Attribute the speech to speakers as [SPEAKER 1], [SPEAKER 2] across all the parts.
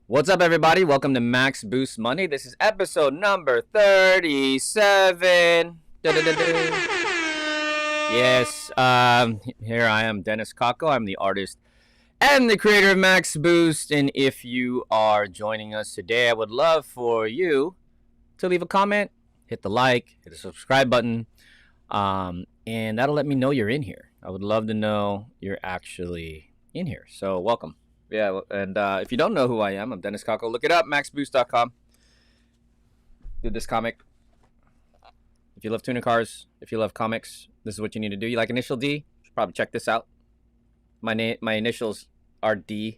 [SPEAKER 1] What's up, everybody? Welcome to Max Boost Money. This is episode number 37. Yes, here I am, Dennis Kako. I'm the artist and the creator of Max Boost. And if you are joining us today, I would love for you to leave a comment, hit the like, hit the subscribe button, and that'll let me know you're in here. I would love to know you're actually in here. So welcome. Yeah, and if you don't know who I am, I'm Dennis Kako. Look it up, maxboost.com. Did this comic. If you love tuner cars, if you love comics, this is what you need to do. You like Initial D? You should probably check this out. My initials are DC.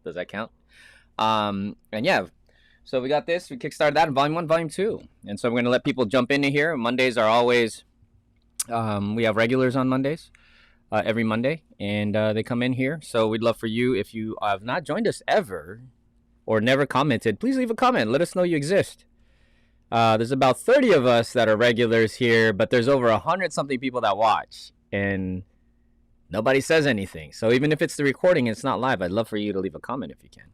[SPEAKER 1] Does that count? And yeah, so we got this. We kickstarted that in Volume 1, Volume 2. And so we're going to let people jump into here. Mondays are always, we have regulars on Mondays. Every Monday, and they come in here. So we'd love for you, if you have not joined us ever or never commented, please leave a comment. Let us know you exist. There's about 30 of us that are regulars here, but there's over 100-something people that watch, and nobody says anything. So even if it's the recording, it's not live, I'd love for you to leave a comment if you can.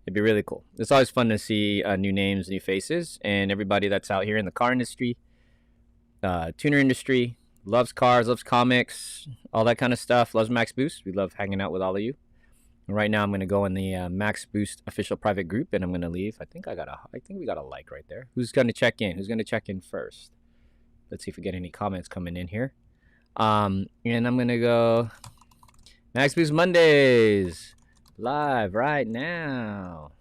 [SPEAKER 1] It'd be really cool. It's always fun to see new names, new faces, and everybody that's out here in the car industry, tuner industry, loves cars, loves comics, all that kind of stuff. Loves Max Boost. We love hanging out with all of you. And right now, I'm gonna go in the Max Boost official private group, and I'm gonna leave. I think we got a like right there. Who's gonna check in? Who's gonna check in first? Let's see if we get any comments coming in here. And I'm gonna go Max Boost Mondays live right now,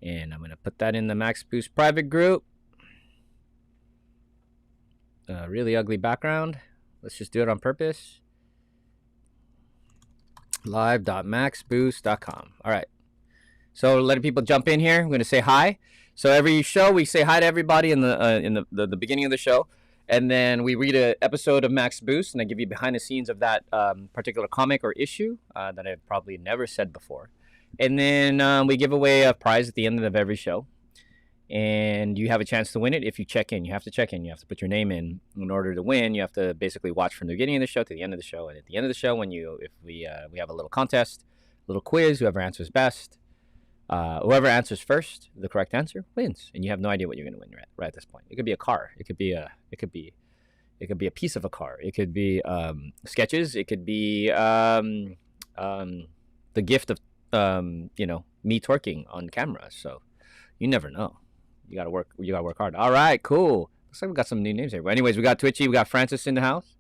[SPEAKER 1] and I'm gonna put that in the Max Boost private group. Really ugly background. Let's just do it on purpose. live.maxboost.com. All right. So letting people jump in here. I'm going to say hi. So every show we say hi to everybody in the beginning of the show, and then we read an episode of Max Boost, and I give you behind the scenes of that particular comic or issue that I've probably never said before, and then we give away a prize at the end of every show. And you have a chance to win it if you check in. You have to check in. You have to put your name in order to win. You have to basically watch from the beginning of the show to the end of the show. And at the end of the show, if we have a little contest, a little quiz, whoever answers best, whoever answers first, the correct answer wins. And you have no idea what you're going to win right at this point. It could be a car. It could be a piece of a car. It could be sketches. It could be the gift of me twerking on camera. So you never know. You gotta work hard. All right, cool. Looks like we got some new names here. But anyways, we got Twitchy, we got Francis in the house.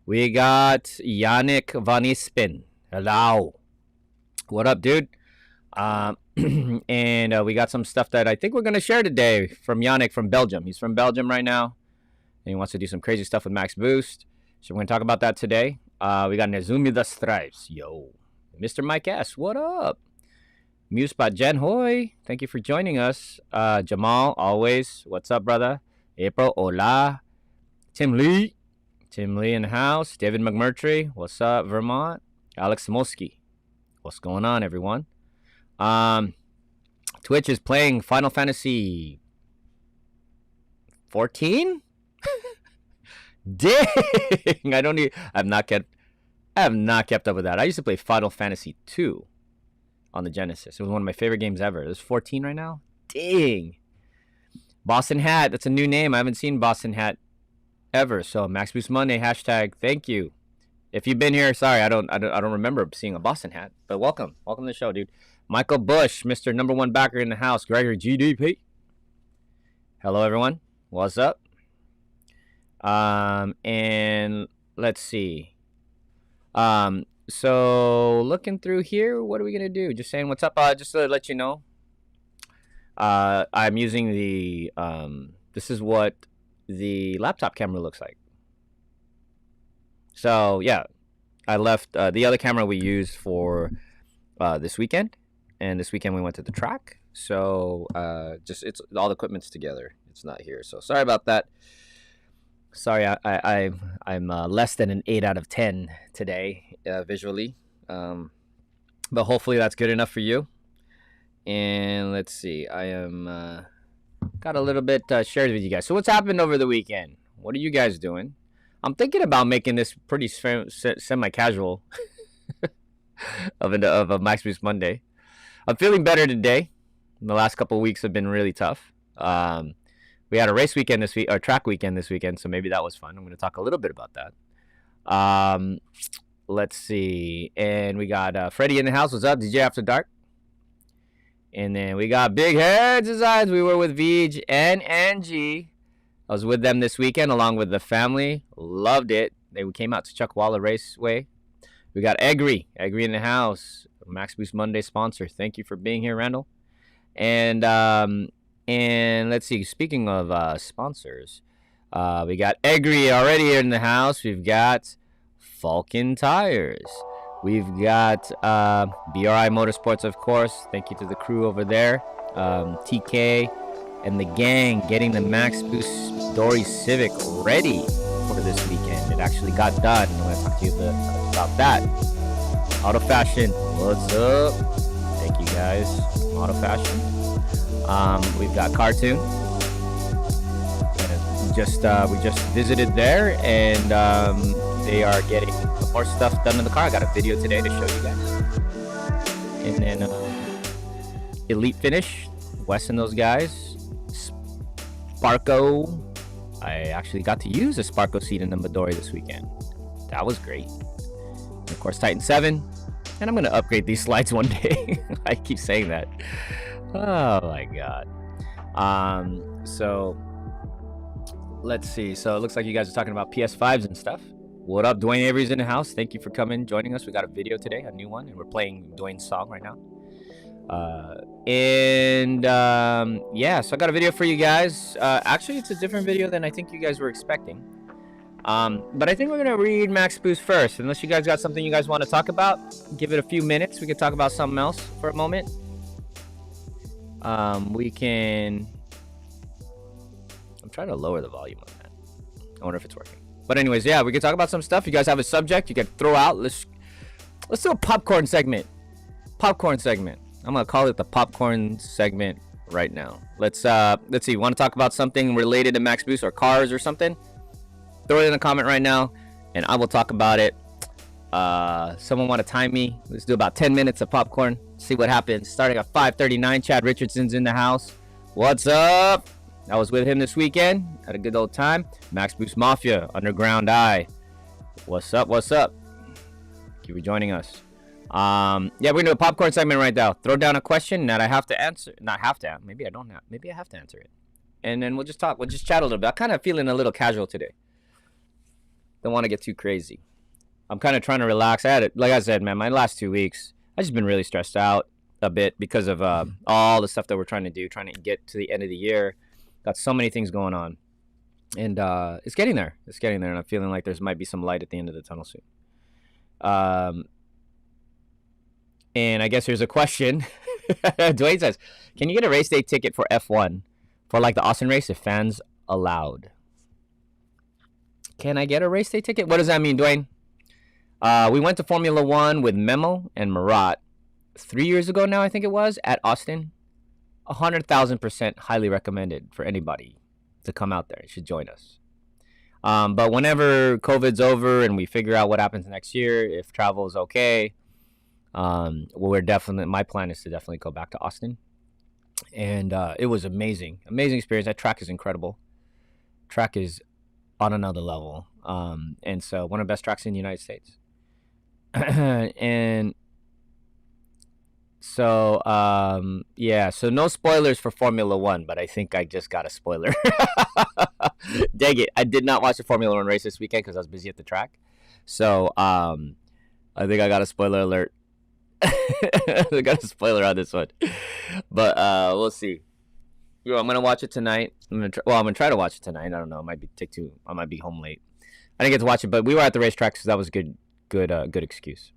[SPEAKER 1] We got Yannick van Espen. Hello. What up, dude? And we got some stuff that I think we're gonna share today from Yannick from Belgium. He's from Belgium right now, and he wants to do some crazy stuff with Max Boost. So we're gonna talk about that today. We got Nezumi the Stripes. Yo. Mr. Mike S. What up? Muse by Jen Hoy, thank you for joining us. Jamal, always. What's up, brother? April, hola. Tim Lee in the house. David McMurtry, what's up, Vermont? Alex Moski, what's going on, everyone? Twitch is playing Final Fantasy 14. Dang, I have not kept up with that. I used to play Final Fantasy 2. On the Genesis. It was one of my favorite games ever. There's 14 right now. Dang. Boston Hat. That's a new name. I haven't seen Boston Hat ever. So Max Boost Monday hashtag. Thank you. If you've been here, sorry, I don't remember seeing a Boston Hat. But welcome to the show, dude. Michael Bush, Mr. Number One backer in the house. Gregory GDP. Hello, everyone. What's up? And let's see. So looking through here, what are we gonna do? Just saying what's up. Just to let you know, I'm using the this is what the laptop camera looks like. So yeah, I left the other camera we used for this weekend, and this weekend we went to the track. So it's all the equipment's together. It's not here. So sorry about that. Sorry, I'm less than an 8 out of 10 today visually, but hopefully that's good enough for you. And let's see, I am got a little bit shared with you guys. So what's happened over the weekend? What are you guys doing? I'm thinking about making this pretty semi-casual. of a Max Boost Monday. I'm feeling better today. The last couple of weeks have been really tough. We had a race weekend this week, or track weekend this weekend, so maybe that was fun. I'm going to talk a little bit about that. Let's see. And we got Freddie in the house. What's up? DJ After Dark. And then we got Big Heads Designs. We were with Vij and Angie. I was with them this weekend along with the family. Loved it. They came out to Chuckwalla Raceway. We got Egri in the house. Max Boost Monday sponsor. Thank you for being here, Randall. And let's see. Speaking of sponsors, we got Egri already here in the house. We've got Falcon Tires. We've got BRI Motorsports, of course. Thank you to the crew over there. TK and the gang getting the Max Boost Midori Civic ready for this weekend. It actually got done. I'm going to talk to you about that. Auto Fashion, what's up? Thank you guys. Auto Fashion. We've got Cartoon. We just visited there, and they are getting more stuff done in the car. I got a video today to show you guys. And then Elite Finish, Wes and those guys. Sparko. I actually got to use a Sparko seat in the Midori this weekend. That was great. And of course, Titan 7. And I'm going to upgrade these slides one day. I keep saying that. Oh my god. So let's see. So it looks like you guys are talking about PS5s and stuff. What up? Dwayne Avery's in the house. Thank you for coming, joining us. We got a video today, a new one, and we're playing Dwayne's song right now. Yeah, so I got a video for you guys. Actually, it's a different video than I think you guys were expecting. But I think we're gonna read Max Boost first. Unless you guys got something you guys want to talk about, give it a few minutes. We can talk about something else for a moment. We can. I'm trying to lower the volume on that. I wonder if it's working. But anyways, yeah, we can talk about some stuff. You guys have a subject you can throw out. Let's do a popcorn segment. Popcorn segment. I'm gonna call it the popcorn segment right now. Let's see. Want to talk about something related to Max Boost or cars or something? Throw it in a comment right now, and I will talk about it. Someone want to time me? Let's do about 10 minutes of popcorn. See what happens. Starting at 5:39. Chad Richardson's in the house. What's up? I was with him this weekend. Had a good old time. Max Boost Mafia, Underground Eye. What's up? What's up? Thank you for joining us. Yeah, we're gonna do a popcorn segment right now. Throw down a question that I have to answer. Not have to. Maybe I don't have. Maybe I have to answer it. And then we'll just talk. We'll just chat a little bit. I'm kind of feeling a little casual today. Don't want to get too crazy. I'm kind of trying to relax. I had it, like I said, man. My last 2 weeks, I've just been really stressed out a bit because of all the stuff that we're trying to do, trying to get to the end of the year. Got so many things going on, and it's getting there. It's getting there, and I'm feeling like there might be some light at the end of the tunnel soon. And I guess here's a question. Dwayne says, "Can you get a race day ticket for F1 for like the Austin race if fans allowed?" Can I get a race day ticket? What does that mean, Dwayne? We went to Formula One with Memo and Marat 3 years ago now, I think it was, at Austin. 100,000% highly recommended for anybody to come out there. You should join us. But whenever COVID's over and we figure out what happens next year, if travel is okay, my plan is to definitely go back to Austin. And it was amazing experience. That track is incredible. Track is on another level. And so one of the best tracks in the United States. And so yeah, so no spoilers for Formula One, but I think I just got a spoiler. Dang it, I did not watch the Formula One race this weekend because I was busy at the track. So I think I got a spoiler alert. I got a spoiler on this one, but we'll see. I'm gonna watch it tonight. I'm gonna try to watch it tonight. I don't know. It might take two. I might be home late. I didn't get to watch it, but we were at the racetrack, so that was a good excuse.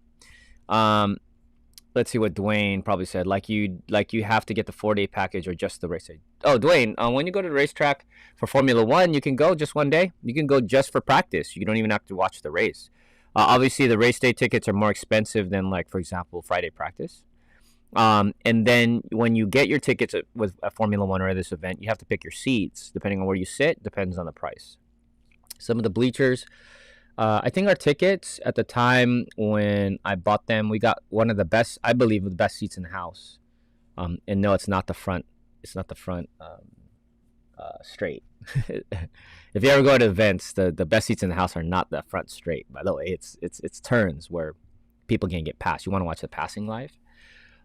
[SPEAKER 1] Let's see what Dwayne probably said. Like you have to get the 4-day package or just the race day. Oh, Dwayne, when you go to the racetrack for Formula One, you can go just one day. You can go just for practice. You don't even have to watch the race. Obviously, the race day tickets are more expensive than, like, for example, Friday practice. And then when you get your tickets with a Formula One or this event, you have to pick your seats. Depending on where you sit, depends on the price. Some of the bleachers I think our tickets at the time when I bought them, we got one of the best, I believe, the best seats in the house. And no, it's not the front. It's not the front straight. If you ever go to events, the best seats in the house are not the front straight. By the way, it's turns where people can get past. You want to watch the passing live.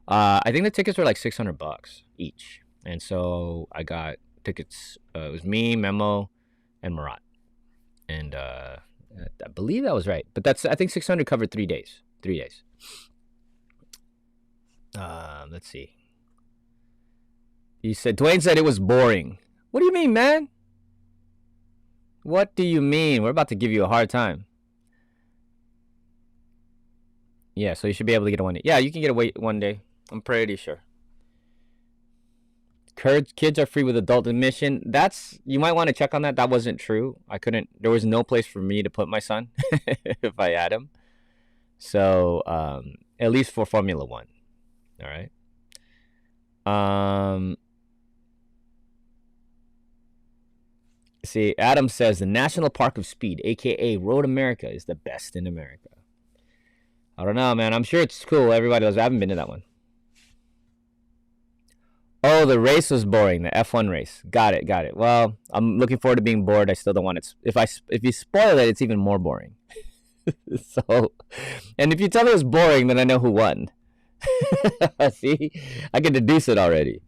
[SPEAKER 1] I think the tickets were like $600 each, and so I got tickets. It was me, Memo, and Murat, and I believe that was right. But I think 600 covered 3 days. 3 days. Let's see. Dwayne said it was boring. What do you mean, man? What do you mean? We're about to give you a hard time. Yeah, so you should be able to get a 1 day. Yeah, you can get a 1 day. I'm pretty sure. Kids are free with adult admission. You might want to check on that. That wasn't true. There was no place for me to put my son if I had him. So, at least for Formula One. All right. See, Adam says the National Park of Speed, aka Road America, is the best in America. I don't know, man. I'm sure it's cool. Everybody does. I haven't been to that one. Oh, the race was boring. The F1 race. Got it. Well, I'm looking forward to being bored. I still don't want it. If you spoil it, it's even more boring. So, and if you tell me it's boring, then I know who won. See, I can deduce it already.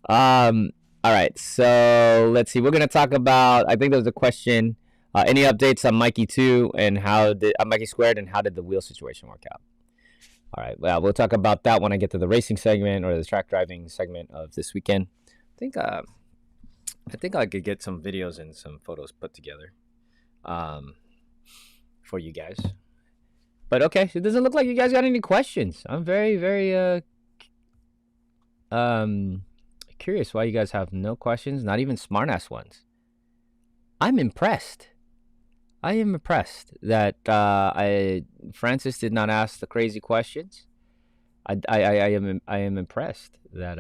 [SPEAKER 1] All right, so let's see. We're gonna talk about. I think there was a question. Any updates on Mikey 2 and Mikey Squared, and how did the wheel situation work out? All right, well, we'll talk about that when I get to the racing segment or the track driving segment of this weekend. I think I could get some videos and some photos put together, for you guys. But okay, it doesn't look like you guys got any questions. I'm very, very curious why you guys have no questions, not even smartass ones. I'm impressed. I am impressed that Francis did not ask the crazy questions. I am impressed that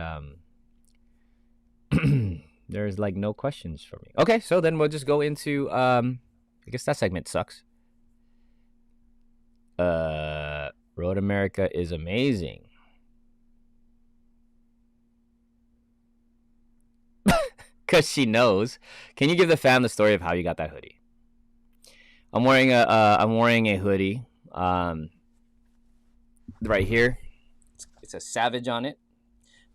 [SPEAKER 1] there's like no questions for me. Okay, so then we'll just go into I guess that segment sucks. Road America is amazing. Cause she knows. Can you give the fam the story of how you got that hoodie? I'm wearing a hoodie. Right here. It's a Savage on it.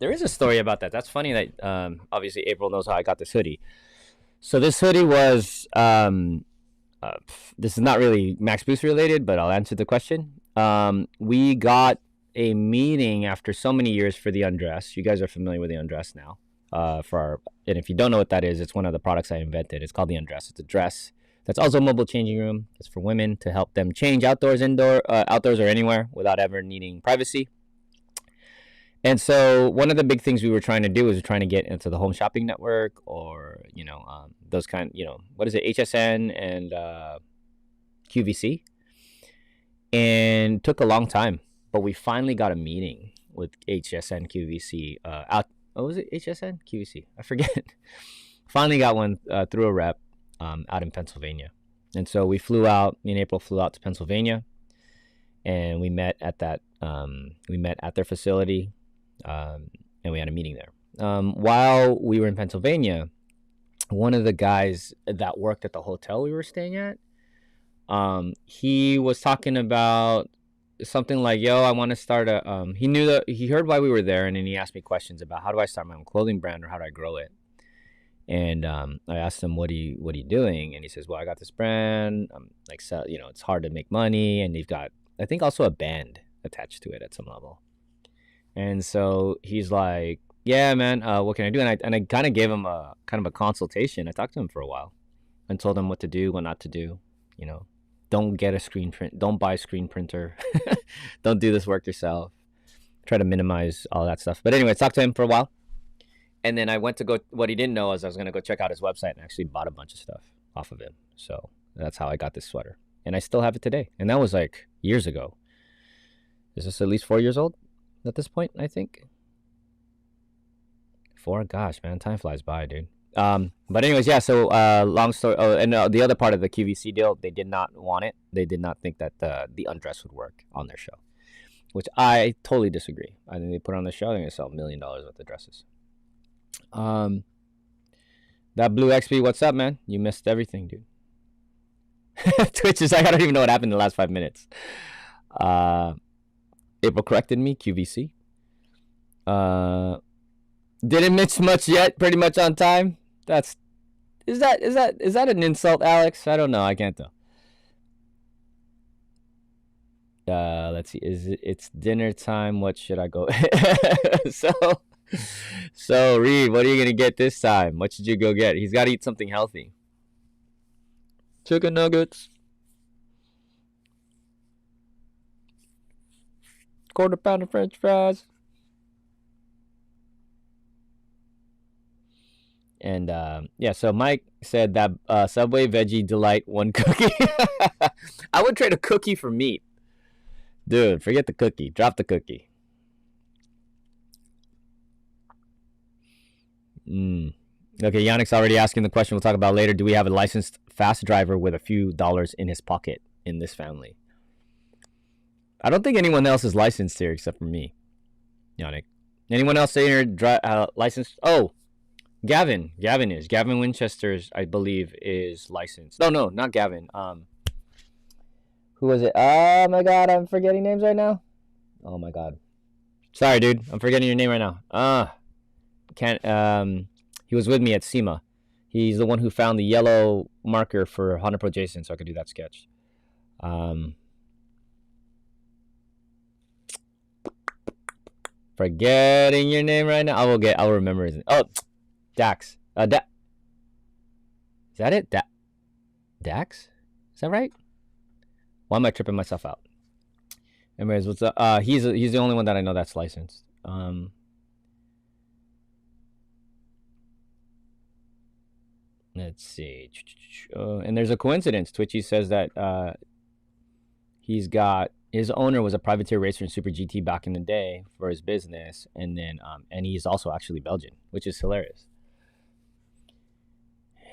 [SPEAKER 1] There is a story about that. That's funny that obviously April knows how I got this hoodie. So this hoodie was this is not really Max Boost related, but I'll answer the question. We got a meeting after so many years for the Undress. You guys are familiar with the Undress now. And if you don't know what that is, it's one of the products I invented. It's called the Undress. It's a dress that's also a mobile changing room. It's for women to help them change outdoors or anywhere without ever needing privacy. And so one of the big things we were trying to do is we're trying to get into the home shopping network, or those kind, what is it, HSN and QVC, and took a long time, but we finally got a meeting with HSN QVC out. Oh, was it HSN? QVC? I forget. Finally got one through a rep out in Pennsylvania. And so we flew out, me and April flew out to Pennsylvania, and we met at their facility, and we had a meeting there. While we were in Pennsylvania, one of the guys that worked at the hotel we were staying at, he was talking about something like, I want to start he heard why we were there, and then he asked me questions about how do I start my own clothing brand, or how do I grow it. And I asked him, what are you doing? And he says, well, I got this brand. It's hard to make money, and you've got, I think, also a band attached to it at some level. And so he's like, yeah, man, what can I do? And I kind of gave him a kind of a consultation. I talked to him for a while and told him what to do, what not to do. Don't get a screen print. Don't buy a screen printer. Don't do this work yourself. Try to minimize all that stuff. But anyway, I talked to him for a while. And then I went to go, what he didn't know is I was going to go check out his website, and actually bought a bunch of stuff off of him. So that's how I got this sweater. And I still have it today. And that was like years ago. Is this at least 4 years old at this point, I think? 4? Gosh, man, time flies by, dude. But anyways, yeah. So long story. Oh, and the other part of the QVC deal, they did not want it. They did not think that the undress would work on their show, which I totally disagree. I think they put it on the show, they're gonna sell $1 million worth of dresses. That Blue XP, what's up, man? You missed everything, dude. Twitch is like, I don't even know what happened in the last 5 minutes. April corrected me, QVC. Didn't miss much yet, pretty much on time. Is that an insult, Alex? I don't know. I can't tell. Let's see. It's dinner time? What should I go? So Reed, what are you gonna get this time? What should you go get? He's got to eat something healthy. Chicken nuggets, quarter pound of French fries, and yeah. So Mike said that Subway Veggie Delight 1 cookie. I would trade a cookie for meat, dude. Forget the cookie. Drop the cookie. Okay, Yannick's already asking the question we'll talk about later. Do we have a licensed fast driver with a few dollars in his pocket in this family? I don't think anyone else is licensed here except for me, Yannick. Anyone else say here licensed? Oh, Gavin. Gavin is. Gavin Winchester's, I believe, is licensed. No, not Gavin. Who was it? Oh my god, I'm forgetting names right now. Oh my god. Sorry, dude. I'm forgetting your name right now. He was with me at SEMA. He's the one who found the yellow marker for Honda Pro Jason, so I could do that sketch. Forgetting your name right now. I'll remember his name. Oh, Dax. Is that it? Dax? Is that right? Why am I tripping myself out? Anyways, what's up? He's the only one that I know that's licensed. Let's see. And there's a coincidence. Twitchy says that he's got his owner was a privateer racer in Super GT back in the day for his business, and then and he's also actually Belgian, which is hilarious.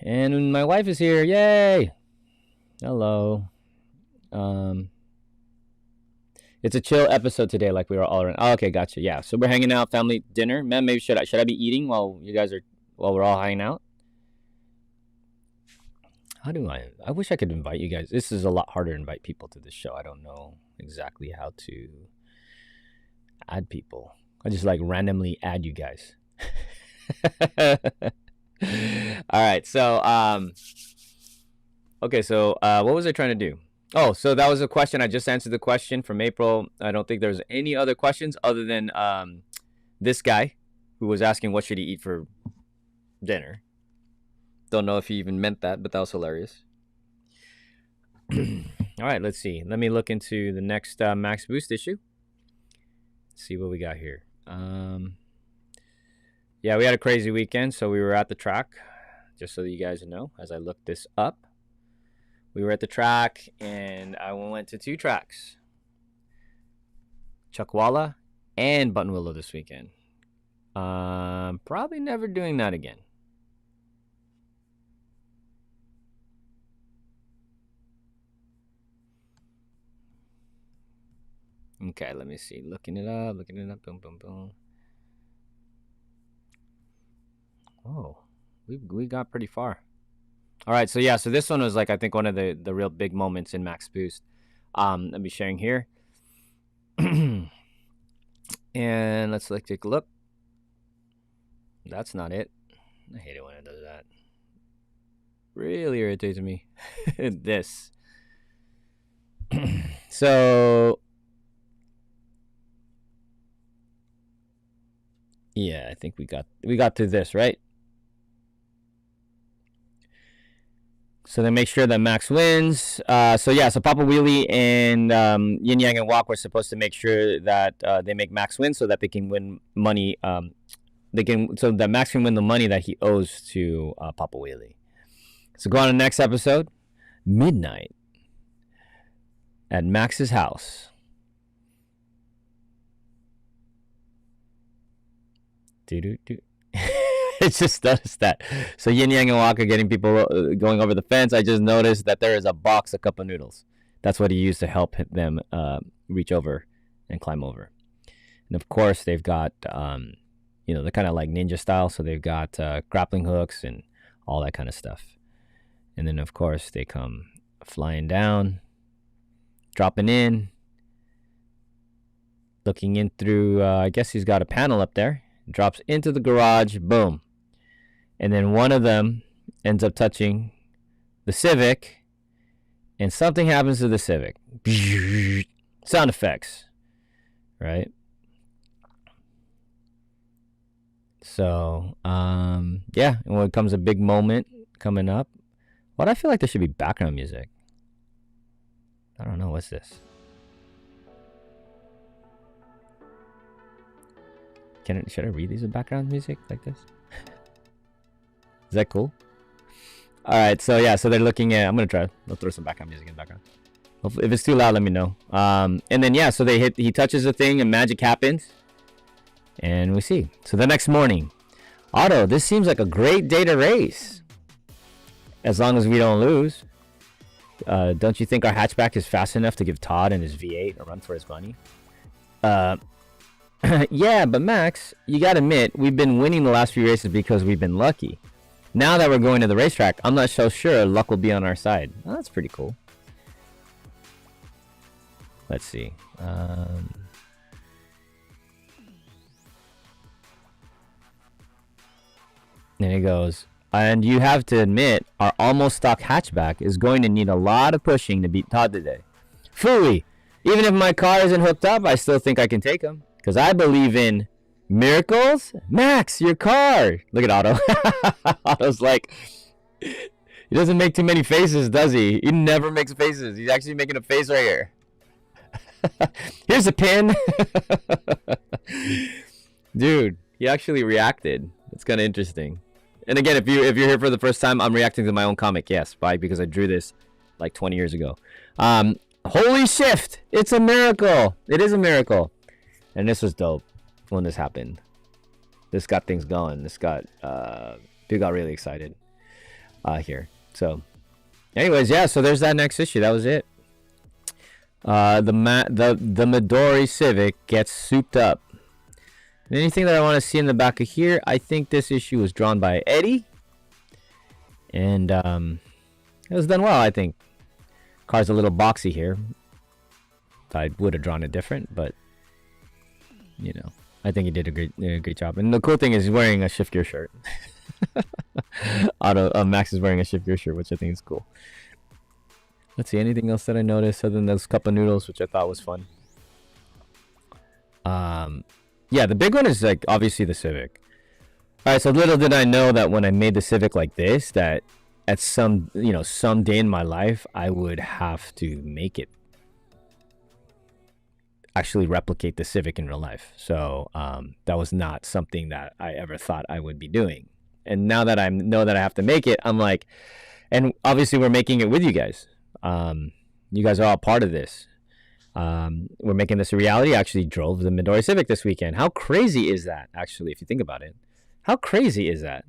[SPEAKER 1] And my wife is here. Yay! Hello. It's a chill episode today, like we were all around. Oh, okay, gotcha. Yeah, so we're hanging out, family dinner. Man, maybe should I be eating while we're all hanging out? How do I wish I could invite you guys. This is a lot harder to invite people to this show. I don't know exactly how to add people. I just like randomly add you guys. All right, so okay, so what was I trying to do? Oh, so that was a question. I just answered the question from April. I don't think there's any other questions other than this guy who was asking what should he eat for dinner. Don't know if he even meant that, but that was hilarious. All right, let's see. Let me look into the next Max Boost issue. Let's see what we got here. Yeah, we had a crazy weekend, so we were at the track. Just so that you guys know, as I look this up, we were at the track, and I went to 2 tracks. Chuckwalla and Buttonwillow this weekend. Probably never doing that again. Okay, let me see. Looking it up. Boom, boom, boom. Oh, we got pretty far. All right, so yeah, so this one was like I think one of the real big moments in Max Boost. Let me sharing here. And let's take a look. That's not it. I hate it when it does that. Really irritates me. This. So yeah, I think we got to this, right? So they make sure that Max wins. So Papa Wheelie and Yin Yang and Walk were supposed to make sure that they make Max win so that they can win money. So that Max can win the money that he owes to Papa Wheelie. So go on to the next episode. Midnight at Max's house. Do. I just noticed that. So Yin Yang and Waka getting people going over the fence. I just noticed that there is a box of cup of noodles. That's what he used to help them reach over and climb over. And of course, they've got, they're kind of like ninja style. So they've got grappling hooks and all that kind of stuff. And then, of course, they come flying down, dropping in, looking in through, I guess he's got a panel up there. Drops into the garage, boom. And then one of them ends up touching the Civic, and something happens to the Civic. Sound effects, right? So, yeah, and when it comes a big moment coming up, I feel like there should be background music. I don't know, what's this? Should I read these with background music like this? Is that cool? Alright, so yeah, so they're looking at, I'm gonna try, I'll throw some background music in the background. If it's too loud, let me know. And then yeah, so he touches the thing and magic happens. And we see. So the next morning, Otto, this seems like a great day to race. As long as we don't lose. Don't you think our hatchback is fast enough to give Todd and his V8 a run for his money? Yeah, but Max, you gotta admit, we've been winning the last few races because we've been lucky. Now that we're going to the racetrack, I'm not so sure luck will be on our side. Oh, that's pretty cool. Let's see. And he goes, and you have to admit, our almost stock hatchback is going to need a lot of pushing to beat Todd today. Phooey! Even if my car isn't hooked up, I still think I can take him. Because I believe in miracles. Max, your car. Look at Otto. Otto's like, he doesn't make too many faces, does he? He never makes faces. He's actually making a face right here. Here's a pin. Dude, he actually reacted. It's kind of interesting. And again, if you're here for the first time, I'm reacting to my own comic. Yes, why? Because I drew this like 20 years ago. Holy shift! It's a miracle. It is a miracle. And this was dope when this happened. This got things going. This got people got really excited here. So, anyways, yeah. So there's that next issue. That was it. The Midori Civic gets souped up. And anything that I want to see in the back of here? I think this issue was drawn by Eddie, and it was done well. I think. Car's a little boxy here. I would have drawn it different, but you know, I think he did a great job. And the cool thing is he's wearing a shift gear shirt. Max is wearing a shift gear shirt, which I think is cool. Let's see, anything else that I noticed other than those cup of noodles, which I thought was fun. Yeah, the big one is like obviously the Civic. All right, so little did I know that when I made the Civic like this, that at some day in my life, I would have to make it actually replicate the Civic in real life. So that was not something that I ever thought I would be doing. And now that I know that I have to make it, I'm like, and obviously we're making it with you guys. You guys are all part of this. We're making this a reality. I actually drove the Midori Civic this weekend. How crazy is that, actually, if you think about it? How crazy is that?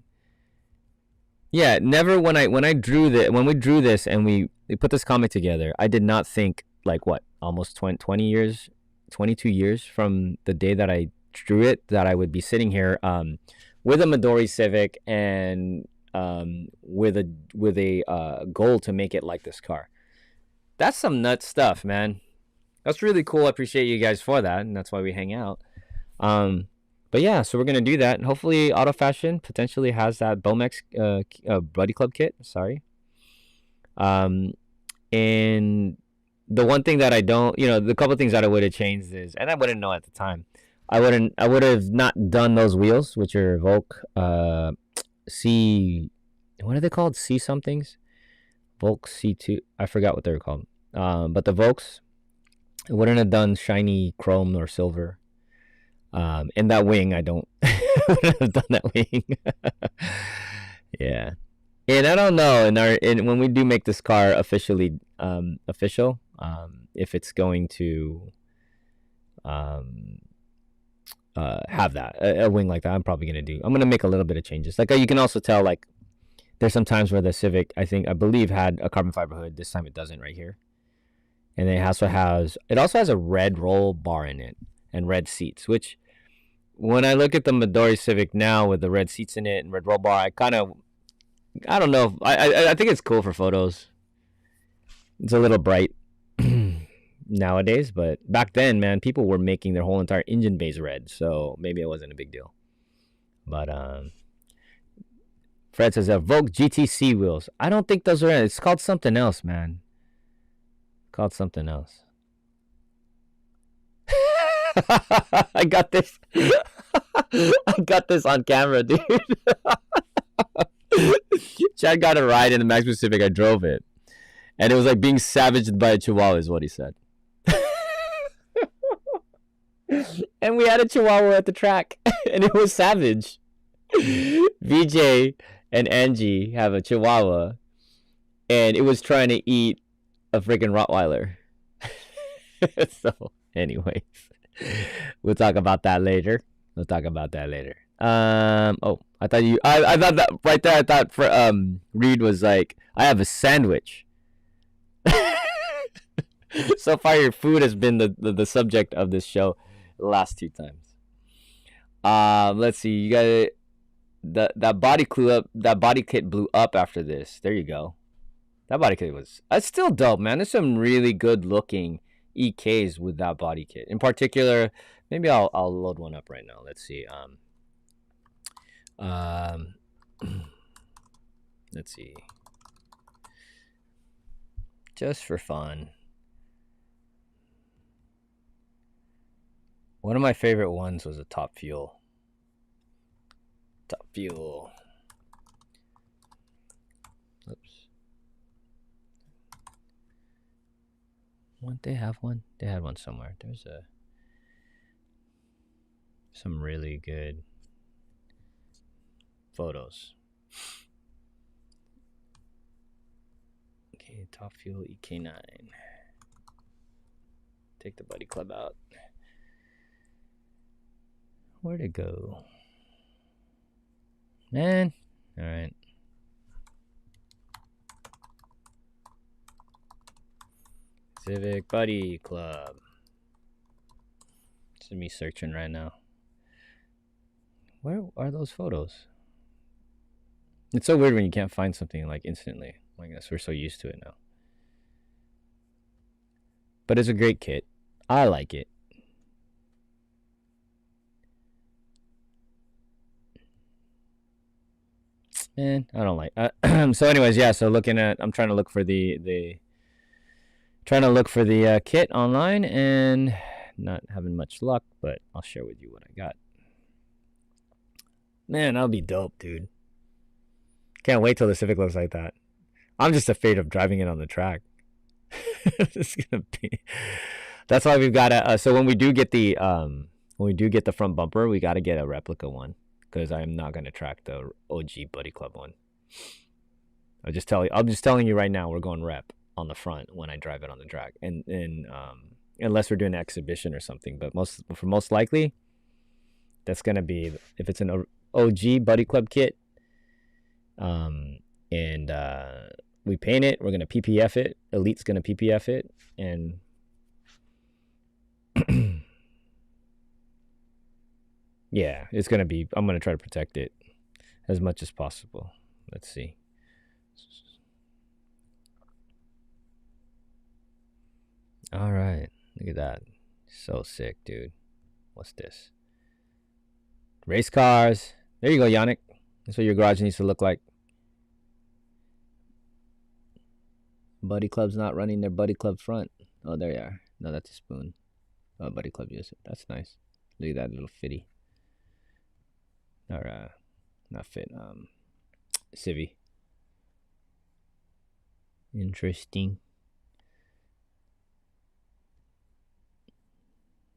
[SPEAKER 1] Yeah, never when we drew this and we put this comic together, I did not think like what, almost 22 years from the day that I drew it, that I would be sitting here with a Midori Civic and with a goal to make it like this car. That's some nuts stuff, man. That's really cool. I appreciate you guys for that, and that's why we hang out. But yeah, so we're gonna do that, and hopefully Auto Fashion potentially has that Bomex Buddy Club kit. Sorry. And the one thing that I don't, the couple of things that I would have changed is, and I wouldn't know at the time, I would have not done those wheels, which are Volk C, what are they called? C somethings? Volk C2. I forgot what they were called. But the Volks, I wouldn't have done shiny chrome or silver. And that wing, I wouldn't have done that wing. Yeah. And I don't know, when we do make this car officially official, if it's going to have that a wing like that. I'm probably gonna do. I'm gonna make a little bit of changes. Like you can also tell, like there's some times where the Civic, I believe had a carbon fiber hood. This time it doesn't right here. And it also has a red roll bar in it and red seats, which when I look at the Midori Civic now with the red seats in it and red roll bar, I don't know. I think it's cool for photos. It's a little bright nowadays, but back then, man, people were making their whole entire engine bays red, so maybe it wasn't a big deal. But Fred says Vogue GTC wheels. I don't think those are. It's called something else, man. Called something else. I got this. I got this on camera, dude. Chad got a ride in the Max Pacific. I drove it, and it was like being savaged by a Chihuahua, is what he said. And we had a Chihuahua at the track, and it was savage. VJ and Angie have a Chihuahua, and it was trying to eat a freaking Rottweiler. So, anyways, we'll talk about that later. Oh, I thought that right there. I thought for Reed was like, I have a sandwich. So far, your food has been the subject of this show the last 2 times. Let's see. You got that body kit blew up after this. There you go. That body kit it's still dope, man. There's some really good looking EKs with that body kit. In particular, maybe I'll load one up right now. Let's see. Let's see. Just for fun. One of my favorite ones was a Top Fuel. Oops. Won't they have one? They had one somewhere. There's some really good photos. Okay, Top Fuel EK9. Take the Buddy Club out. Where'd it go? Man. Alright. Civic Buddy Club. This is me searching right now. Where are those photos? It's so weird when you can't find something like instantly. I guess we're so used to it now. But it's a great kit. I like it. Man, I don't like. So, anyways, yeah. So I'm trying to look for the kit online and not having much luck. But I'll share with you what I got. Man, that'll be dope, dude. Can't wait till the Civic looks like that. I'm just afraid of driving it on the track. It's gonna be. That's why we've got to. So when we do get the front bumper, we got to get a replica one. Because I'm not gonna track the OG Buddy Club one. I'm just telling you right now, we're going rep on the front when I drive it on the track, and unless we're doing an exhibition or something. But most likely, that's gonna be if it's an OG Buddy Club kit, and we paint it. We're gonna PPF it. Elite's gonna PPF it, and yeah, it's going to be, I'm going to try to protect it as much as possible. Let's see. All right. Look at that. So sick, dude. What's this? Race cars. There you go, Yannick. That's what your garage needs to look like. Buddy Club's not running their Buddy Club front. Oh, there you are. No, that's a spoon. Oh, Buddy Club uses it. That's nice. Look at that little fitty. Or not fit. Civi. Interesting.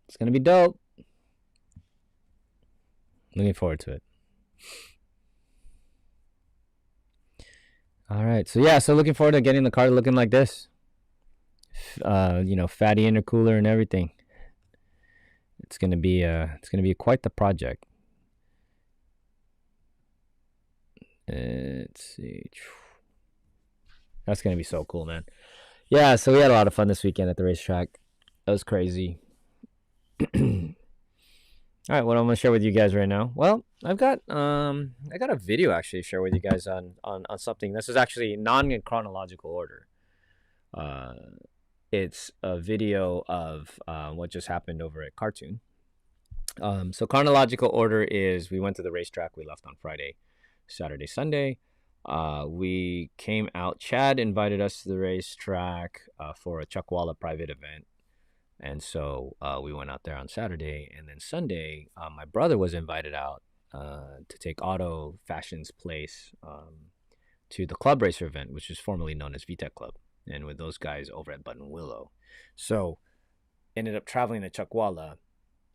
[SPEAKER 1] It's gonna be dope. Looking forward to it. All right. So looking forward to getting the car looking like this. Fatty intercooler and everything. It's gonna be quite the project. Let's see. That's gonna be so cool, man. Yeah, so we had a lot of fun this weekend at the racetrack. That was crazy. All right, what I'm gonna share with you guys right now. Well, I got a video actually to share with you guys on something. This is actually non in chronological order. It's a video of what just happened over at Cartoon. So chronological order is we went to the racetrack. We left on Friday, Saturday, Sunday. We came out. Chad invited us to the racetrack for a Chuckwalla private event. And so we went out there on Saturday. And then Sunday, my brother was invited out to take Auto Fashion's place to the Club Racer event, which is formerly known as VTEC Club. And with those guys over at Buttonwillow. So ended up traveling to Chuckwalla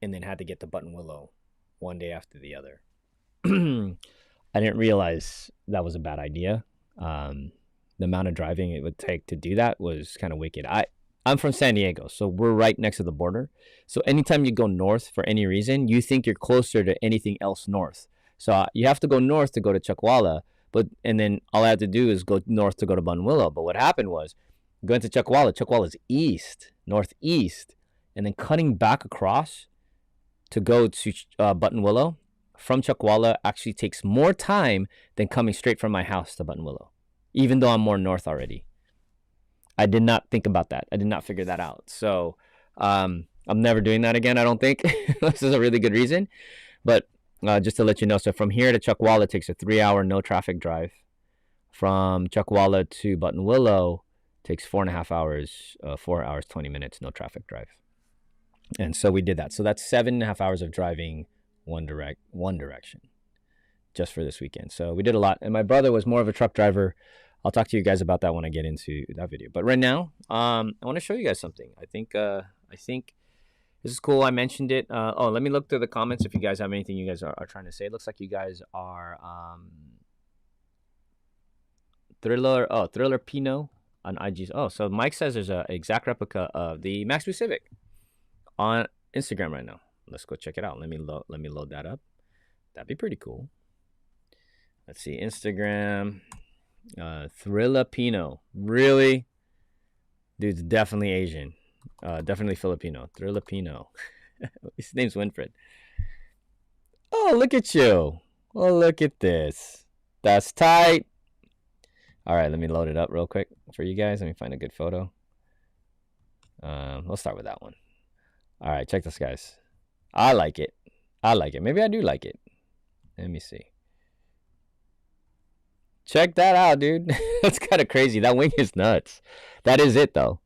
[SPEAKER 1] and then had to get to Buttonwillow one day after the other. I didn't realize that was a bad idea. The amount of driving it would take to do that was kind of wicked. I'm from San Diego, so we're right next to the border. So anytime you go north for any reason, you think you're closer to anything else north. So you have to go north to go to Chuckwalla, and then all I had to do is go north to go to Buttonwillow. But what happened was going to Chuckwalla's east, northeast, and then cutting back across to go to Buttonwillow from Chuckwalla actually takes more time than coming straight from my house to Buttonwillow, even though I'm more north already. I did not think about that. I did not figure that out. So I'm never doing that again, I don't think. This is a really good reason. But just to let you know, so from here to Chuckwalla, it takes a 3-hour no traffic drive. From Chuckwalla to Buttonwillow takes 4.5 hours, 4 hours, 20 minutes, no traffic drive. And so we did that. So that's 7.5 hours of driving one direction just for this weekend. So we did a lot. And my brother was more of a truck driver. I'll talk to you guys about that when I get into that video. But right now, I want to show you guys something. I think this is cool. I mentioned it. Let me look through the comments if you guys have anything you guys are trying to say. It looks like you guys are Thriller Pino on IG. Oh, so Mike says there's an exact replica of the Max Boost Civic on Instagram right now. Let's go check it out. Let me load that up. That'd be pretty cool. Let's see, Instagram. Thriller Pino. Really? Dude's definitely Asian. Definitely Filipino. Thriller Pino. His name's Winfred. Oh, look at you. Oh, look at this. That's tight. All right, let me load it up real quick for you guys. Let me find a good photo. We'll start with that one. All right, check this, guys. I like it. Maybe I do like it. Let me see. Check that out, dude. That's kind of crazy. That wing is nuts. That is it, though.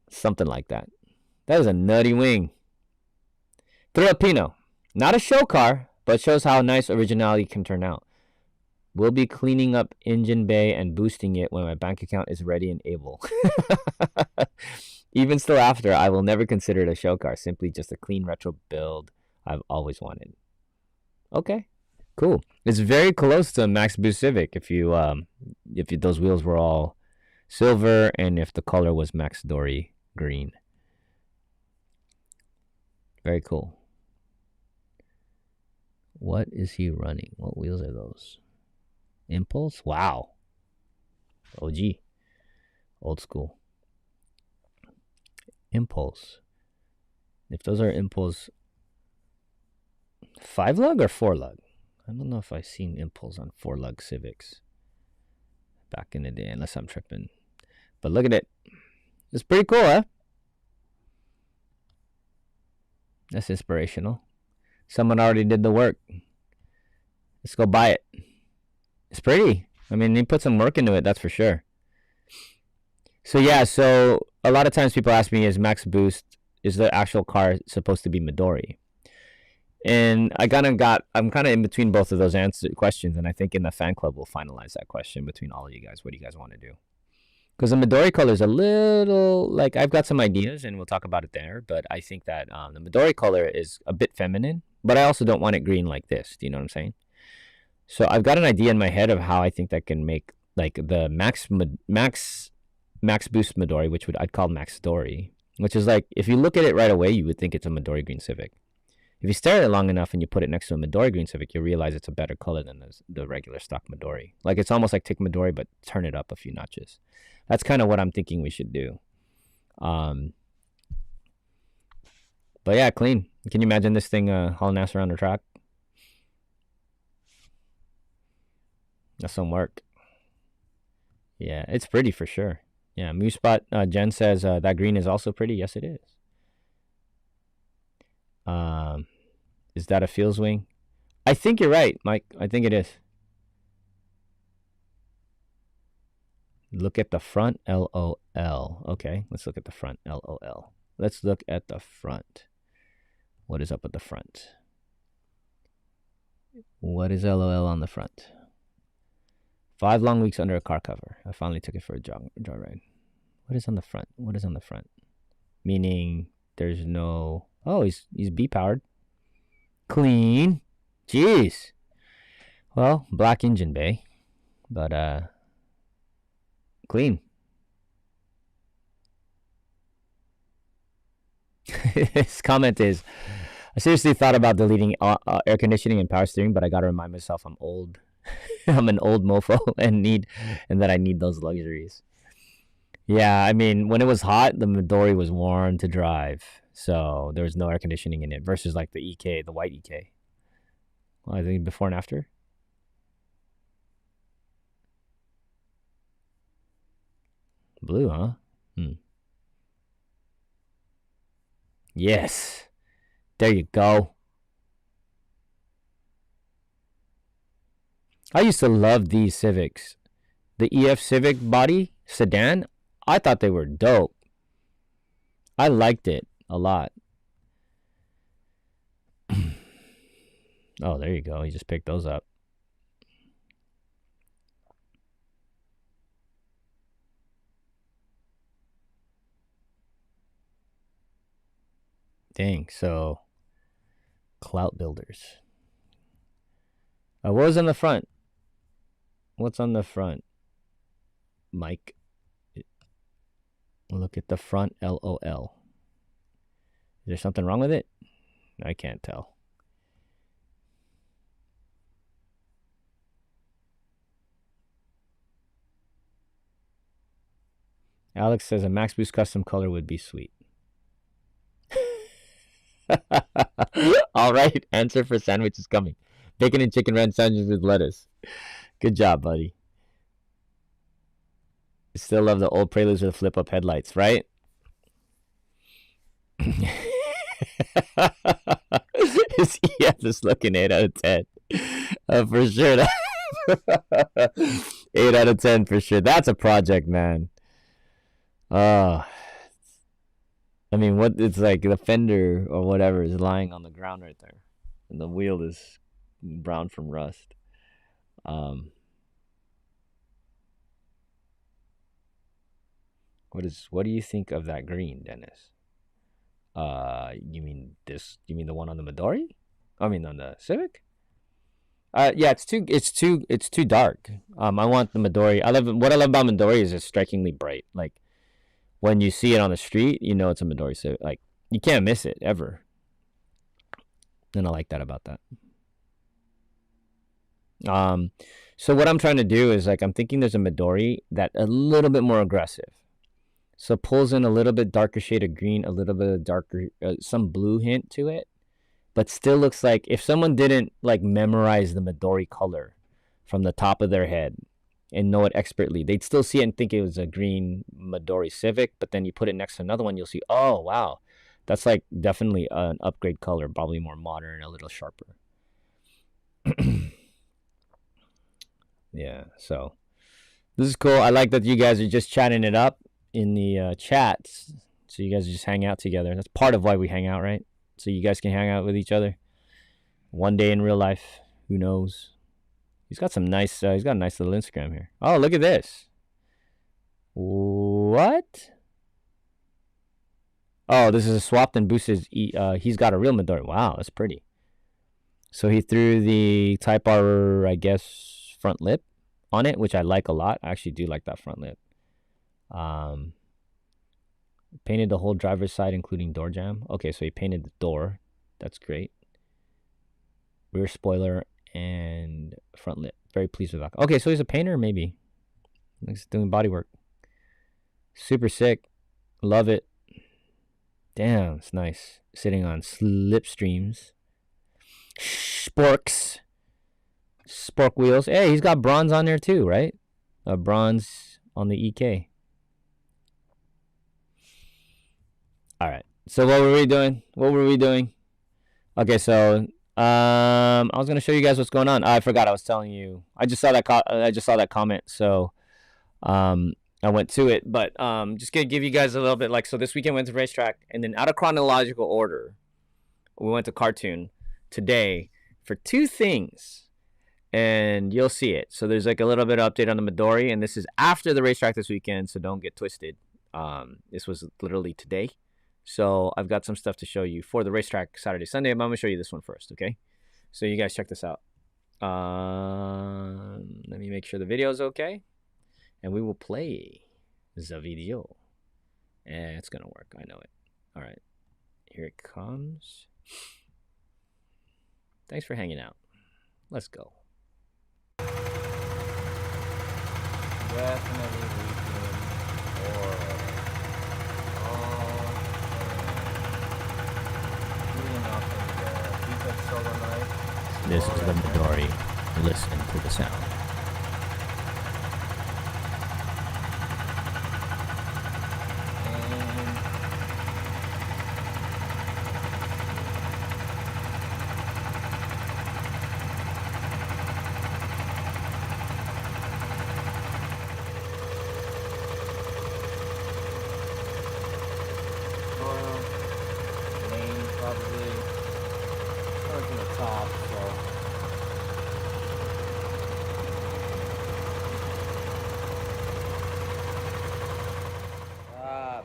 [SPEAKER 1] Something like that. That is a nutty wing. Filipino. Not a show car, but shows how nice originality can turn out. We'll be cleaning up engine bay and boosting it when my bank account is ready and able. Even still after, I will never consider it a show car. Simply just a clean retro build I've always wanted. Okay. Cool. It's very close to Max Boost Civic if those wheels were all silver and if the color was Max Dory green. Very cool. What is he running? What wheels are those? Impulse? Wow. OG. Old school. Impulse. If those are Impulse 5-lug or 4-lug? I don't know if I've seen Impulse on 4-lug Civics back in the day, unless I'm tripping. But look at it. It's pretty cool, huh? That's inspirational. Someone already did the work. Let's go buy it. It's pretty. I mean, he put some work into it, that's for sure. So yeah, so a lot of times people ask me, is Max Boost, is the actual car supposed to be Midori? And I'm kind of in between both of those questions, and I think in the fan club we'll finalize that question between all of you guys. What do you guys want to do? Because the Midori color is a little, like, I've got some ideas, and we'll talk about it there, but I think that the Midori color is a bit feminine, but I also don't want it green like this. Do you know what I'm saying? So I've got an idea in my head of how I think that can make, like, the Max Boost Midori, which I'd call Max Dory, which is like, if you look at it right away, you would think it's a Midori green Civic. If you stare at it long enough and you put it next to a Midori green Civic, you realize it's a better color than the regular stock Midori. Like, it's almost like take Midori, but turn it up a few notches. That's kind of what I'm thinking we should do. But yeah, clean. Can you imagine this thing hauling ass around the track? That's some work. Yeah, it's pretty for sure. Yeah, Moose Spot, Jen says that green is also pretty. Yes, it is. Is that a Fields wing? I think you're right, Mike. I think it is. Look at the front, LOL. Okay, let's look at the front, LOL. Let's look at the front. What is up with the front? What is LOL on the front? 5 long weeks under a car cover. I finally took it for a joyride. What is on the front? What is on the front? Meaning there's no... Oh, he's B-powered. Clean. Jeez. Well, black engine bay. But, clean. His comment is, I seriously thought about deleting air conditioning and power steering, but I gotta remind myself I'm old. I'm an old mofo and that I need those luxuries. Yeah, I mean, when it was hot, the Midori was warm to drive, so there was no air conditioning in it versus like the EK, the white EK. Well, I think before and after. Blue, huh? Yes. There you go. I used to love these Civics. The EF Civic body sedan, I thought they were dope. I liked it a lot. Oh, there you go. You just picked those up. Dang, so clout builders. What was on the front? What's on the front, Mike? Look at the front, LOL. Is there something wrong with it? I can't tell. Alex says a Max Boost custom color would be sweet. All right, answer for sandwich is coming. Bacon and chicken ranch sandwiches with lettuce. Good job, buddy. Still love the old Preludes with flip-up headlights, right? His EF is looking 8 out of 10. For sure. 8 out of 10 for sure. That's a project, man. I mean, what it's like the fender or whatever is lying on the ground right there, and the wheel is brown from rust. What do you think of that green, Dennis? You mean this? You mean the one on the Midori? I mean on the Civic? Yeah, it's too dark. I want the Midori. What I love about Midori is it's strikingly bright. Like when you see it on the street, you know it's a Midori Civic. Like you can't miss it ever. And I like that about that. So what I'm trying to do is like I'm thinking there's a Midori that a little bit more aggressive. So pulls in a little bit darker shade of green, a little bit of darker, some blue hint to it, but still looks like if someone didn't like memorize the Midori color from the top of their head and know it expertly, they'd still see it and think it was a green Midori Civic, but then you put it next to another one, you'll see, oh, wow, that's like definitely an upgrade color, probably more modern, a little sharper. Yeah, so this is cool. I like that you guys are just chatting it up in the chats, so you guys just hang out together. That's part of why we hang out, right? So you guys can hang out with each other one day in real life. Who knows? He's got some nice he's got a nice little Instagram here. Oh, look at this. What? Oh, this is a swapped and boosted. He's got a real Midori. Wow, that's pretty. So he threw the Type R, I guess, front lip on it, which I like a lot. I actually do like that front lip. Painted the whole driver's side, including door jamb. Okay, so he painted the door. That's great. Rear spoiler and front lip. Very pleased with that. Okay, so he's a painter, maybe. He's doing body work. Super sick. Love it. Damn, it's nice. Sitting on slipstreams. Sporks. Spork wheels. Hey, he's got bronze on there too, right? Bronze on the EK. All right. So what were we doing? Okay, so I was gonna show you guys what's going on. I forgot. I was telling you. I just saw that comment. So I went to it, but just gonna give you guys a little bit. Like, so this weekend went to racetrack, and then out of chronological order, we went to Cartoon today for 2 things, and you'll see it. So there's like a little bit of update on the Midori, and this is after the racetrack this weekend, so don't get twisted. This was literally today. So I've got some stuff to show you for the racetrack Saturday, Sunday, but I'm gonna show you this one first, okay? So you guys check this out. Let me make sure the video is okay, and we will play the video. And it's gonna work, I know it. All right, here it comes. Thanks for hanging out. Let's go. Definitely weekend or this is the Midori. Listen to the sound.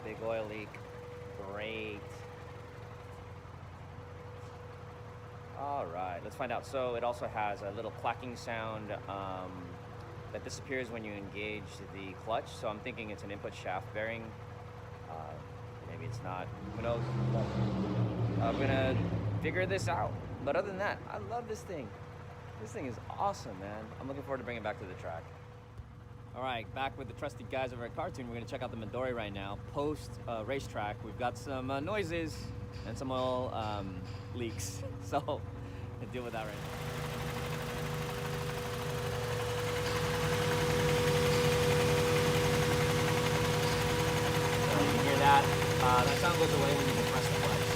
[SPEAKER 1] Big oil leak. Great. All right, let's find out. So it also has a little clacking sound that disappears when you engage the clutch. So I'm thinking it's an input shaft bearing. Maybe it's not. Who knows? I'm gonna figure this out. But other than that, I love this thing. This thing is awesome, man. I'm looking forward to bringing it back to the track. All right, back with the trusty guys over at Cartoon. We're gonna check out the Midori right now. Post racetrack, we've got some noises and some oil leaks. So we'll deal with that right now. So you can hear that. That sound goes away when you press the clutch.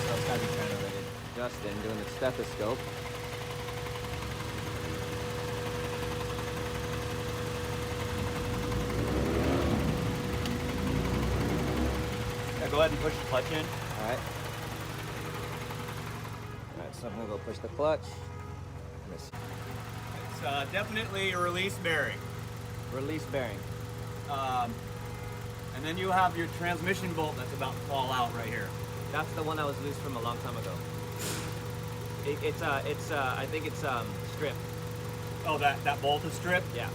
[SPEAKER 1] So it's gotta be generated. Justin doing the stethoscope.
[SPEAKER 2] Go ahead and push the clutch in.
[SPEAKER 1] All right. All right, so I'm gonna go push the clutch.
[SPEAKER 2] It's definitely a release bearing.
[SPEAKER 1] Release bearing.
[SPEAKER 2] And then you have your transmission bolt that's about to fall out right here.
[SPEAKER 1] That's the one that was loose from a long time ago. I think it's stripped.
[SPEAKER 2] Oh, that bolt is stripped?
[SPEAKER 1] Yeah.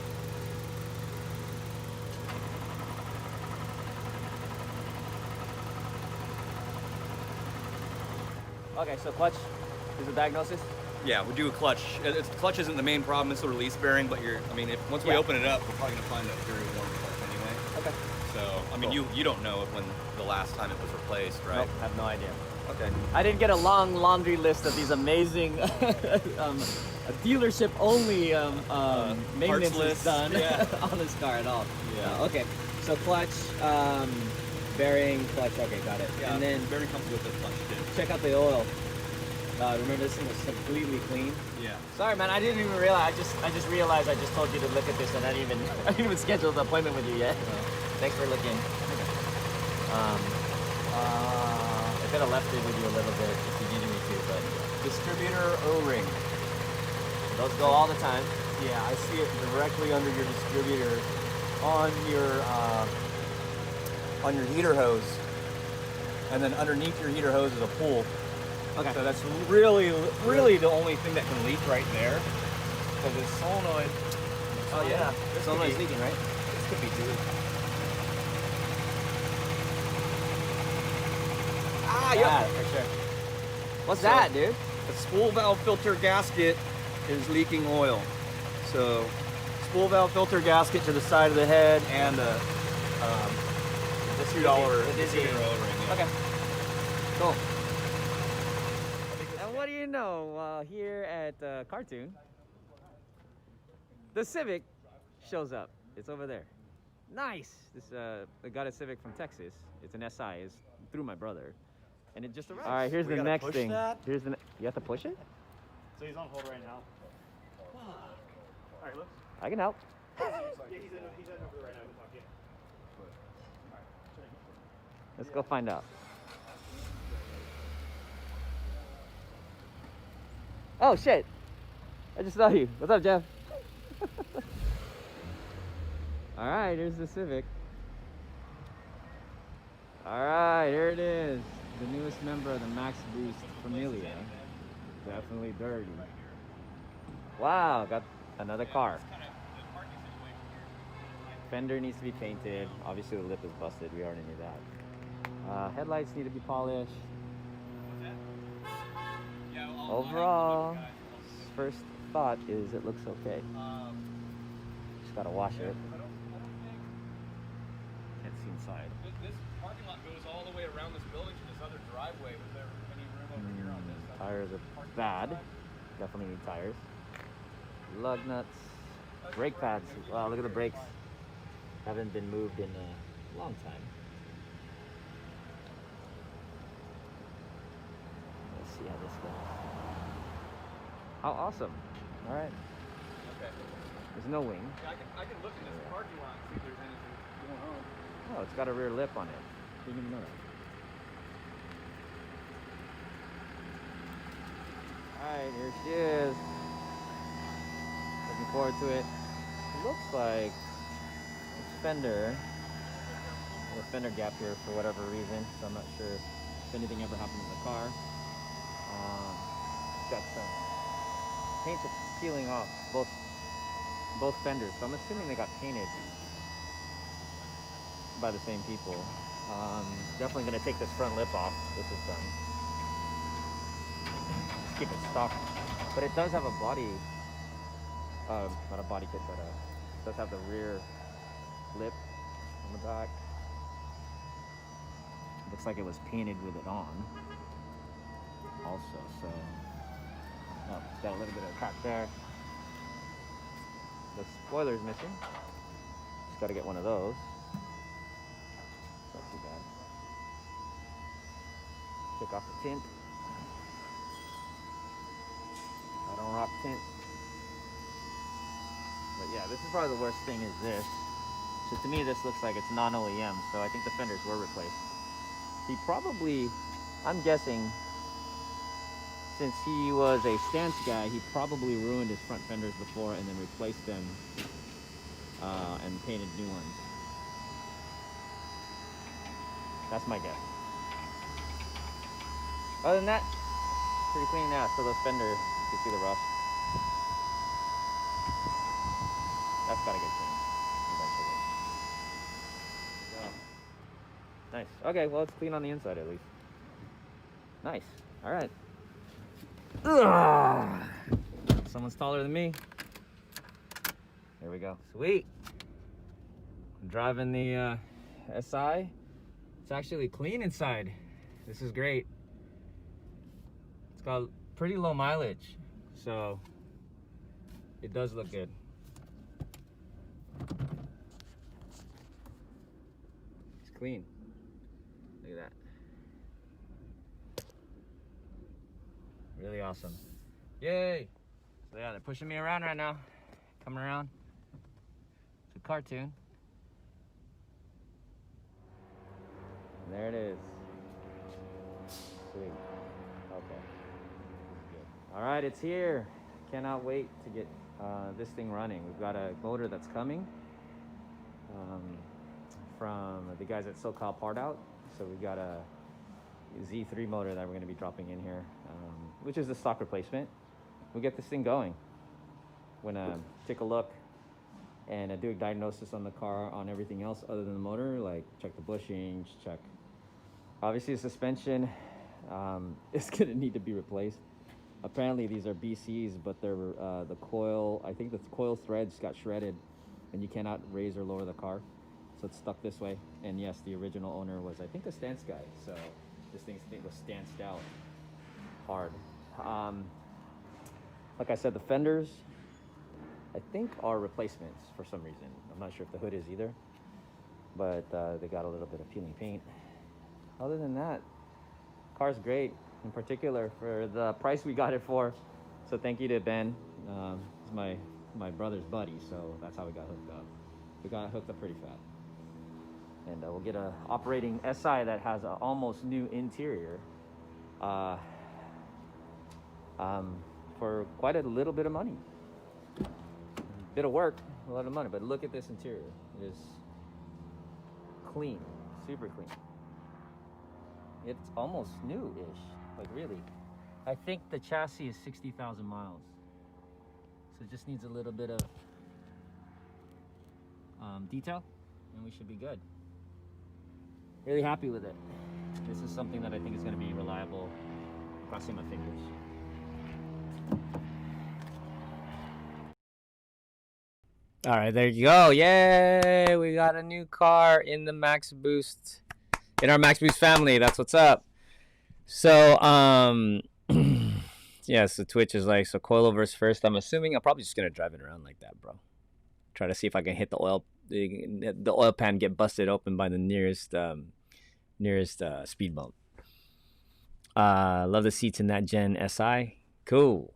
[SPEAKER 1] Okay, so clutch is the diagnosis?
[SPEAKER 2] Yeah, we do a clutch. Clutch isn't the main problem, it's the release bearing, but once we open it up, we're probably gonna find a very warm clutch anyway.
[SPEAKER 1] Okay.
[SPEAKER 2] So, I mean,
[SPEAKER 1] cool.
[SPEAKER 2] you don't know when the last time it was replaced, right?
[SPEAKER 1] Nope, have no idea.
[SPEAKER 2] Okay.
[SPEAKER 1] I didn't get a long laundry list of these amazing dealership only maintenance
[SPEAKER 2] list
[SPEAKER 1] done
[SPEAKER 2] yeah.
[SPEAKER 1] on this car at all.
[SPEAKER 2] Yeah.
[SPEAKER 1] Okay, so clutch, bearing, clutch, okay, got it.
[SPEAKER 2] Yeah,
[SPEAKER 1] and then
[SPEAKER 2] bearing comes with the clutch too.
[SPEAKER 1] check out the oil. Remember this thing was completely clean?
[SPEAKER 2] Yeah.
[SPEAKER 1] Sorry man, I didn't even realize, I just realized I just told you to look at this and I didn't even schedule the appointment with you yet. Thanks for looking. I could have left it with you a little bit if you needed me to, but distributor O-ring. Those go all the time.
[SPEAKER 2] Yeah, I see it directly under your distributor on your heater hose. And then underneath your heater hose is a pool.
[SPEAKER 1] Okay.
[SPEAKER 2] So that's really the only thing that can leak right there. So this solenoid.
[SPEAKER 1] Oh yeah,
[SPEAKER 2] this
[SPEAKER 1] solenoid's
[SPEAKER 2] could be,
[SPEAKER 1] leaking, right?
[SPEAKER 2] This could be due.
[SPEAKER 1] Yeah, for sure. What's that, dude?
[SPEAKER 2] The spool valve filter gasket is leaking oil. So, spool valve filter gasket to the side of the head and a $2 distributor O-ring. Yeah.
[SPEAKER 1] Okay. Cool. And what do you know? Here at Cartoon, the Civic shows up. It's over there. Nice. This I got a Civic from Texas. It's an SI. It's through my brother, and it just arrived. All right. Here's the next thing. Here's the. You have to push it.
[SPEAKER 3] So he's on hold right now. All right, look.
[SPEAKER 1] I can help.
[SPEAKER 3] Yeah, he's heading over there right now. We can talk. Yeah.
[SPEAKER 1] Let's go find out. Oh shit! I just saw you. What's up, Jeff? All right, here's the Civic. All right, here it is. The newest member of the Max Boost Familia. Definitely dirty. Wow, got another car. Fender needs to be painted. Obviously, the lip is busted. We already knew that. Headlights need to be polished. Overall, first thought is it looks okay. Just gotta wash it. Can't see inside.
[SPEAKER 2] This parking lot goes all the way around this building to this other driveway. Was there any room over here on this?
[SPEAKER 1] Tires are bad. Definitely need tires. Lug nuts. Brake pads. Wow, look at the brakes. Haven't been moved in a long time. Let's see how this goes. How awesome. All right.
[SPEAKER 2] Okay.
[SPEAKER 1] There's no wing.
[SPEAKER 2] Yeah, I can look in this parking lot and see if there's anything going on.
[SPEAKER 1] Oh, it's got a rear lip on it. Didn't even know that. Alright, here she is. Looking forward to it. It looks like it's fender. There's a fender gap here for whatever reason, so I'm not sure if anything ever happened to the car. Got some paint peeling off both fenders, so I'm assuming they got painted by the same people. Definitely gonna take this front lip off. This is done. Just keep it stock, but it does have a body, not a body kit, but it does have the rear lip on the back. Looks like it was painted with it on also, so oh, got a little bit of crack there. The spoiler's missing. Just got to get one of those. Not too bad. Take off the tint. I don't rock tint. But yeah, this is probably the worst thing is this. So to me, this looks like it's non-OEM, so I think the fenders were replaced. He probably, I'm guessing, since he was a stance guy, he probably ruined his front fenders before and then replaced them and painted new ones. That's my guess. Other than that, pretty clean now. So those fenders, you can see the rust. That's gotta get cleaned eventually. Nice. Okay, well, it's clean on the inside at least. Nice. All right. Ugh. Someone's taller than me. There we go. Sweet. I'm driving the SI. It's actually clean inside. This is great. It's got pretty low mileage, so it does look good. It's clean. Look at that. Really awesome. Yay! So yeah, they're pushing me around right now. Coming around. It's a cartoon. There it is. Sweet. Okay. All right, it's here. Cannot wait to get this thing running. We've got a motor that's coming from the guys at SoCal Part Out. So we got a Z3 motor that we're going to be dropping in here, which is the stock replacement. We'll get this thing going. We're going to take a look and do a diagnosis on the car on everything else other than the motor, like check the bushings, check obviously the suspension, is gonna need to be replaced. Apparently these are BCs, but they're the coil. I think the coil threads got shredded, and you cannot raise or lower the car, so it's stuck this way. And yes, the original owner was, I think, a stance guy, so this thing was stanced out hard. Like I said, the fenders, I think, are replacements for some reason. I'm not sure if the hood is either, but they got a little bit of peeling paint. Other than that, car's great, in particular for the price we got it for. So thank you to Ben. He's my brother's buddy, so that's how we got hooked up. We got hooked up pretty fast. And we'll get a operating SI that has an almost new interior for quite a little bit of money. Bit of work, a lot of money, but look at this interior. It is clean, super clean. It's almost new-ish, like really. I think the chassis is 60,000 miles. So it just needs a little bit of detail, and we should be good. Really happy with it. This is something that I think is going to be reliable. Crossing my fingers. All right, there you go. Yay! We got a new car in the Max Boost. In our Max Boost family, that's what's up. So, yeah, so Twitch is like, so coilovers first. I'm assuming I'm probably just gonna drive it around like that, bro. Try to see if I can hit the oil pan, get busted open by the nearest speed bump. Love the seats in that Gen SI. Cool.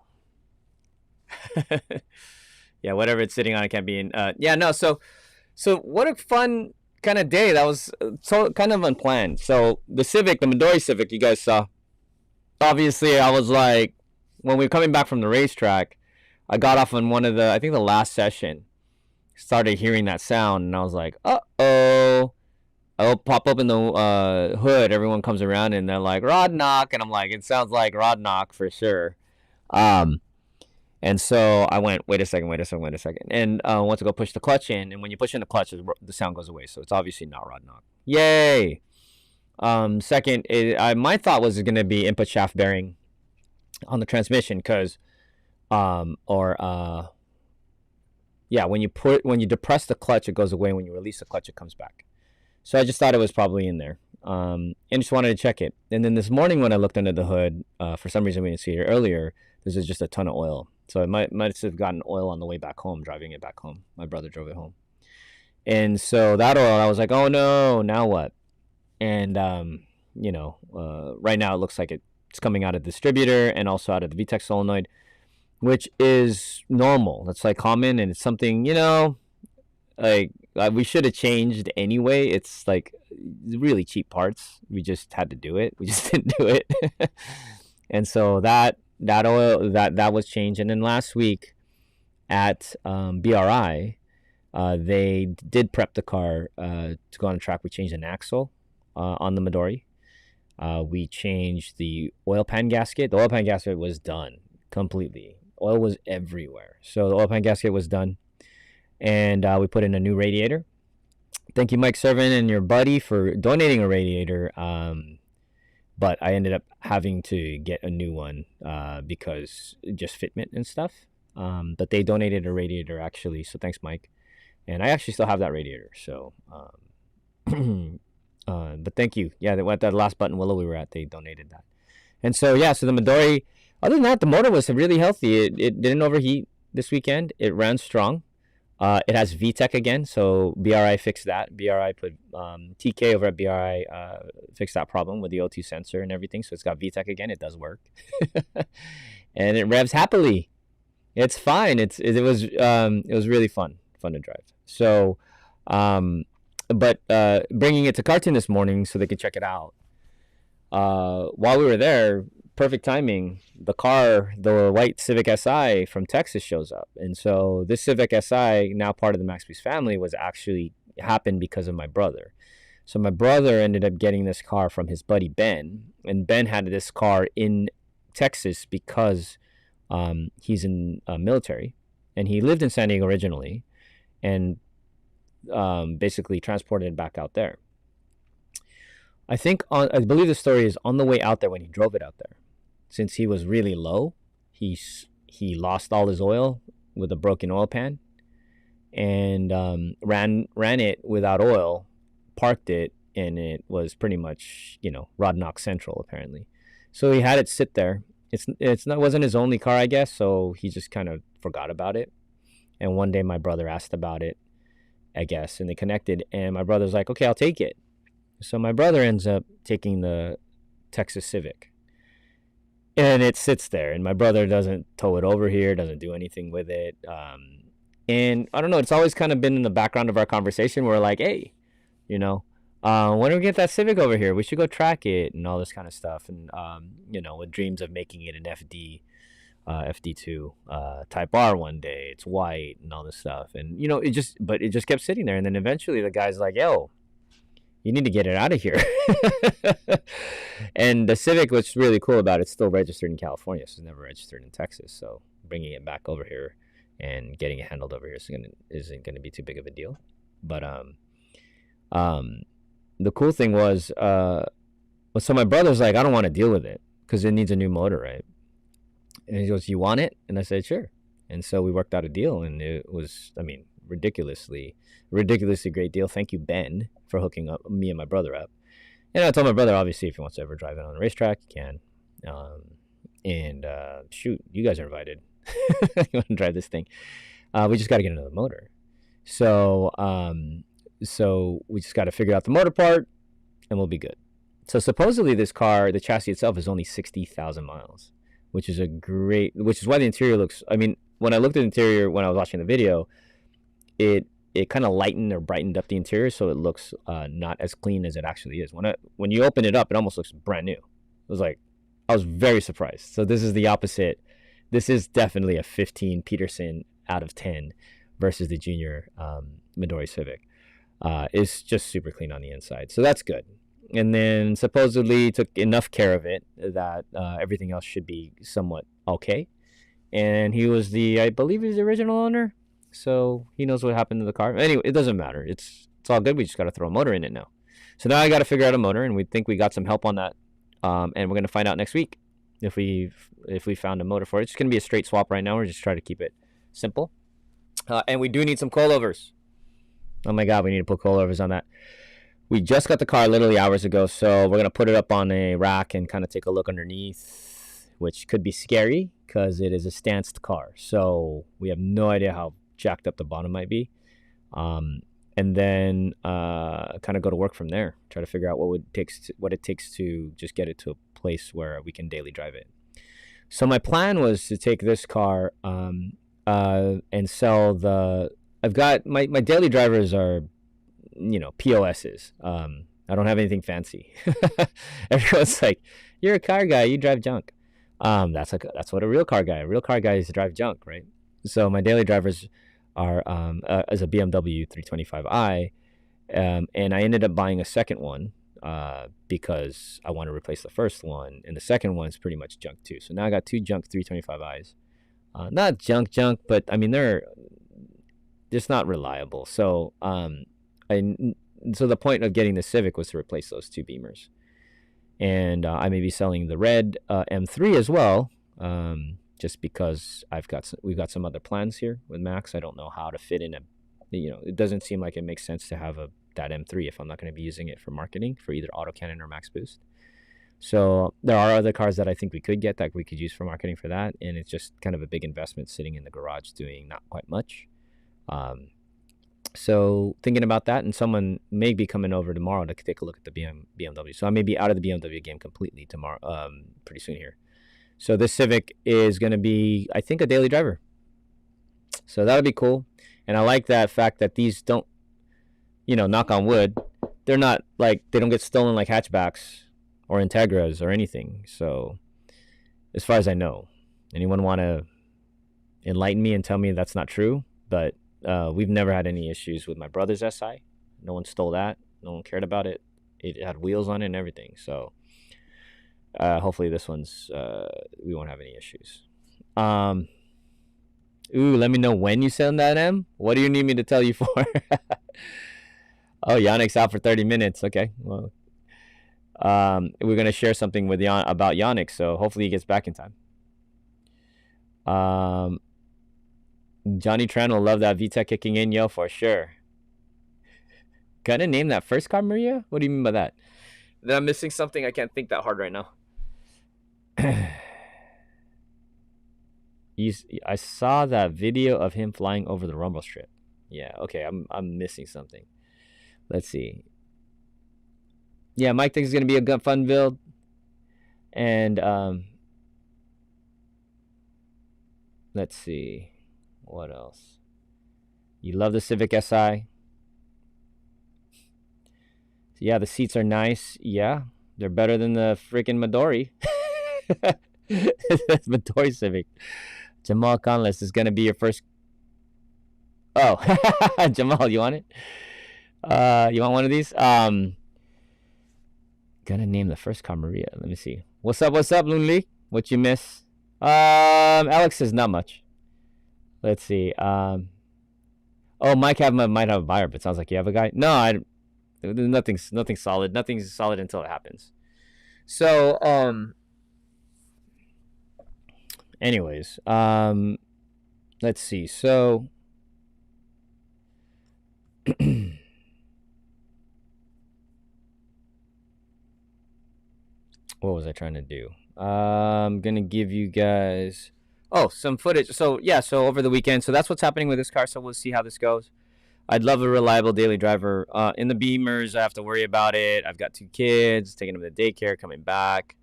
[SPEAKER 1] Yeah, whatever it's sitting on, it can't be in. Yeah, no. So what a fun kind of day. That was so kind of unplanned. So the Civic, the Midori Civic, you guys saw. Obviously, I was like, when we were coming back from the racetrack, I got off on one of the, I think the last session, started hearing that sound, and I was like, uh-oh. I'll pop open the hood. Everyone comes around, and they're like, rod knock. And I'm like, it sounds like rod knock for sure. And so I went, wait a second. And I went to go push the clutch in. And when you push in the clutch, the sound goes away. So it's obviously not rod knock. Yay. Second, my thought was going to be input shaft bearing on the transmission. Because, when you depress the clutch, it goes away. When you release the clutch, it comes back. So I just thought it was probably in there. And just wanted to check it. And then this morning when I looked under the hood, for some reason we didn't see it earlier, there's just a ton of oil. So it might have gotten oil on the way back home, driving it back home. My brother drove it home. And so that oil, I was like, oh no, now what? And, right now it looks like it's coming out of the distributor and also out of the VTEC solenoid, which is normal. That's like common, and it's something, like we should have changed anyway. It's like really cheap parts. We just had to do it. We just didn't do it. And so that oil that was changed. And then last week at BRI, they did prep the car to go on the track. We changed an axle on the Midori. We changed the oil pan gasket. The oil pan gasket was done completely. Oil was everywhere. So the oil pan gasket was done. And we put in a new radiator. Thank you, Mike Servant and your buddy, for donating a radiator. But I ended up having to get a new one because just fitment and stuff. But they donated a radiator, actually. So thanks, Mike. And I actually still have that radiator. So, but thank you. Yeah, at that last Buttonwillow we were at, they donated that. And so, yeah, so the Midori, other than that, the motor was really healthy. It didn't overheat this weekend. It ran strong. It has VTEC again, so BRI fixed that. BRI put TK over at BRI fixed that problem with the O2 sensor and everything. So it's got VTEC again. It does work, and it revs happily. It's fine. It was really fun to drive. So, but bringing it to Cartoon this morning so they could check it out. While we were there, perfect timing. The white Civic Si from Texas shows up. And so this Civic Si, now part of the Max Boost family, was actually happened because of my brother. So my brother ended up getting this car from his buddy Ben. And Ben had this car in Texas because he's in military. And he lived in San Diego originally. And basically transported it back out there. I believe the story is on the way out there when he drove it out there. Since he was really low, he lost all his oil with a broken oil pan, and ran it without oil, parked it, and it was pretty much, Rod Knock Central apparently. So he had it sit there. Wasn't his only car, I guess, so he just kind of forgot about it. And one day my brother asked about it, I guess, and they connected, and my brother's like, okay, I'll take it. So my brother ends up taking the Texas Civic, and it sits there, and my brother doesn't tow it over here, doesn't do anything with it. And I don't know, it's always kind of been in the background of our conversation. We're like, hey, when do we get that Civic over here? We should go track it and all this kind of stuff. And, with dreams of making it an FD2 Type R one day. It's white and all this stuff. And, it just kept sitting there. And then eventually the guy's like, yo, you need to get it out of here. And the Civic, what's really cool about it, it's still registered in California. So it's never registered in Texas. So bringing it back over here and getting it handled over here isn't going to be too big of a deal. But the cool thing was, so my brother's like, I don't want to deal with it because it needs a new motor, right? And he goes, you want it? And I said, sure. And so we worked out a deal, and it was, ridiculously great deal. Thank you, Ben, for hooking up me and my brother up. And I told my brother, obviously, if he wants to ever drive it on the racetrack, he can. Shoot, you guys are invited. You want to drive this thing? We just got to get another motor. So we just got to figure out the motor part, and we'll be good. So supposedly this car, the chassis itself, is only 60,000 miles, which is why the interior looks. When I looked at the interior when I was watching the video, it kind of lightened or brightened up the interior, so it looks not as clean as it actually is. When you open it up, it almost looks brand new. It was like, I was very surprised. So this is the opposite. This is definitely a 15 Peterson out of 10 versus the junior Midori Civic. It's just super clean on the inside, so that's good. And then supposedly took enough care of it that everything else should be somewhat okay. And I believe he's the original owner, so he knows what happened to the car. Anyway, it doesn't matter. It's all good. We just got to throw a motor in it now. So now I got to figure out a motor, and we think we got some help on that. And we're gonna find out next week if we found a motor for it. It's gonna be a straight swap right now. We're just trying to keep it simple. And we do need some coilovers. Oh my God, we need to put coilovers on that. We just got the car literally hours ago, so we're going to put it up on a rack and kind of take a look underneath, which could be scary because it is a stanced car. So we have no idea how jacked up the bottom might be. And then kind of go to work from there, try to figure out what it takes to just get it to a place where we can daily drive it. So my plan was to take this car and sell I've got my daily drivers are, POSs. I don't have anything fancy. Everyone's like, you're a car guy, you drive junk. That's what a real car guy is to drive junk, right? So my daily drivers are as a BMW 325i, and I ended up buying a second one because I want to replace the first one, and the second one's pretty much junk too. So now I got two junk 325i's. Not junk, but they're just not reliable. So so the point of getting the Civic was to replace those two Beamers, and I may be selling the red M3 as well, just because we've got some other plans here with Max. I don't know how to fit in it doesn't seem like it makes sense to have that M3 if I'm not going to be using it for marketing for either Autocannon or Max Boost. So there are other cars that I think we could get that we could use for marketing for that, and it's just kind of a big investment sitting in the garage doing not quite much. So thinking about that, and someone may be coming over tomorrow to take a look at the BMW. So I may be out of the BMW game completely tomorrow, pretty soon here. So this Civic is going to be, I think, a daily driver. So that'll be cool. And I like that fact that these don't, knock on wood, they're not like, they don't get stolen like hatchbacks or Integras or anything. So as far as I know, anyone want to enlighten me and tell me that's not true? But we've never had any issues with my brother's SI. No one stole that. No one cared about it. It had wheels on it and everything. So hopefully this one's we won't have any issues. Let me know when you send that, M. What do you need me to tell you for? Oh, Yannick's out for 30 minutes. Okay, well, We're gonna share something with about Yannick, so hopefully he gets back in time. Johnny Tran will love that VTEC kicking in, yo, for sure. Gonna name that first car Maria? What do you mean by that? That I'm missing something? I can't think that hard right now. I saw that video of him flying over the rumble strip. Yeah, okay, I'm missing something. Let's see. Yeah, Mike thinks it's gonna be a good fun build. And let's see. What else? You love the Civic Si? Yeah, the seats are nice. Yeah, they're better than the freaking Midori. Midori Civic. Jamal Conless is gonna be your first. Oh, Jamal, you want it? You want one of these? Gonna name the first car Maria. Let me see. What's up, Loon Lee? What you miss? Alex says not much. Let's see. Oh, Mike might have a buyer, but it sounds like you have a guy. No, nothing's solid. Nothing's solid until it happens. So, anyways, let's see. So, what was I trying to do? I'm gonna give you guys some footage. So yeah, so over the weekend, so that's what's happening with this car. So we'll see how this goes. I'd love a reliable daily driver. In the Beamers, I have to worry about it. I've got 2 kids, taking them to daycare, coming back,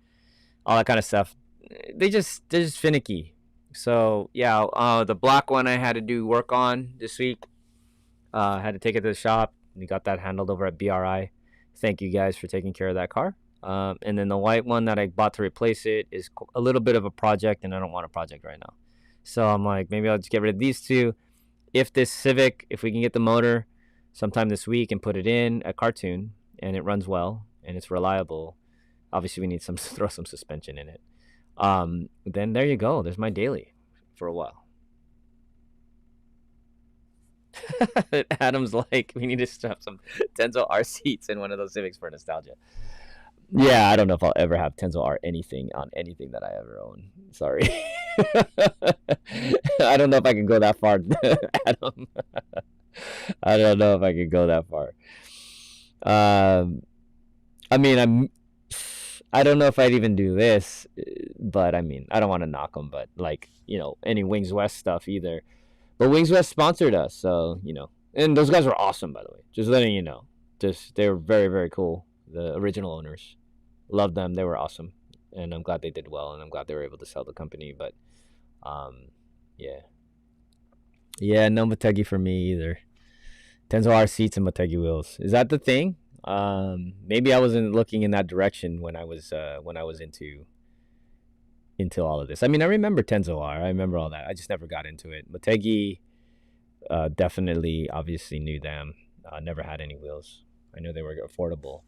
[SPEAKER 1] all that kind of stuff. They're just finicky. So yeah, the black one I had to do work on this week. I had to take it to the shop. We got that handled over at BRI. Thank you guys for taking care of that car. And then the white one that I bought to replace it is a little bit of a project, and I don't want a project right now. So I'm like, maybe I'll just get rid of these 2. If this Civic, if we can get the motor sometime this week and put it in a cartoon and it runs well and it's reliable, obviously we need to throw some suspension in it. Then there you go. There's my daily for a while. Adam's like, we need to stuff some Tenzo R seats in one of those Civics for nostalgia. Yeah, I don't know if I'll ever have Tenzo R anything on anything that I ever own. Sorry. I don't know if I can go that far, Adam. I don't know if I can go that far. I mean, I don't know if I'd even do this, but I mean, I don't want to knock them, but like, you know, any Wings West stuff either. But Wings West sponsored us, so, you know, and those guys were awesome, by the way. Just letting you know. They were very, very cool. The original owners, loved them. They were awesome, and I'm glad they did well, and I'm glad they were able to sell the company. But yeah, no Motegi for me either. Tenzo R seats and Motegi wheels. Is that the thing? Maybe I wasn't looking in that direction when I was into all of this. I mean, I remember Tenzo R. I remember all that. I just never got into it. Motegi, definitely, obviously knew them. Never had any wheels. I know they were affordable.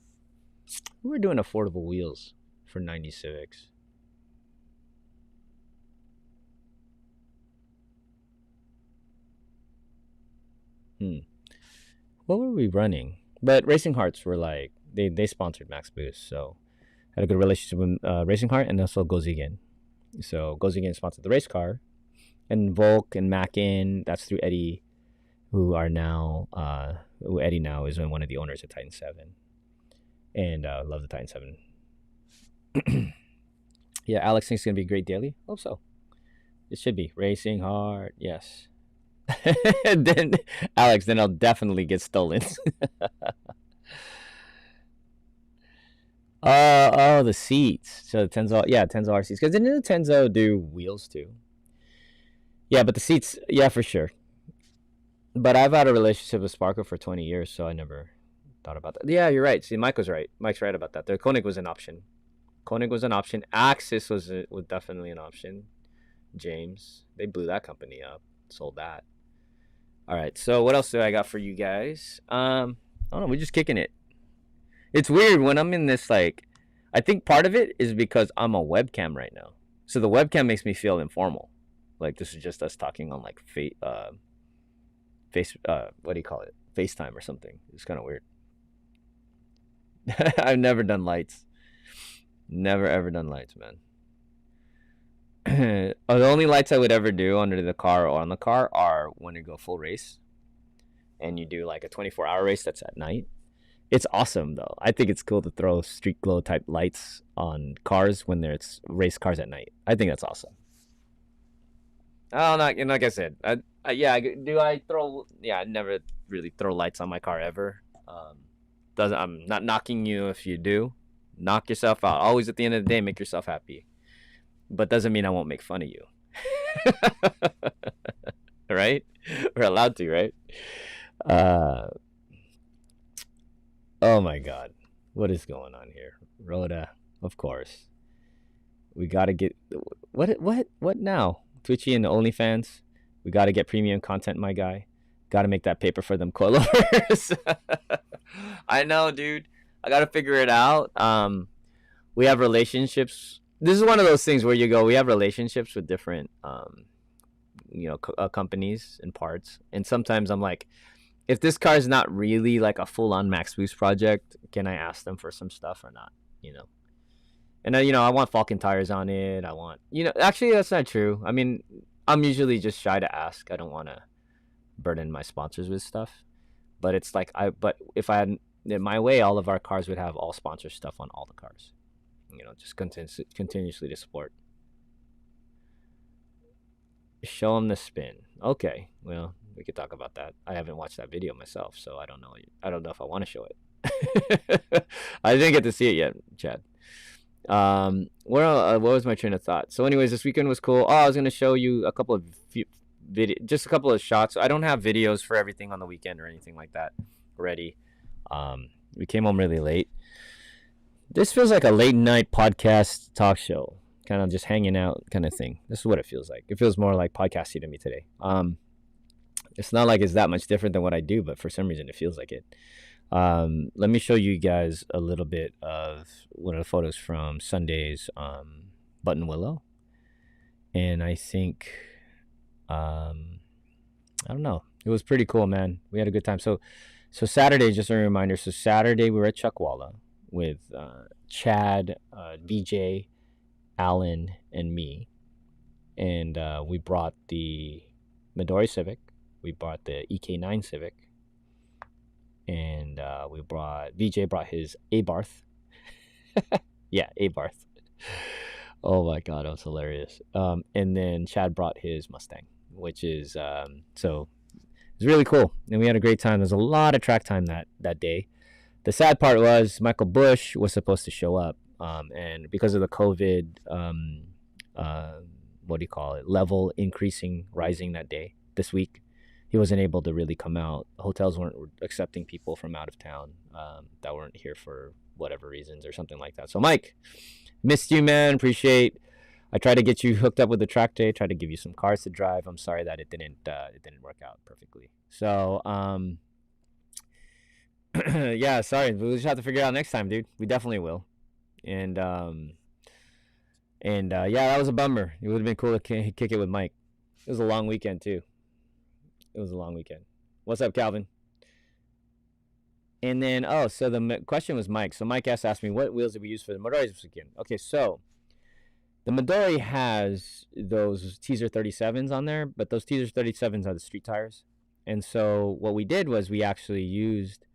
[SPEAKER 1] We were doing affordable wheels for 90 Civics. What were we running? But Racing Hearts were like, they sponsored Max Boost, so had a good relationship with Racing Heart and also Gozigen. So Gozigen sponsored the race car, and Volk and Mackin, that's through Eddie, who Eddie now is one of the owners of Titan 7. And love the Titan 7. Yeah, Alex thinks it's going to be a great daily. Hope so. It should be. Racing hard. Yes. Then, Alex, then I'll definitely get stolen. The seats. So the Tenzo R seats. Because didn't the Tenzo do wheels too? Yeah, but the seats, yeah, for sure. But I've had a relationship with Sparko for 20 years, so I never thought about that. Yeah, you're right. See, Mike was right. Mike's right about that. The Koenig was an option. Axis was definitely an option. James, they blew that company up. Sold that. All right, so what else do I got for you guys? I don't know. We're just kicking it. It's weird when I'm in this, like, I think part of it is because I'm a webcam right now. So the webcam makes me feel informal. Like, this is just us talking on, like, what do you call it? FaceTime or something. It's kind of weird. I've never done lights. Never ever done lights, man. The only lights I would ever do under the car or on the car are when you go full race and you do like a 24-hour race that's at night. It's awesome though. I think it's cool to throw street glow type lights on cars when there's race cars at night. I think that's awesome. Oh, not like I said. I never really throw lights on my car ever. I'm not knocking you if you do. Knock yourself out. Always at the end of the day, make yourself happy. But doesn't mean I won't make fun of you. Right? We're allowed to, right? Oh my God. What is going on here? Rhoda, of course. We gotta get what now? Twitchy and the OnlyFans. We gotta get premium content, my guy. Gotta make that paper for them coilovers. I know, dude. I gotta figure it out. We have relationships. This is one of those things where you go, we have relationships with different companies and parts, and sometimes I'm like, if this car is not really like a full-on max boost project, can I ask them for some stuff or not? And I want Falcon tires on it. I want, actually that's not true. I mean, I'm usually just shy to ask. I don't want to burden my sponsors with stuff, but it's like but if I had it my way, all of our cars would have all sponsor stuff on all the cars. Just continuously to support. Show them the spin. Okay, well, we could talk about that. I haven't watched that video myself, so I don't know if I want to show it. I didn't get to see it yet, Chad. What was my train of thought? So anyways, this weekend was cool. I was going to show you a couple of just a couple of shots. I don't have videos for everything on the weekend or anything like that ready. We came home really late. This feels like a late night podcast talk show, kind of just hanging out kind of thing. This is what it feels like. It feels more like podcasting to me today. It's not like it's that much different than what I do, but for some reason it feels like it. Let me show you guys a little bit of one of the photos from Sunday's Buttonwillow. And I think, I don't know. It was pretty cool, man. We had a good time. So Saturday, just a reminder. So Saturday we were at Chuckwalla with Chad, BJ, Allan, and me. And we brought the Midori Civic. We brought the EK9 Civic. And BJ brought his Abarth. Yeah, Abarth. Oh my God, that was hilarious. And then Chad brought his Mustang, which is, so it was really cool. And we had a great time. There's a lot of track time that day. The sad part was Michael Bush was supposed to show up. And because of the COVID, level rising that day, this week, he wasn't able to really come out. Hotels weren't accepting people from out of town that weren't here for whatever reasons or something like that. So Mike, missed you, man. I tried to get you hooked up with the track day, tried to give you some cars to drive. I'm sorry that it didn't work out perfectly. So yeah, sorry. We'll just have to figure it out next time, dude. We definitely will. And yeah, that was a bummer. It would have been cool to kick it with Mike. It was a long weekend too. What's up, Calvin? And then, so the question was Mike. So Mike asked me, what wheels did we use for the Midori this weekend? Okay, so the Midori has those Teaser 37s on there, but those Teaser 37s are the street tires. And so what we did was we actually used,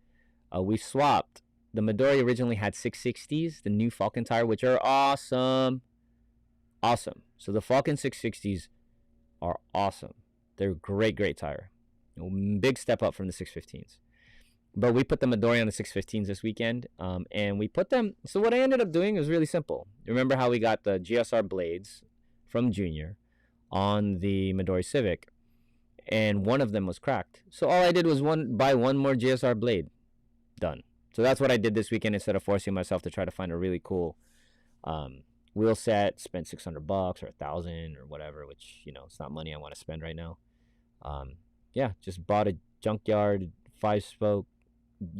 [SPEAKER 1] we swapped. The Midori originally had 660s, the new Falcon tire, which are awesome. Awesome. So the Falcon 660s are awesome. They're great tire. Big step up from the 615s. But we put the Midori on the 615s this weekend. And we put them. So what I ended up doing was really simple. Remember how we got the GSR blades from Junior on the Midori Civic, and one of them was cracked. So all I did was buy one more GSR blade. Done. So that's what I did this weekend instead of forcing myself to try to find a really cool wheel set, spend $600 or $1,000 or whatever, which, it's not money I want to spend right now. Yeah, just bought a junkyard 5-spoke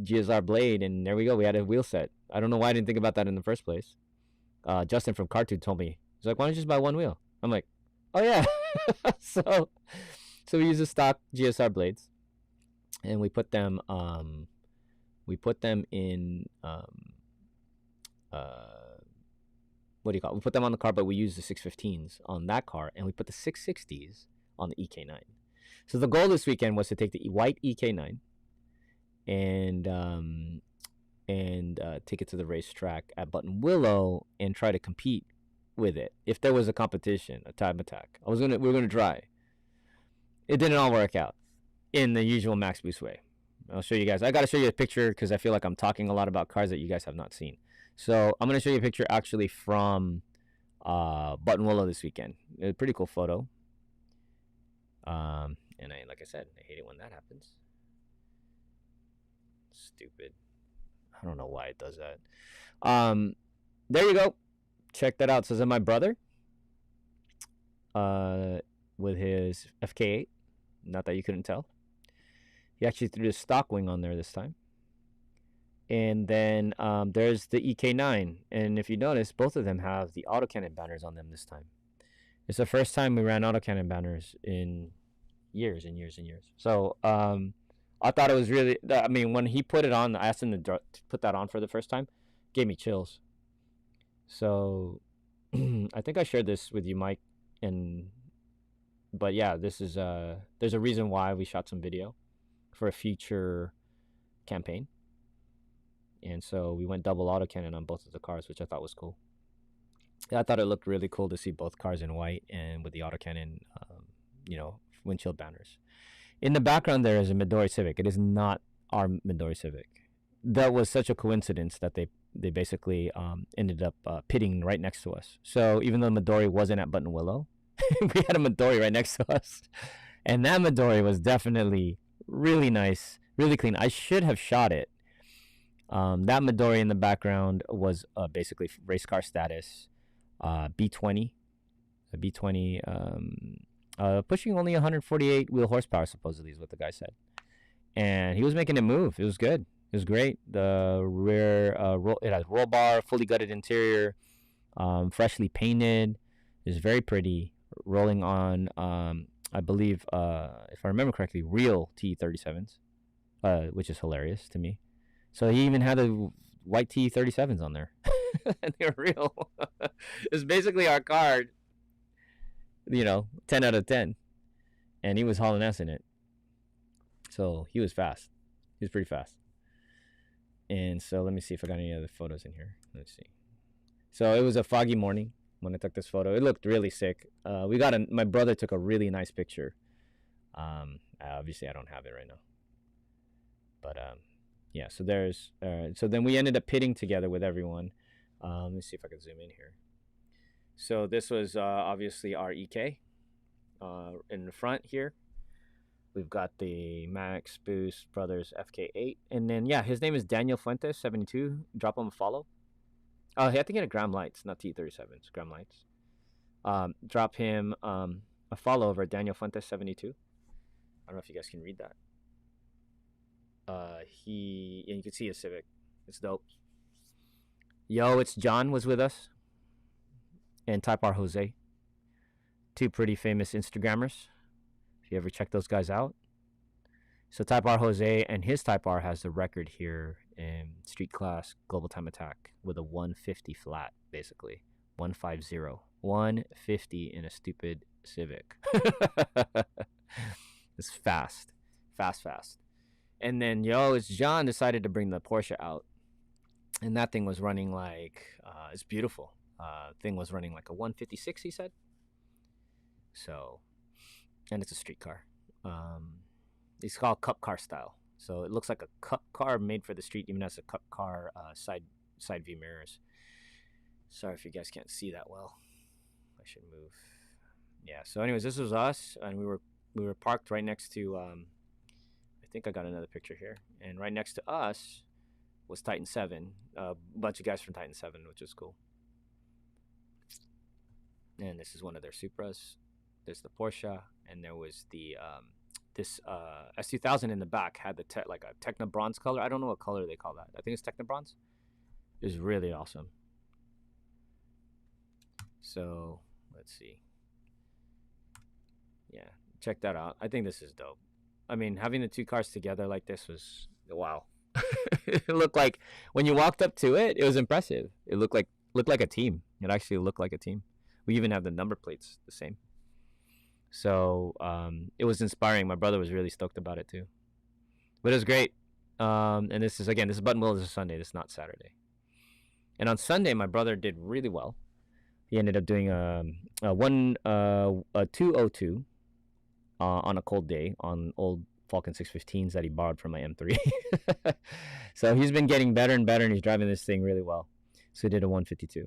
[SPEAKER 1] GSR blade, and there we go. We had a wheel set. I don't know why I didn't think about that in the first place. Justin from Cartoon told me, he's like, why don't you just buy one wheel? I'm like, oh yeah. so we use the stock GSR blades, and we put them in what do you call it? We put them on the car, but we use the 615s on that car, and we put the 660s on the EK9. So the goal this weekend was to take the white EK9 and take it to the racetrack at Buttonwillow and try to compete with it. If there was a competition, a time attack, we were gonna try. It didn't all work out in the usual Max Boost way. I'll show you guys. I gotta show you a picture because I feel like I'm talking a lot about cars that you guys have not seen. So I'm gonna show you a picture actually from Buttonwillow this weekend. It's a pretty cool photo. And like I said, I hate it when that happens. Stupid. I don't know why it does that. There you go. Check that out. So this is my brother. With his FK8. Not that you couldn't tell. He actually threw the stock wing on there this time. And then there's the EK9. And if you notice, both of them have the autocannon banners on them this time. It's the first time we ran autocannon banners in years and years and years. So I thought it was really, I mean, when he put it on, I asked him to put that on for the first time. Gave me chills. So I think I shared this with you, Mike. But yeah, this is there's a reason why we shot some video for a future campaign. And so we went double autocannon on both of the cars, which I thought was cool. I thought it looked really cool to see both cars in white and with the autocannon, windshield banners. In the background there is a Midori Civic. It is not our Midori Civic. That was such a coincidence that they basically ended up pitting right next to us. So even though Midori wasn't at Buttonwillow, we had a Midori right next to us. And that Midori was definitely really nice, really clean. I should have shot it. That Midori in the background was basically race car status, B20, a B20, pushing only 148 wheel horsepower, supposedly is what the guy said. And he was making it move. It was good. It was great. The rear, it has roll bar, fully gutted interior, freshly painted. It was very pretty. Rolling on, I believe, if I remember correctly, real T37s, which is hilarious to me. So he even had the white T37s on there. And they were real. It's basically our car, 10 out of 10. And he was hauling ass in it. So he was fast. He was pretty fast. And so let me see if I got any other photos in here. Let's see. So it was a foggy morning when I took this photo. It looked really sick. My brother took a really nice picture. Obviously I don't have it right now. But yeah, so there's so then we ended up pitting together with everyone. Let me see if I can zoom in here. So this was obviously our EK. In the front here, we've got the Max Boost Brothers FK8, and then yeah, his name is Daniel Fuentes 72. Drop him a follow. Oh, he had to get a Gram Lights, not T37s, Gram Lights. Drop him a follow over Daniel Fuentes 72. I don't know if you guys can read that. And you can see his Civic. It's dope. Yo, it's John was with us, and Type R Jose. Two pretty famous Instagrammers. If you ever check those guys out. So Type R Jose and his Type R has the record here in street class global time attack with a 150 flat, basically 150, 150 in a stupid Civic. It's fast. And then it's John decided to bring the Porsche out, and that thing was running like it's beautiful. Thing was running like a 156, he said. So, and it's a street car. It's called cup car style. So it looks like a cup car made for the street, even as a cup car side view mirrors. Sorry if you guys can't see that well. I should move. Yeah. So, anyways, this was us, and we were parked right next to. I think I got another picture here, and right next to us was Titan 7. A bunch of guys from Titan 7, which is cool. And this is one of their Supras. There's the Porsche, and there was the this S2000 in the back had the like a Techno Bronze color. I don't know what color they call that. I think it's Techno Bronze. It was really awesome. So let's see. Yeah, check that out. I think this is dope. I mean, having the two cars together like this was wow. It looked like when you walked up to it, it was impressive. It looked like looked like a team. It actually looked like a team. We even have the number plates the same. So it was inspiring. My brother was really stoked about it too. But it was great. And this is Buttonwillow. This is Sunday. This is not Saturday. And on Sunday, my brother did really well. He ended up doing a 202 on a cold day on old Falcon 615s that he borrowed from my M3. So he's been getting better and better, and he's driving this thing really well. So he did a 152.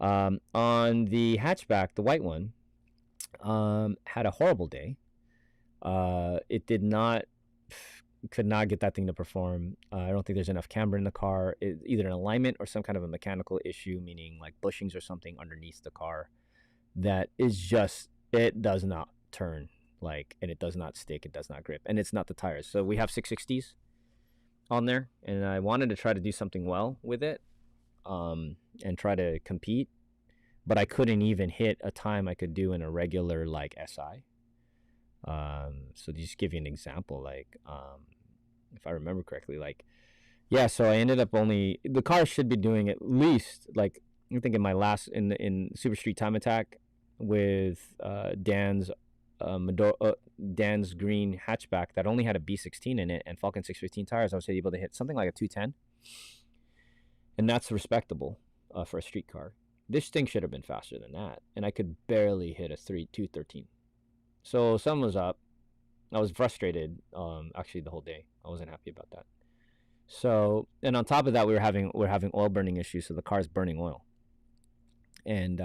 [SPEAKER 1] On the hatchback, the white one, had a horrible day. It could not get that thing to perform. I don't think there's enough camber in the car. Either an alignment or some kind of a mechanical issue, meaning like bushings or something underneath the car that is just, it does not turn, and it does not stick, it does not grip, and it's not the tires. So we have 660s on there, and I wanted to try to do something well with it, and try to compete, but I couldn't even hit a time I could do in a regular SI. So to just give you an example, if I remember correctly, so I ended up the car should be doing at least, I think in my last, in Super Street Time Attack with Dan's green hatchback that only had a B16 in it and Falcon 615 tires, I was able to hit something like a 210. And that's respectable for a street car. This thing should have been faster than that. And I could barely hit a 213. So sun was up. I was frustrated, actually the whole day. I wasn't happy about that. So, and on top of that, we're having oil burning issues. So the car's burning oil. And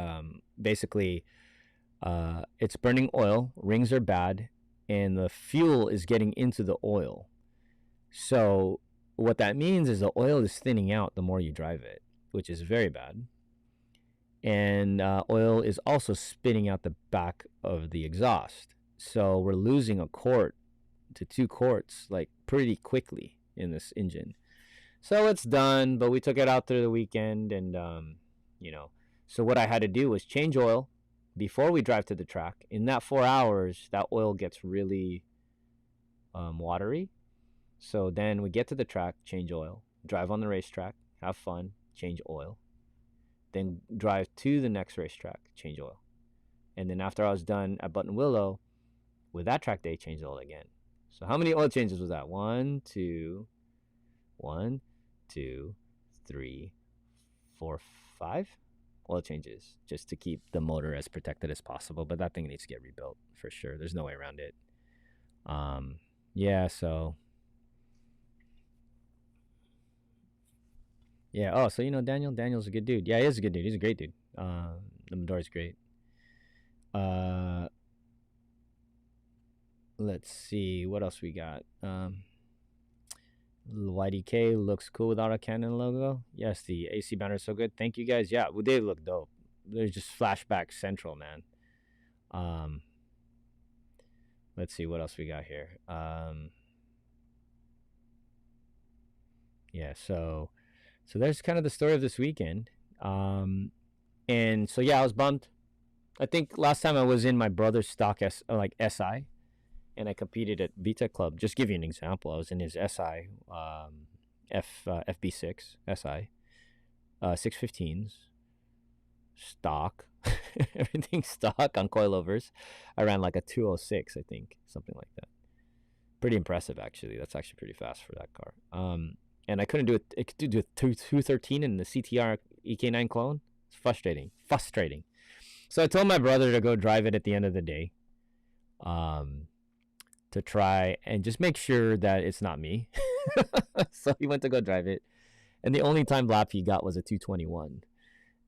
[SPEAKER 1] basically, it's burning oil. Rings are bad. And the fuel is getting into the oil. So what that means is the oil is thinning out the more you drive it, which is very bad. And oil is also spitting out the back of the exhaust. So we're losing a quart to 2 quarts pretty quickly in this engine. So it's done, but we took it out through the weekend, and so what I had to do was change oil before we drive to the track. In that 4 hours, that oil gets really watery. So then we get to the track, change oil, drive on the racetrack, have fun, change oil. Then drive to the next racetrack, change oil. And then after I was done at Buttonwillow, with that track day, change oil again. So how many oil changes was that? 1, 2, 3, 4, 5 oil changes just to keep the motor as protected as possible. But that thing needs to get rebuilt for sure. There's no way around it. So... Yeah. Oh, so Daniel's a good dude. Yeah, he is a good dude. He's a great dude. The Midori's great. Let's see what else we got. YDK looks cool without a Canon logo. Yes, the AC banner is so good. Thank you guys. Yeah, well, they look dope. They're just flashback central, man. Let's see what else we got here. So there's kind of the story of this weekend. And so, I was bummed. I think last time I was in my brother's stock SI, and I competed at VTEC Club. Just give you an example. I was in his SI, FB6 SI, 615s, stock, everything stock on coilovers. I ran a 206, I think, something like that. Pretty impressive, actually. That's actually pretty fast for that car. And I couldn't do it. I could do a 213 in the CTR EK9 clone. It's frustrating. So I told my brother to go drive it at the end of the day, to try and just make sure that it's not me. So he went to go drive it, and the only time lap he got was a 221.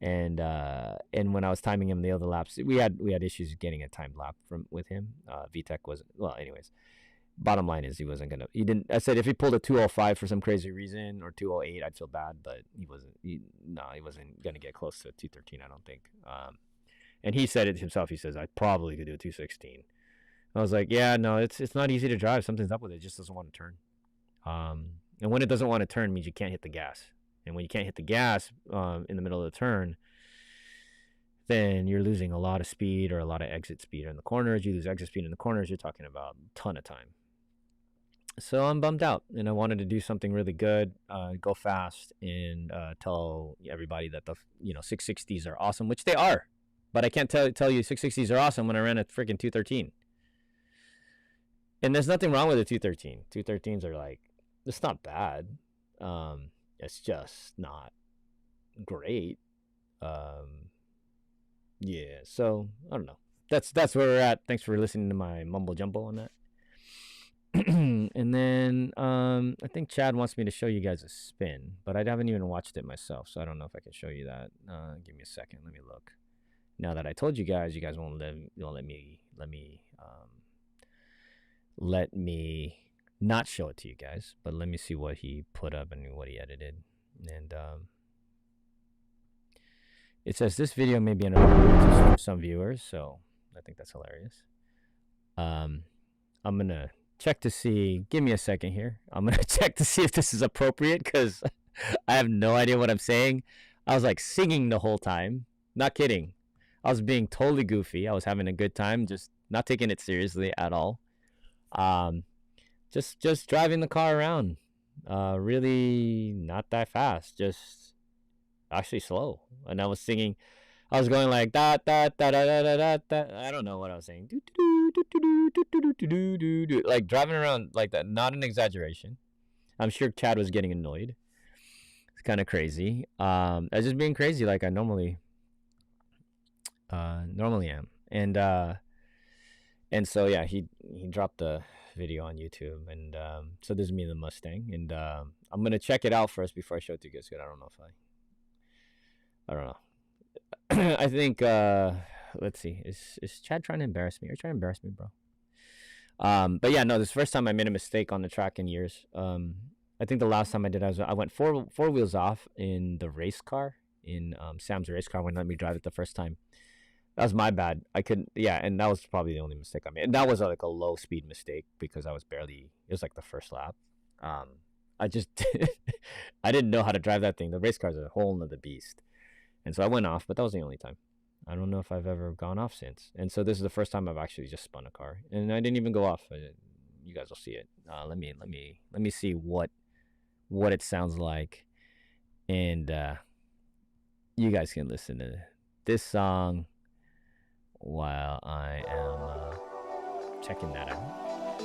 [SPEAKER 1] And when I was timing him the other laps, we had issues getting a timed lap with him. VTEC wasn't, well, anyways. Bottom line is he didn't. I said if he pulled a 205 for some crazy reason or 208, I'd feel bad, but he wasn't going to get close to a 213, I don't think. And he said it himself. He says, I probably could do a 216. I was like, yeah, no, it's not easy to drive. Something's up with it. It just doesn't want to turn. And when it doesn't want to turn means you can't hit the gas. And when you can't hit the gas in the middle of the turn, then you're losing a lot of speed or a lot of exit speed in the corners. You lose exit speed in the corners, you're talking about a ton of time. So I'm bummed out, and I wanted to do something really good, go fast, and tell everybody that the 660s are awesome, which they are. But I can't tell you 660s are awesome when I ran a freaking 213. And there's nothing wrong with a 213. 213s are like, it's not bad. It's just not great. Yeah. So I don't know. That's where we're at. Thanks for listening to my mumble jumble on that. And then I think Chad wants me to show you guys a spin, but I haven't even watched it myself, so I don't know if I can show you that. Give me a second. Let me look. Now that I told you guys won't let me not show it to you guys. But let me see what he put up and what he edited. And it says this video may be inappropriate to some viewers, so I think that's hilarious. I'm gonna check to see. Give me a second here. I'm gonna check to see if this is appropriate because I have no idea what I'm saying. I was like singing the whole time. Not kidding. I was being totally goofy. I was having a good time, just not taking it seriously at all. Just driving the car around. Really not that fast. Just actually slow. And I was singing. I was going like da da da da da da da. I don't know what I was saying. Like driving around like that. Not an exaggeration. I'm sure Chad was getting annoyed. It's kind of crazy. I was just being crazy like I normally am. And so yeah, he dropped the video on YouTube, and so this is me in the Mustang, and I'm gonna check it out first before I show it to you guys. I don't know. I think let's see. Is Chad trying to embarrass me? Are you trying to embarrass me, bro? But yeah, no, this is the first time I made a mistake on the track in years. I think the last time I did, I went four wheels off in the race car, in Sam's race car, when he let me drive it the first time. That was my bad. I couldn't, yeah, and that was probably the only mistake I made. And that was like a low speed mistake because I was barely, it was like the first lap. I just, I didn't know how to drive that thing. The race car is a whole nother beast. And so I went off, but that was the only time. I don't know if I've ever gone off since. And so this is the first time I've actually just spun a car. And I didn't even go off. You guys will see it. Let me see what it sounds like. And you guys can listen to this song while I am checking that out,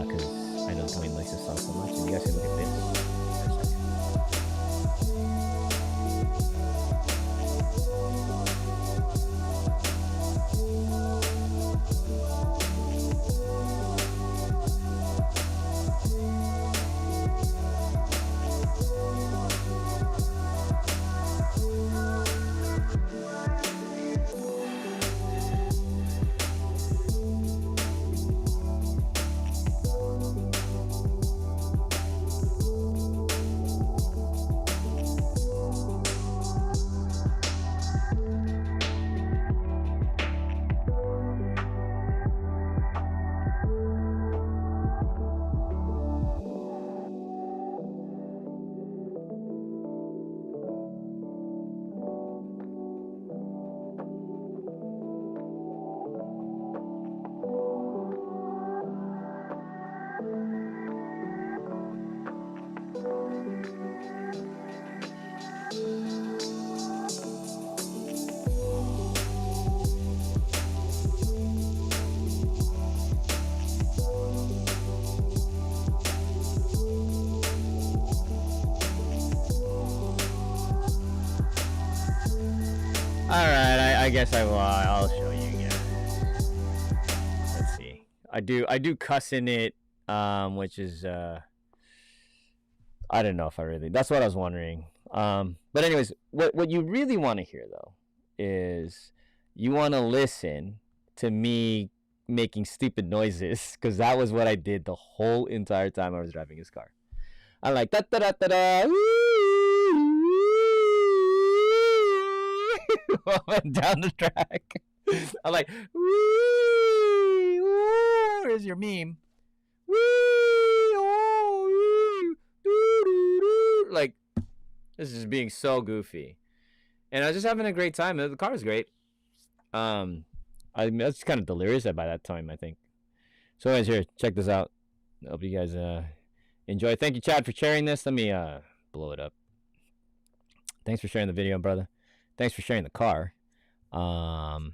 [SPEAKER 1] because I know Dwayne likes this song so much, and you guys can look at this. I guess I'll show you again. Let's see. I do cuss in it, which is I don't know if I really. That's what I was wondering. But anyways, what you really want to hear though is you want to listen to me making stupid noises, because that was what I did the whole entire time I was driving his car. I'm like da da da da da. Went down the track. I'm like, wee, woo, here's your meme. Wee, oh, doo, doo, doo. Like, this is being so goofy. And I was just having a great time. The car was great. I was kind of delirious by that time, I think. So anyways, here, check this out. Hope you guys enjoy. Thank you, Chad, for sharing this. Let me blow it up. Thanks for sharing the video, brother. Thanks for sharing the car. And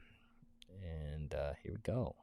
[SPEAKER 1] here we go.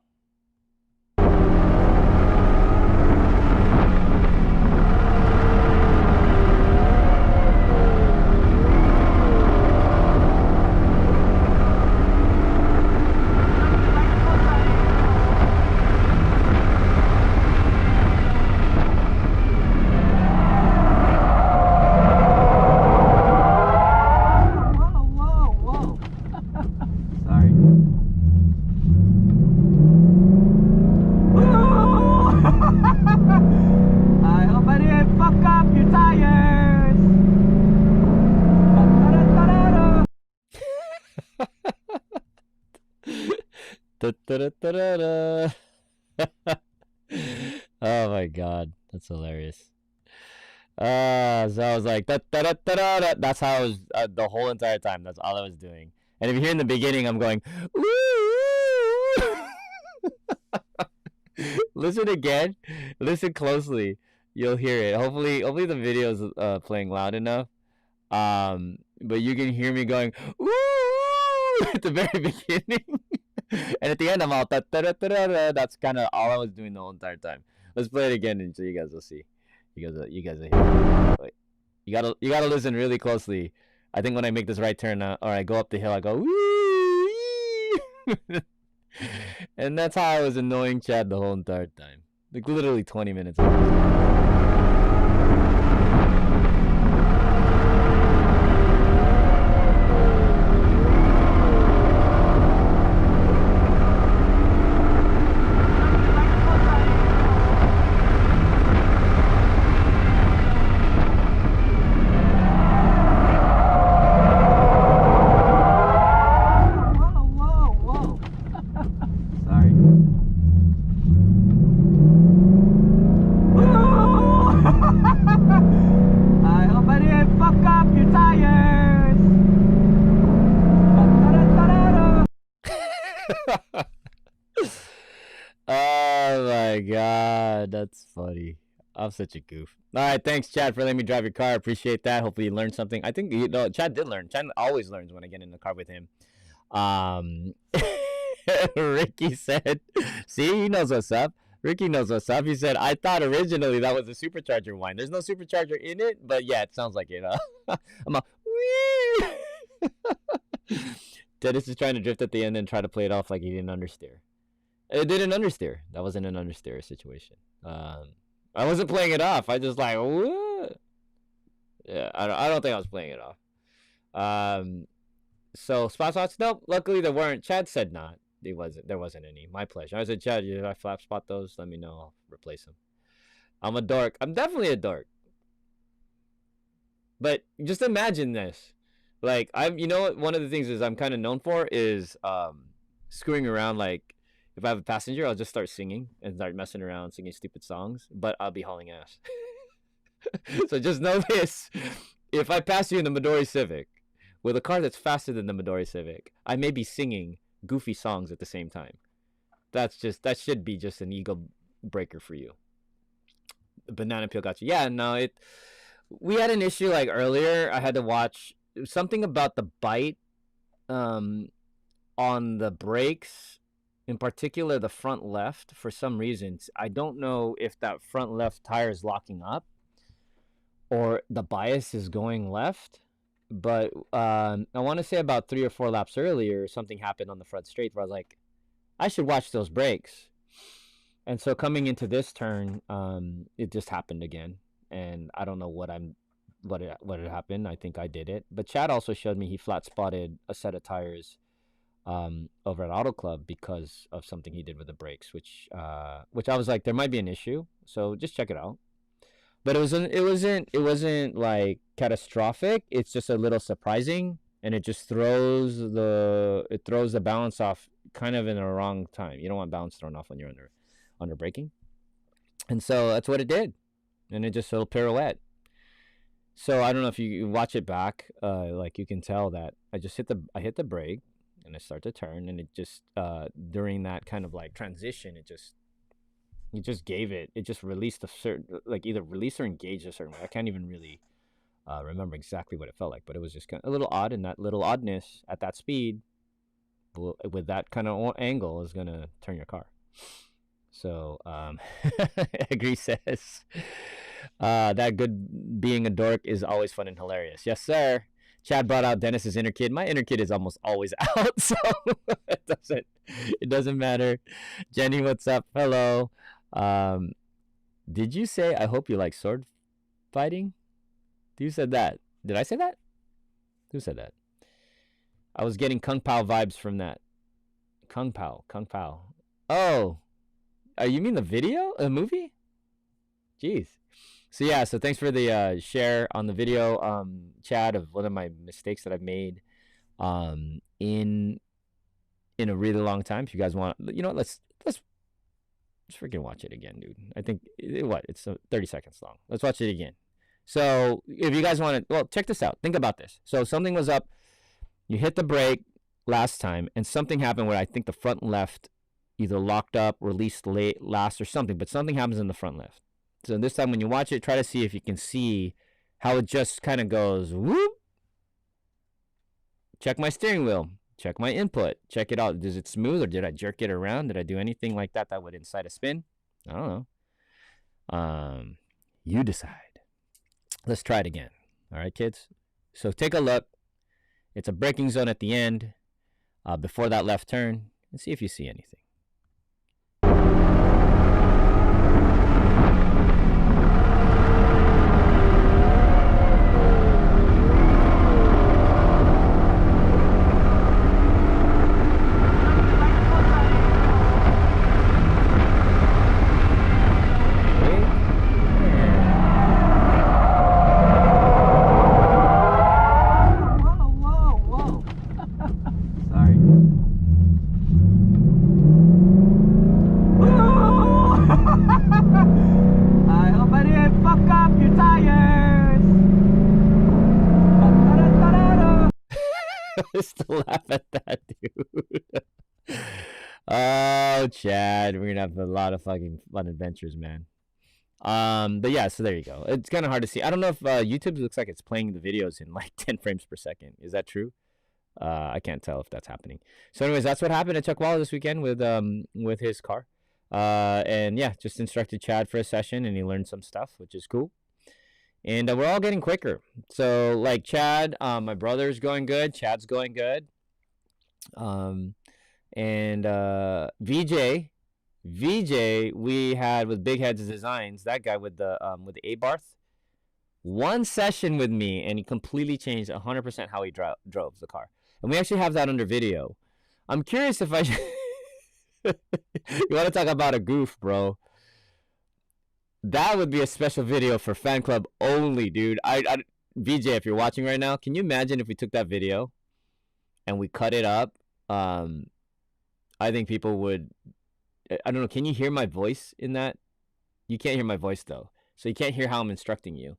[SPEAKER 1] Oh my god, that's hilarious. So I was like, that's how I was the whole entire time. That's all I was doing. And if you hear in the beginning, I'm going, listen again, listen closely. You'll hear it. Hopefully the video's playing loud enough. But you can hear me going, at the very beginning. And at the end, I'm all that's kind of all I was doing the whole entire time. Let's play it again, and so you guys will see. You guys are here. Wait. You gotta listen really closely. I think when I make this right turn, or I go up the hill, I go woo, and that's how I was annoying Chad the whole entire time. Like literally 20 minutes. Oh my god, that's funny. I'm such a goof. All right, thanks, Chad, for letting me drive your car. I appreciate that. Hopefully, you learned something. I think Chad did learn. Chad always learns when I get in the car with him. Ricky said, "See, he knows what's up." Ricky knows what's up. He said, "I thought originally that was a supercharger whine. There's no supercharger in it, but yeah, it sounds like it." I'm a wee. Dennis is trying to drift at the end and try to play it off like he didn't understeer. It didn't understeer. That wasn't an understeer situation. I wasn't playing it off. I just like, what? Yeah, I don't think I was playing it off. So spot spots? Nope. Luckily there weren't. Chad said not. There wasn't any. My pleasure. I said, Chad, if I flap spot those, let me know. I'll replace them. I'm a dork. I'm definitely a dork. But just imagine this. Like you know what? One of the things is I'm kind of known for is screwing around. Like if I have a passenger, I'll just start singing and start messing around, singing stupid songs. But I'll be hauling ass. So just know this: if I pass you in the Midori Civic with a car that's faster than the Midori Civic, I may be singing goofy songs at the same time. That should be just an ego breaker for you. Banana peel got you. Yeah, no, we had an issue like earlier. I had to watch something about the bite on the brakes, in particular the front left. For some reasons, I don't know if that front left tire is locking up or the bias is going left. But I want to say about 3 or 4 laps earlier, something happened on the front straight where I was like, I should watch those brakes. And so coming into this turn, it just happened again. And I don't know what had happened. I think I did it. But Chad also showed me he flat spotted a set of tires over at Auto Club because of something he did with the brakes, which I was like, there might be an issue. So just check it out. But it wasn't like catastrophic. It's just a little surprising, and it just throws the balance off kind of in the wrong time. You don't want balance thrown off when you're under braking. And so that's what it did. And it just a little pirouette. So I don't know if you watch it back, like you can tell that I just hit the brake and I start to turn, and it just during that kind of like transition, it just He just gave it. It just released a certain, like either released or engaged a certain way. I can't even really remember exactly what it felt like, but it was just kind of a little odd, and that little oddness at that speed, with that kind of angle, is gonna turn your car. So, Agree says, that good being a dork is always fun and hilarious. Yes, sir. Chad brought out Dennis's inner kid. My inner kid is almost always out, so it doesn't matter. Jenny, what's up? Hello. Did you say I hope you like sword fighting? Who said that? Did I say that? Who said that? I was getting Kung Pao vibes from that. Kung Pao. Oh, you mean the video, the movie? Jeez. So yeah, so thanks for the share on the video, Chad, of one of my mistakes that I've made in a really long time. If you guys want, you know what, let's freaking watch it again, dude. I think it's 30 seconds long. Let's watch it again. So if you guys want to, well, check this out. Think about this. So something was up. You hit the brake last time, and something happened where I think the front left either locked up, released last, or something. But something happens in the front left. So this time when you watch it, try to see if you can see how it just kind of goes, whoop. Check my steering wheel. Check my input. Check it out. Is it smooth, or did I jerk it around? Did I do anything like that would incite a spin? I don't know. You decide. Let's try it again. All right, kids? So take a look. It's a braking zone at the end, before that left turn, and see if you see anything. Still laugh at that, dude. Oh, Chad, we're gonna have a lot of fucking fun adventures, man. But yeah, so there you go. It's kind of hard to see. I don't know if YouTube looks like it's playing the videos in like 10 frames per second. Is that true? I can't tell if that's happening. So anyways, that's what happened at Chuckwalla this weekend with his car. And yeah, just instructed Chad for a session, and he learned some stuff, which is cool. And we're all getting quicker. So like Chad, my brother's going good. Chad's going good. And VJ, we had with Big Heads Designs, that guy with the A-Barth, one session with me, and he completely changed 100% how he drove the car. And we actually have that under video. I'm curious if I should... You want to talk about a goof, bro? That would be a special video for fan club only, dude. VJ, if you're watching right now, can you imagine if we took that video and we cut it up? I think people would... I don't know. Can you hear my voice in that? You can't hear my voice, though. So you can't hear how I'm instructing you.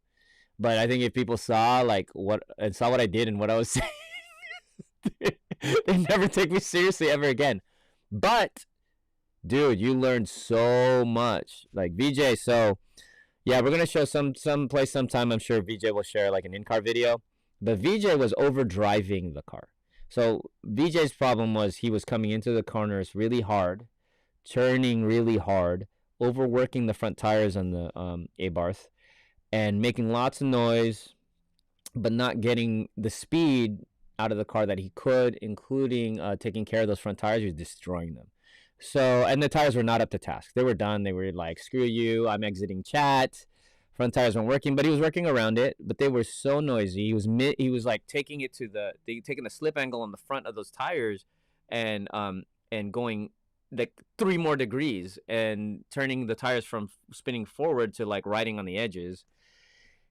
[SPEAKER 1] But I think if people saw what I did and what I was saying, they'd never take me seriously ever again. But... dude, you learned so much. Like VJ, so yeah, we're gonna show some place sometime. I'm sure VJ will share like an in-car video. But VJ was overdriving the car. So VJ's problem was he was coming into the corners really hard, turning really hard, overworking the front tires on the A-Barth, and making lots of noise, but not getting the speed out of the car that he could, including taking care of those front tires. He was destroying them. So, and the tires were not up to task. They were done. They were like, screw you, I'm exiting chat. Front tires weren't working, but he was working around it. But they were so noisy. He was like taking it to taking the slip angle on the front of those tires, and going like 3 more degrees, and turning the tires from spinning forward to like riding on the edges.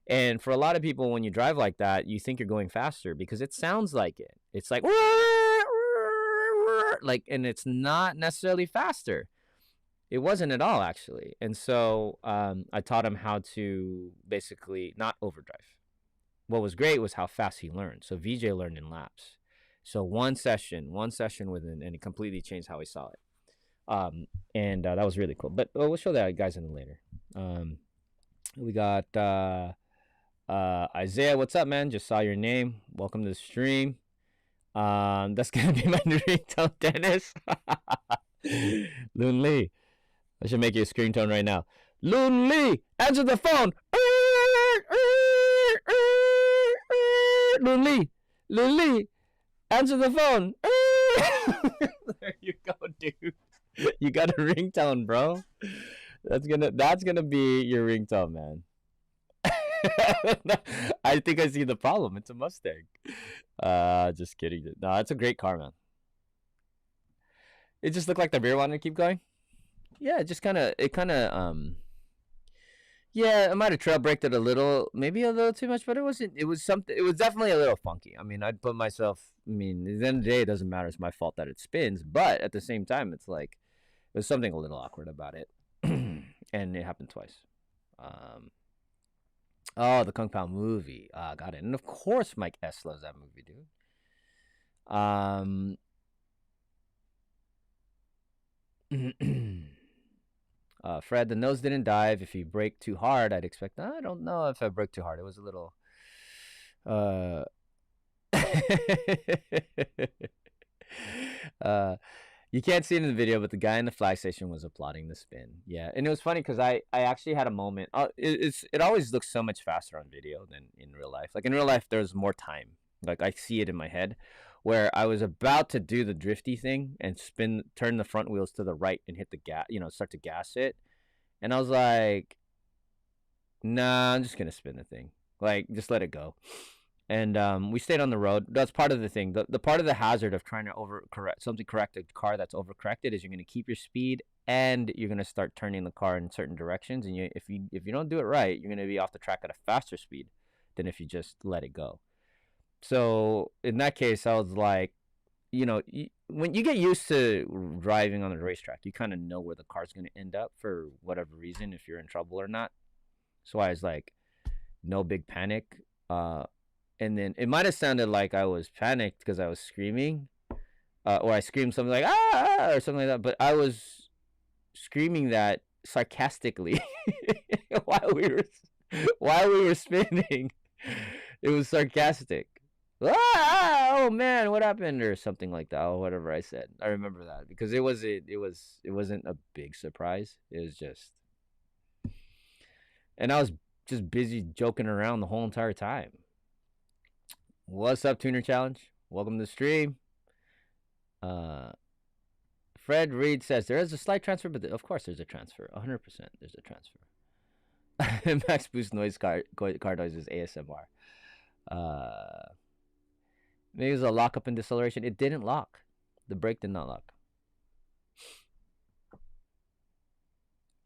[SPEAKER 1] And for a lot of people, when you drive like that, you think you're going faster because it sounds like it. It's like and it's not necessarily faster. It wasn't at all, actually. And so I taught him how to basically not overdrive. What was great was how fast he learned. So VJ learned in laps. So one session with him, and he completely changed how he saw it. and that was really cool. But we'll show that guys in later. We got Isaiah. What's up, man? Just saw your name. Welcome to the stream. That's gonna be my new ringtone, Dennis. Loon Lee. I should make you a screen tone right now. Loon Lee, answer the phone. Loon Lee, answer the phone. There you go, dude. You got a ringtone, bro. That's gonna be your ringtone, man. I think I see the problem. It's a Mustang. Just kidding. No, it's a great car, man. It just looked like the rear wanted to keep going. Yeah, it yeah, I might have trail braked it a little, maybe a little too much, but it was definitely a little funky. I mean, I'd put myself, at the end of the day, it doesn't matter. It's my fault that it spins, but at the same time, it's like, there's something a little awkward about it. And it happened twice. Oh, the Kung Pao movie. Got it. And of course, Mike S loves that movie, dude. Fred, the nose didn't dive. If you brake too hard, I'd expect. I don't know if I broke too hard. It was a little. You can't see it in the video, but the guy in the flag station was applauding the spin. Yeah, and it was funny because I actually had a moment. It always looks so much faster on video than in real life. Like in real life, there's more time. Like I see it in my head, where I was about to do the drifty thing and turn the front wheels to the right and hit the gas, start to gas it. And I was like, nah, I'm just going to spin the thing. Like, just let it go. And we stayed on the road. That's part of the thing. The part of the hazard of trying to correct a car that's overcorrected is you're going to keep your speed and you're going to start turning the car in certain directions. And if you don't do it right, you're going to be off the track at a faster speed than if you just let it go. So in that case, I was like, when you get used to driving on the racetrack, you kind of know where the car's going to end up for whatever reason, if you're in trouble or not. So I was like, no big panic. And then it might have sounded like I was panicked because I was screaming, or I screamed something like ah or something like that. But I was screaming that sarcastically while we were spinning. It was sarcastic. Oh man, what happened, or something like that, or whatever I said. I remember that because it wasn't a big surprise. It was just, and I was just busy joking around the whole entire time. What's up, Tuner Challenge? Welcome to the stream. Fred Reed says there is a slight transfer, but of course there's a transfer. 100% there's a transfer. Max Boost noise car noise is ASMR. Maybe it was a lockup and deceleration. It didn't lock. The brake did not lock.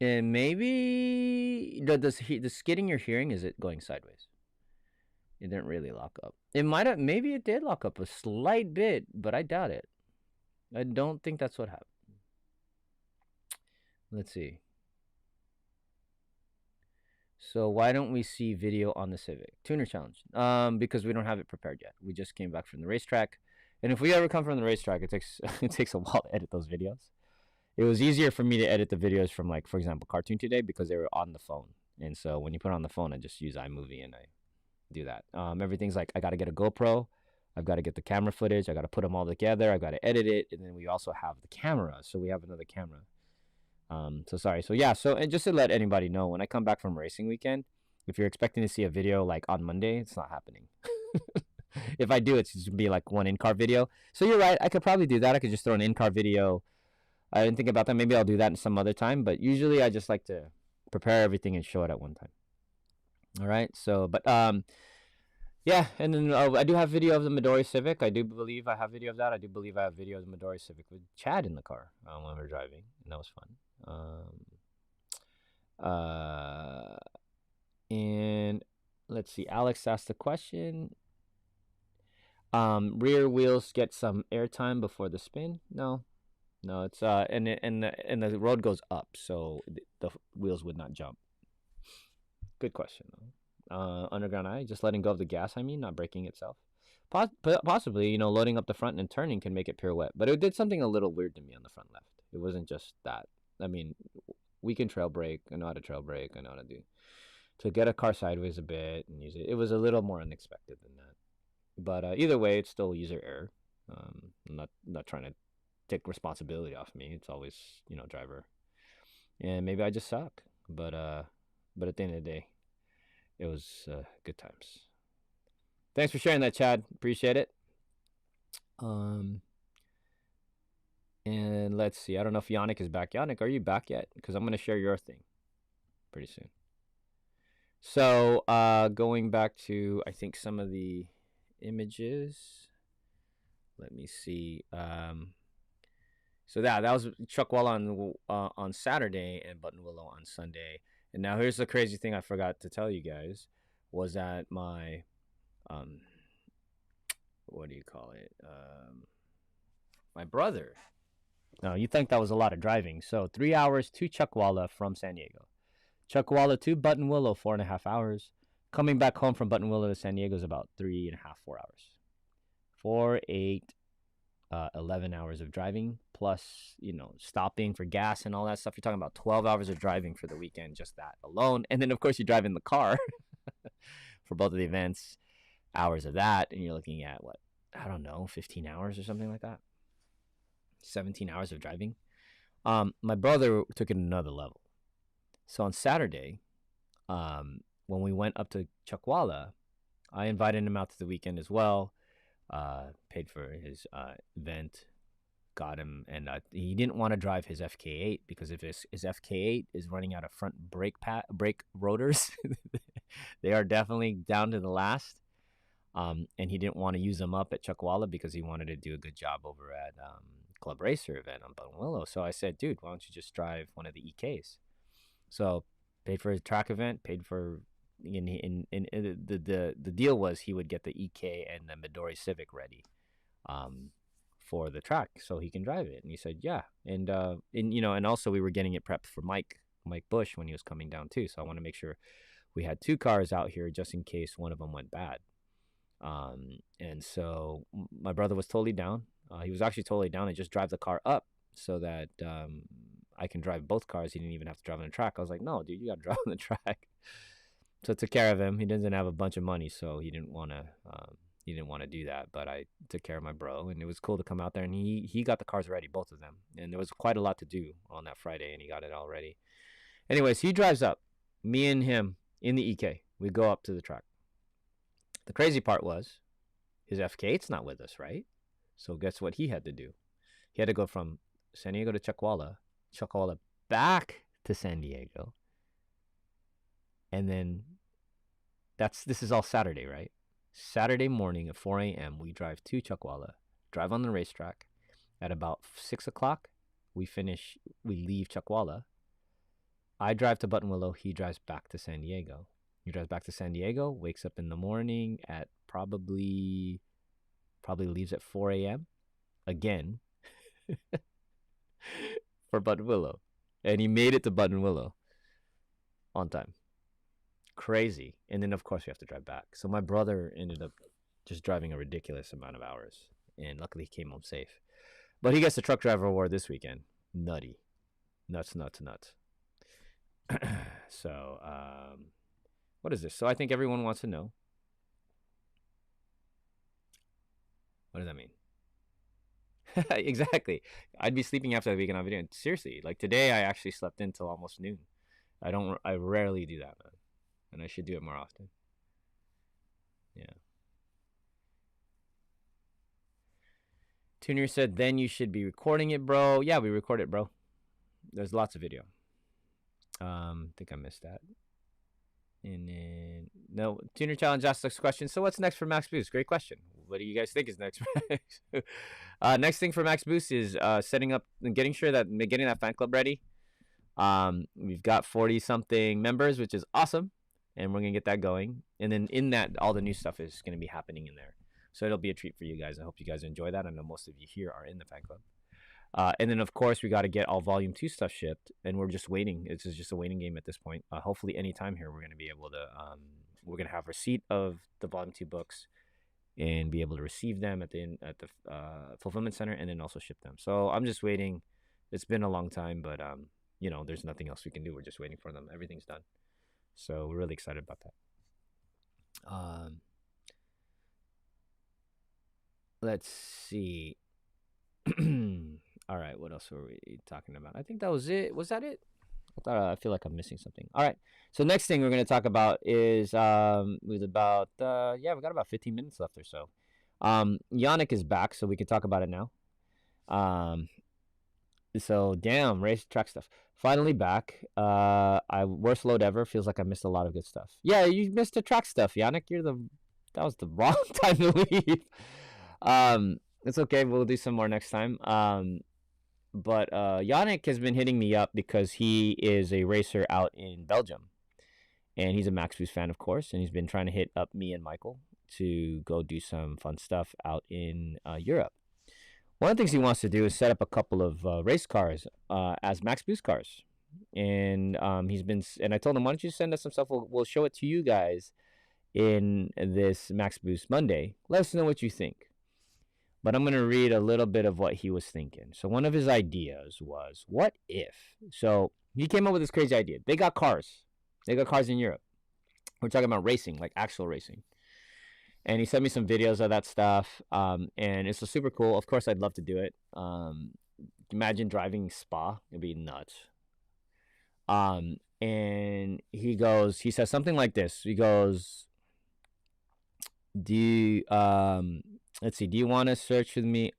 [SPEAKER 1] And maybe the skidding you're hearing, is it going sideways? It didn't really lock up. Maybe it did lock up a slight bit, but I doubt it. I don't think that's what happened. Let's see. So why don't we see video on the Civic? Tuner Challenge. Because we don't have it prepared yet. We just came back from the racetrack. And if we ever come from the racetrack, it takes a while to edit those videos. It was easier for me to edit the videos from, like, for example, Cartoon Today, because they were on the phone. And so when you put it on the phone, I just use iMovie and I do that. Everything's like, I got to get a GoPro. I've got to get the camera footage. I got to put them all together. I've got to edit it. And then we also have the camera. So we have another camera. So sorry. So yeah. So, and just to let anybody know, when I come back from racing weekend, if you're expecting to see a video like on Monday, it's not happening. If I do, it's just be like one in-car video. So you're right. I could probably do that. I could just throw an in-car video. I didn't think about that. Maybe I'll do that some other time. But usually I just like to prepare everything and show it at one time. All right. So, but yeah. And then I do have video of the Midori Civic. I do believe I have video of that. I do believe I have video of the Midori Civic with Chad in the car when we were driving. And that was fun. And let's see. Alex asked the question. Rear wheels get some airtime before the spin. No, it's and the road goes up, so the wheels would not jump. Good question though. Underground Eye, just letting go of the gas. Not braking itself. Possibly, loading up the front and turning can make it pirouette. But it did something a little weird to me on the front left. It wasn't just that. I mean, we can trail brake. I know how to trail brake. I know how to do to get a car sideways a bit and use it. It was a little more unexpected than that, but either way, it's still user error. I'm not trying to take responsibility off me. It's always driver, and maybe I just suck. But at the end of the day, it was good times. Thanks for sharing that, Chad. Appreciate it. And let's see. I don't know if Yannick is back. Yannick, are you back yet? Because I'm going to share your thing pretty soon. So, going back to, I think, some of the images. Let me see. So that was Chuckwalla on Saturday and Buttonwillow on Sunday. And now here's the crazy thing I forgot to tell you guys was that my what do you call it? My brother. No, you think that was a lot of driving. So 3 hours to Chuckwalla from San Diego. Chuckwalla to Buttonwillow, 4.5 hours. Coming back home from Buttonwillow to San Diego is about 3.5, 4 hours. 4, 8, 11 hours of driving, plus, stopping for gas and all that stuff. You're talking about 12 hours of driving for the weekend, just that alone. And then, of course, you drive in the car for both of the events, hours of that. And you're looking at, 15 hours or something like that. 17 hours of driving. My brother took it another level. So on Saturday, when we went up to Chuckwalla, I invited him out to the weekend as well. Paid for his event, got him, and he didn't want to drive his FK8 because if his FK8 is running out of front brake rotors, they are definitely down to the last. And he didn't want to use them up at Chuckwalla because he wanted to do a good job over at Club Racer event on Buttonwillow. So I said, dude, why don't you just drive one of the EKs? So paid for his track event, paid for. The deal was he would get the EK and the Midori Civic ready for the track so he can drive it. And he said, yeah. And also we were getting it prepped for Mike Bush when he was coming down too. So I want to make sure we had 2 cars out here just in case one of them went bad. And so my brother was totally down. He was actually totally down to just drive the car up so that I can drive both cars. He didn't even have to drive on the track. I was like, no, dude, you got to drive on the track. So I took care of him. He doesn't have a bunch of money, so he didn't want to do that. But I took care of my bro, and it was cool to come out there. And he got the cars ready, both of them. And there was quite a lot to do on that Friday, and he got it all ready. Anyways, he drives up. Me and him in the EK. We go up to the track. The crazy part was his FK8's not with us, right? So guess what he had to do? He had to go from San Diego to Chuckwalla back to San Diego. And then this is all Saturday, right? Saturday morning at 4 a.m., we drive to Chuckwalla, drive on the racetrack. At about 6 o'clock, we leave Chuckwalla. I drive to Buttonwillow. He drives back to San Diego. He drives back to San Diego, wakes up in the morning at probably leaves at 4 a.m. again for Buttonwillow. And he made it to Buttonwillow on time. Crazy. And then of course we have to drive back. So my brother ended up just driving a ridiculous amount of hours, and luckily he came home safe. But he gets the truck driver award this weekend. Nuts. So what is this? So I think everyone wants to know, what does that mean? Exactly. I'd be sleeping after the weekend. I'd be doing seriously. Like today I actually slept until almost noon. I rarely do that, man. And I should do it more often. Yeah. Tuner said, then you should be recording it, bro. Yeah, we record it, bro. There's lots of video. I think I missed that. And then, no, Tuner Challenge asked this question. So what's next for Max Boost? Great question. What do you guys think is next? Next thing for Max Boost is setting up and getting that fan club ready. We've got 40-something members, which is awesome. And we're going to get that going. And then in that, all the new stuff is going to be happening in there. So it'll be a treat for you guys. I hope you guys enjoy that. I know most of you here are in the fan club. And then, of course, we got to get all Volume 2 stuff shipped. And we're just waiting. It's just a waiting game at this point. Hopefully, anytime here, we're going to be able to, we're going to have receipt of the Volume 2 books and be able to receive them at the fulfillment center and then also ship them. So I'm just waiting. It's been a long time, but you know, there's nothing else we can do. We're just waiting for them. Everything's done. So we're really excited about that. Let's see. All right, what else were we talking about? I think that was it. Was that it? I feel like I'm missing something. All right. So next thing we're going to talk about is we got about 15 minutes left or so. Yannick is back, so we can talk about it now. So damn, racetrack stuff. Finally back. Worst load ever. Feels like I missed a lot of good stuff. Yeah, you missed the track stuff, Yannick. That was the wrong time to leave. It's okay. We'll do some more next time. But Yannick has been hitting me up because he is a racer out in Belgium. And he's a Max Boost fan, of course. And he's been trying to hit up me and Michael to go do some fun stuff out in Europe. One of the things he wants to do is set up a couple of race cars as Max Boost cars. And and I told him, why don't you send us some stuff? We'll show it to you guys in this Max Boost Monday. Let us know what you think. But I'm going to read a little bit of what he was thinking. So one of his ideas was, what if? So he came up with this crazy idea. They got cars. They got cars in Europe. We're talking about racing, like actual racing. And he sent me some videos of that stuff. And it's super cool. Of course, I'd love to do it. Imagine driving Spa. It'd be nuts. And he says something like this. He goes, let's see. Do you want to search with me?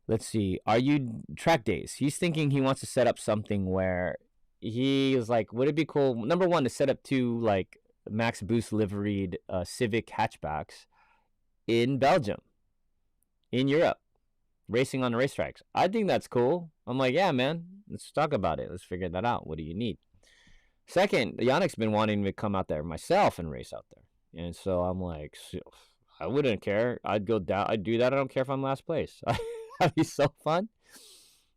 [SPEAKER 1] Let's see. Are you track days? He's thinking he wants to set up something where he is like, would it be cool? Number one, to set up 2 like Max Boost liveried Civic hatchbacks in Belgium, in Europe, racing on the racetracks. I think that's cool. I'm like, yeah, man. Let's talk about it. Let's figure that out. What do you need? Second, Yannick's been wanting me to come out there myself and race out there, and so I'm like, I wouldn't care. I'd go down. I'd do that. I don't care if I'm last place. That'd be so fun.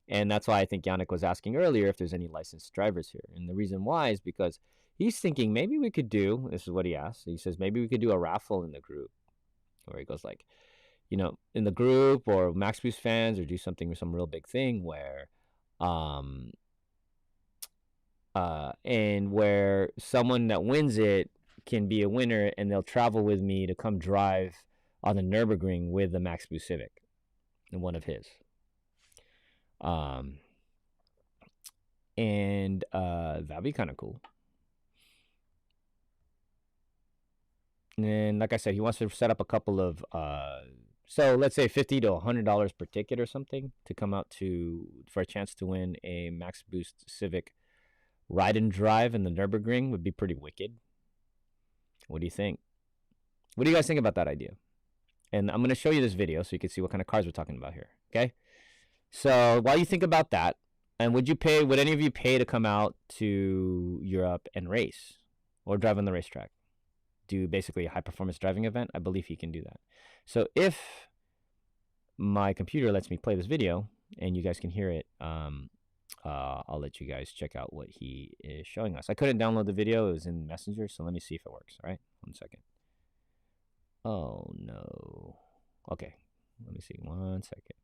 [SPEAKER 1] And that's why I think Yannick was asking earlier if there's any licensed drivers here. And the reason why is because he's thinking maybe we could do, this is what he asked. He says, maybe we could do a raffle in the group. Where he goes like, you know, in the group or Max Boost fans, or do some real big thing where, and where someone that wins it can be a winner, and they'll travel with me to come drive on the Nurburgring with the Max Boost Civic, and one of his. That'd be kind of cool. And like I said, he wants to set up a couple of, so let's say $50 to $100 per ticket or something to come out for a chance to win a Max Boost Civic ride and drive in the Nurburgring would be pretty wicked. What do you think? What do you guys think about that idea? And I'm going to show you this video so you can see what kind of cars we're talking about here. Okay. So while you think about that, and would any of you pay to come out to Europe and race or drive on the racetrack? Do basically a high performance driving event? I believe he can do that. So if my computer lets me play this video and you guys can hear it, I'll let you guys check out what he is showing us. I couldn't download the video. It was in Messenger, so let me see if it works. All right, 1 second. Oh, no. Okay, let me see. 1 second.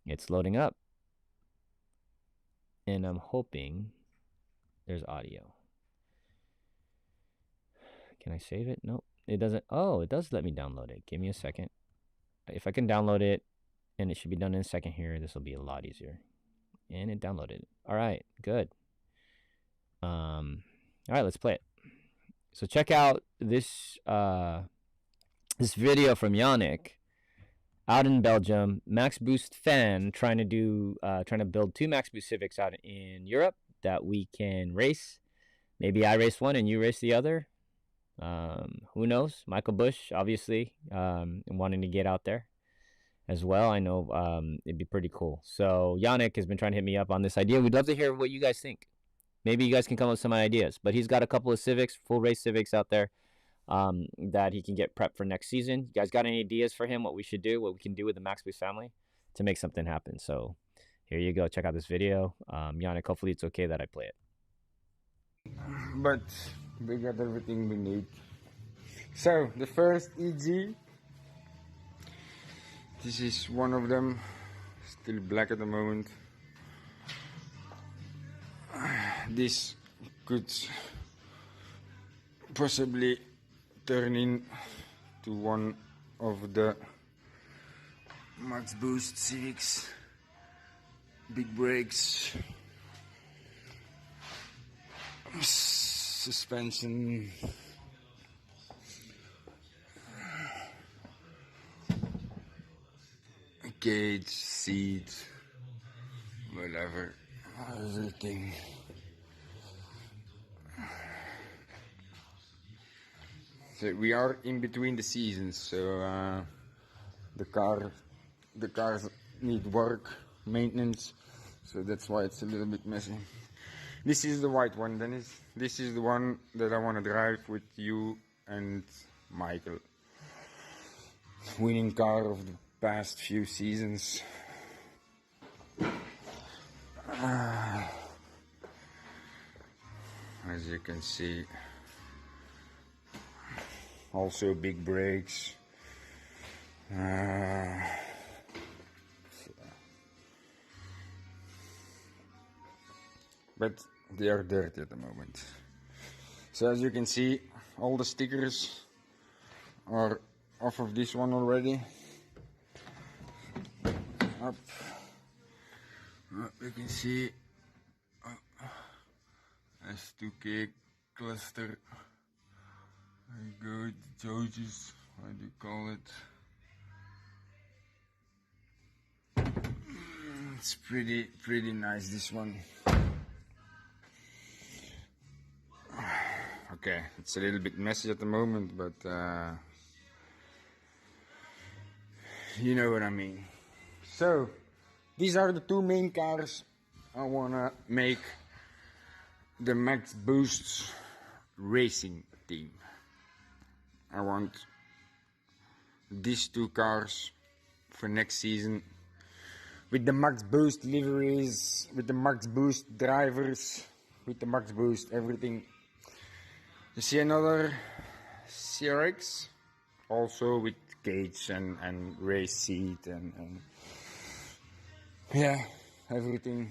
[SPEAKER 1] It's loading up. And I'm hoping there's audio. Can I save it? Nope. It doesn't. Oh, it does let me download it. Give me a second. If I can download it, and it should be done in a second here, this will be a lot easier. And it downloaded. All right, good. All right, let's play it. So check out this this video from Yannick out in Belgium. Max Boost fan trying to build 2 Max Boost Civics out in Europe that we can race. Maybe I race one and you race the other. Who knows? Michael Bush, obviously, wanting to get out there as well. I know it'd be pretty cool. So Yannick has been trying to hit me up on this idea. We'd love to hear what you guys think. Maybe you guys can come up with some ideas. But he's got a couple of Civics, full race Civics out there that he can get prepped for next season. You guys got any ideas for him, what we should do, what we can do with the Max Boost family to make something happen? So here you go. Check out this video. Yannick, hopefully it's okay that I play it.
[SPEAKER 4] But we got everything we need. So the first EG, this is one of them, still black at the moment. this could possibly turn into one of the Max Boost Civics. Big brakes, suspension, cage, seat, whatever, everything. So we are in between the seasons, so the cars need work, maintenance, so that's why it's a little bit messy. This is the white one. This is the one that I want to drive with you and Michael. Winning car of the past few seasons. As you can see, also big brakes. But they are dirty at the moment. So as you can see, all the stickers are off of this one already. Up. You can see S2K cluster. There you go, the Georges, what do you call it? It's pretty nice, this one. Okay, it's a little bit messy at the moment, but you know what I mean. So, these are the two main cars I wanna make the Max Boost racing team. I want these two cars for next season with the Max Boost liveries, with the Max Boost drivers, with the Max Boost everything. You see another CRX, also with cage and race seat and yeah, everything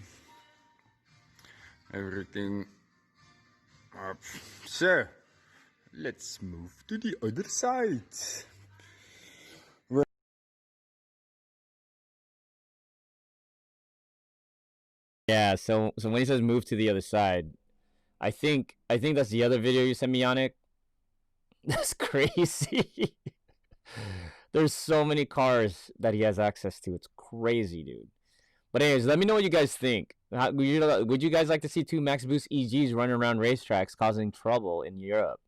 [SPEAKER 4] up. So let's move to the other side.
[SPEAKER 1] Yeah, so when he says move to the other side, I think that's the other video you sent me, Yannick. That's crazy. There's so many cars that he has access to. It's crazy, dude. But anyways, let me know what you guys think. Would you guys like to see two Max Boost EGs running around racetracks causing trouble in Europe?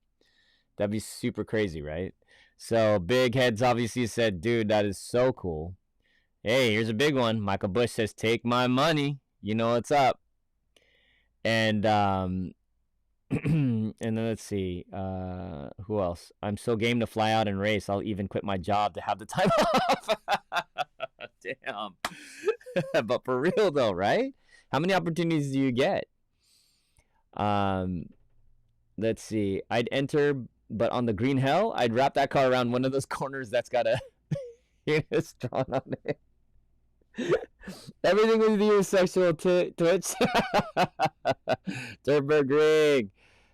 [SPEAKER 1] That'd be super crazy, right? So Big Heads obviously said, dude, that is so cool. Hey, here's a big one. Michael Bush says, take my money. You know what's up. And and then let's see, who else? I'm so game to fly out and race. I'll even quit my job to have the time off. Damn. But for real though, right? How many opportunities do you get? Let's see. I'd enter, but on the green hell, I'd wrap that car around one of those corners that's got a penis drawn on it. Everything with you is sexual, Twitch. Nurburgring.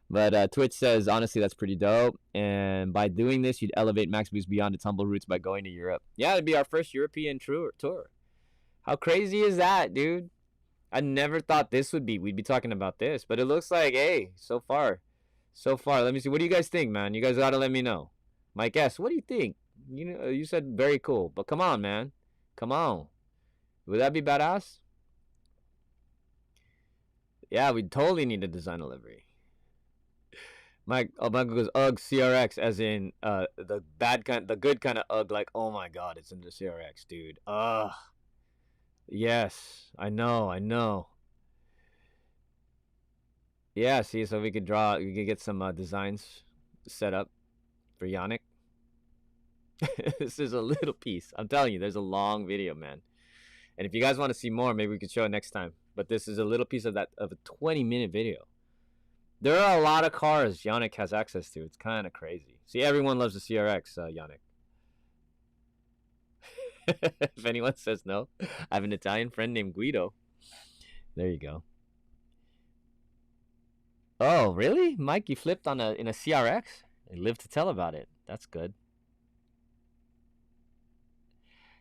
[SPEAKER 1] But Twitch says, honestly, that's pretty dope. And by doing this, you'd elevate Max Boost beyond its humble roots by going to Europe. Yeah, it'd be our first European tour. How crazy is that, dude? I never thought we'd be talking about this. But it looks like, hey, so far. Let me see. What do you guys think, man? You guys gotta let me know. Mike S., what do you think? You said very cool. But come on, man. Come on. Would that be badass? Yeah, we totally need to design a livery. Michael goes UGG CRX, as in the bad kind, the good kind of UGG. Like, oh my god, it's in the CRX, dude. Yes, I know. Yeah, see, so we could get some designs set up for Yannick. This is a little piece. I'm telling you, there's a long video, man. And if you guys want to see more, maybe we could show it next time. But this is a little piece of a 20-minute video. There are a lot of cars Yannick has access to. It's kind of crazy. See, everyone loves the CRX, Yannick. If anyone says no, I have an Italian friend named Guido. There you go. Oh, really? Mikey flipped on in a CRX? He lived to tell about it. That's good.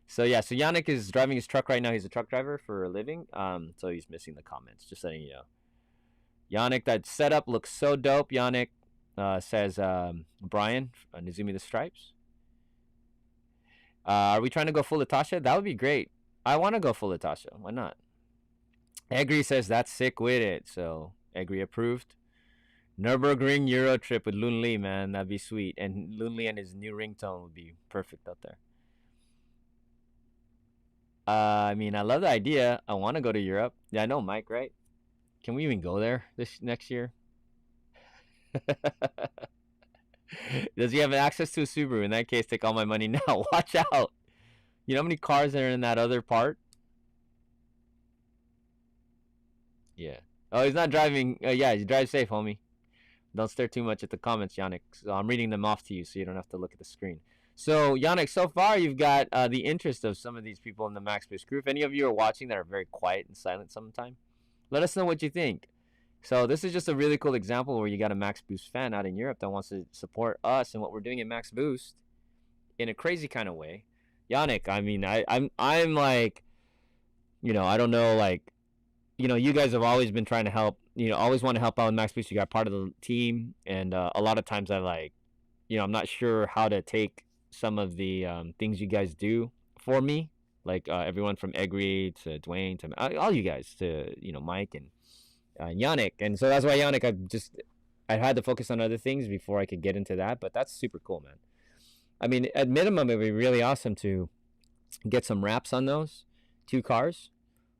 [SPEAKER 1] So yeah, so Yannick is driving his truck right now. He's a truck driver for a living. So he's missing the comments. Just letting you know. Yannick, that setup looks so dope. Yannick says Brian, Nizumi the Stripes. Are we trying to go full Latasha? That would be great. I want to go full Latasha. Why not? Egri says that's sick with it. So Egri approved. Nurburgring Euro trip with Loon Lee, man. That'd be sweet. And Loon Lee and his new ringtone would be perfect out there. I mean, I love the idea. I want to go to Europe. Yeah, I know, Mike, right? Can we even go there this next year? Does he have access to a Subaru? In that case, take all my money now. Watch out. You know how many cars are in that other part? Yeah. Oh, he's not driving. Yeah, you drive safe, homie. Don't stare too much at the comments, Yannick. So I'm reading them off to you so you don't have to look at the screen. So, Yannick, so far you've got the interest of some of these people in the Max Boost crew. If any of you are watching that are very quiet and silent sometimes, let us know what you think. So this is just a really cool example where you got a Max Boost fan out in Europe that wants to support us and what we're doing in Max Boost in a crazy kind of way. Yannick, I mean, I'm like, you know, I don't know, like, you know, you guys have always been trying to help, you know, always want to help out in Max Boost. You got part of the team, and a lot of times I like, you know, I'm not sure how to take some of the things you guys do for me, like everyone from Egri to Dwayne to all you guys to, you know, Mike and Yannick. And so that's why Yannick, I had to focus on other things before I could get into that, but that's super cool, man. I mean, at minimum, it would be really awesome to get some wraps on those 2 cars.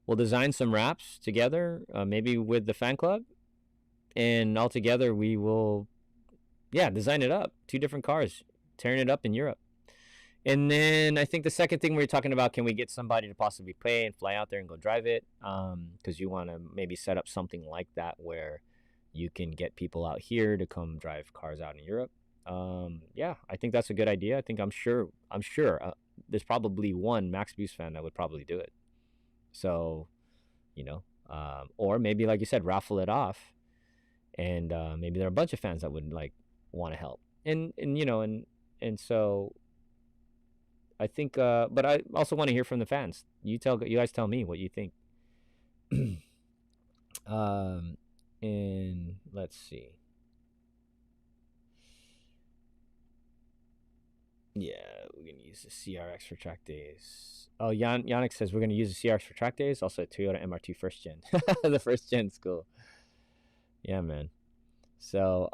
[SPEAKER 1] We'll design some wraps together, maybe with the fan club, and all together we will, yeah, design it up. 2 different cars, tearing it up in Europe. And then I think the second thing we were talking about, can we get somebody to possibly pay and fly out there and go drive it? Because you want to maybe set up something like that where you can get people out here to come drive cars out in Europe. Yeah, I think that's a good idea. I think I'm sure there's probably one Max Boost fan that would probably do it. So, you know, or maybe like you said, raffle it off, and maybe there are a bunch of fans that would like want to help, and you know, and so I think, but I also want to hear from the fans. You guys tell me what you think. And let's see. Yeah, we're gonna use the CRX for track days. Oh, Yannick says we're gonna use the CRX for track days. Also, Toyota MR2 first gen. The first gen's cool. Yeah, man. So,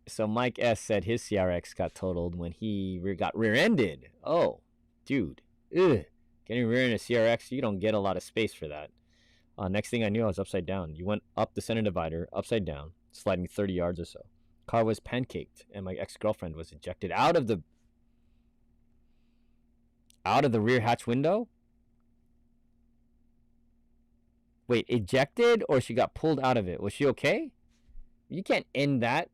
[SPEAKER 1] so Mike S said his CRX got totaled when he got rear-ended. Oh, dude, ugh. Getting rear-ended a CRX, you don't get a lot of space for that. Next thing I knew, I was upside down. You went up the center divider, upside down, sliding 30 yards or so. Car was pancaked, and my ex-girlfriend was ejected out of the rear hatch window. Wait, ejected, or she got pulled out of it? Was she okay? You can't end that.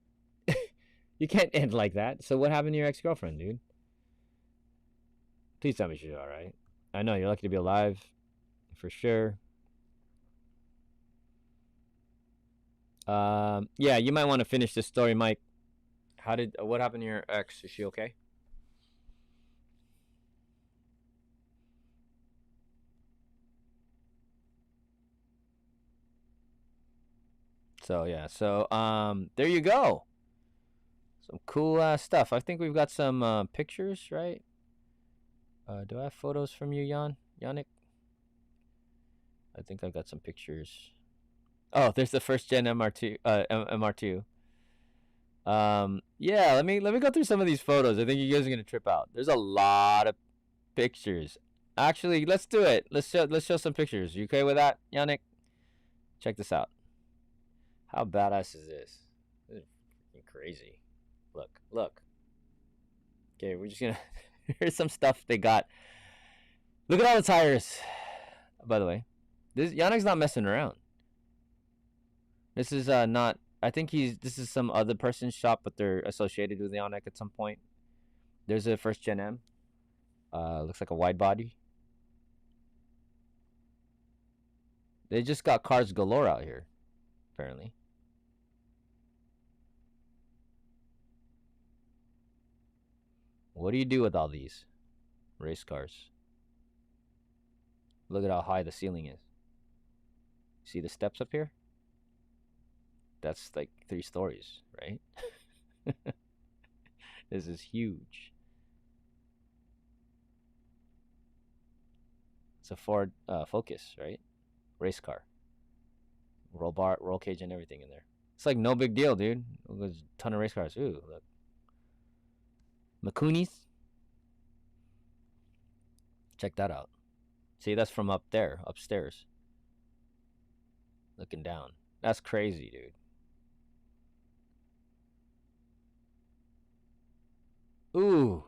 [SPEAKER 1] You can't end like that. So what happened to your ex-girlfriend, dude? Please tell me she's all right. I know you're lucky to be alive, for sure. Yeah, you might want to finish this story, Mike. What happened to your ex? Is she okay? So yeah, there you go. Some cool stuff. I think we've got some pictures, right? Do I have photos from you, Yannick? I think I've got some pictures. Oh, there's the first gen MR2. MR2. Yeah, let me go through some of these photos. I think you guys are gonna trip out. There's a lot of pictures. Actually, let's do it. Let's show some pictures. You okay with that, Yannick? Check this out. How badass is this? This is freaking crazy. Look. Okay, we're just gonna. Here's some stuff they got. Look at all the tires. By the way, Yannick's not messing around. This is not. I think this is some other person's shop, but they're associated with Yannick at some point. There's a first Gen M. Looks like a wide body. They just got cars galore out here. apparently. What do you do with all these race cars? Look at how high the ceiling is. See the steps up here? That's like 3 stories, right? This is huge. It's a Ford Focus, right? Race car. Roll bar, roll cage, and everything in there. It's like no big deal, dude. There's a ton of race cars. Ooh, look. Makunis. Check that out. See, that's from up there, upstairs. Looking down. That's crazy, dude. Ooh,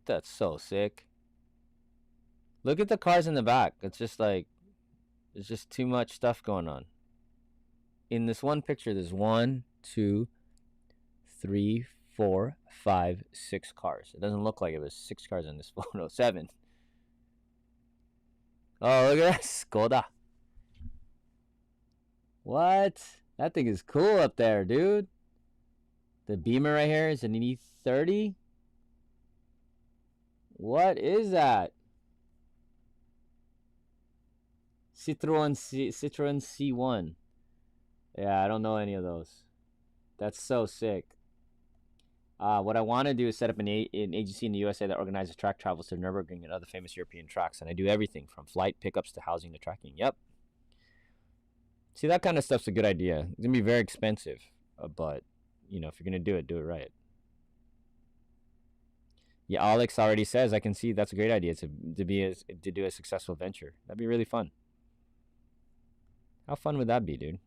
[SPEAKER 1] that's so sick. Look at the cars in the back. It's just like, there's just too much stuff going on. In this one picture, there's 1, 2, 3, 4, 5, 6 cars. It doesn't look like it was 6 cars in this photo. 7. Oh, look at that Skoda. What? That thing is cool up there, dude. The Beamer right here is an E30. What is that? Citroen C1. Yeah, I don't know any of those. That's so sick. What I want to do is set up an agency in the USA that organizes track travels to Nurburgring and other famous European tracks. And I do everything from flight pickups to housing to tracking. Yep. See, that kind of stuff's a good idea. It's going to be very expensive. But, you know, if you're going to do it right. Yeah, Alex already says, I can see that's a great idea to do a successful venture. That'd be really fun. How fun would that be, dude?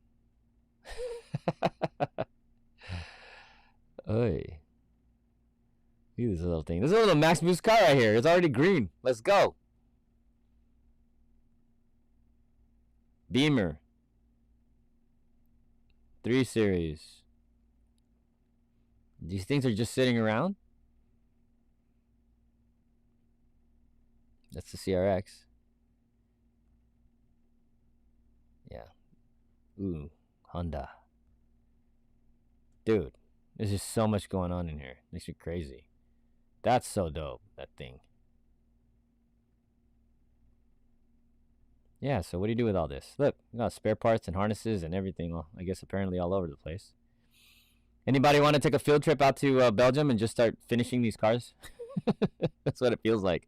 [SPEAKER 1] Oy. Look at this little thing. This is a little Max Boost car right here. It's already green. Let's go. Beamer. 3 Series. These things are just sitting around. That's the CRX. Yeah. Ooh, Honda. Dude, there's just so much going on in here. Makes me crazy. That's so dope, that thing. Yeah, so what do you do with all this? Look, we got spare parts and harnesses and everything, I guess apparently all over the place. Anybody want to take a field trip out to Belgium and just start finishing these cars? That's what it feels like.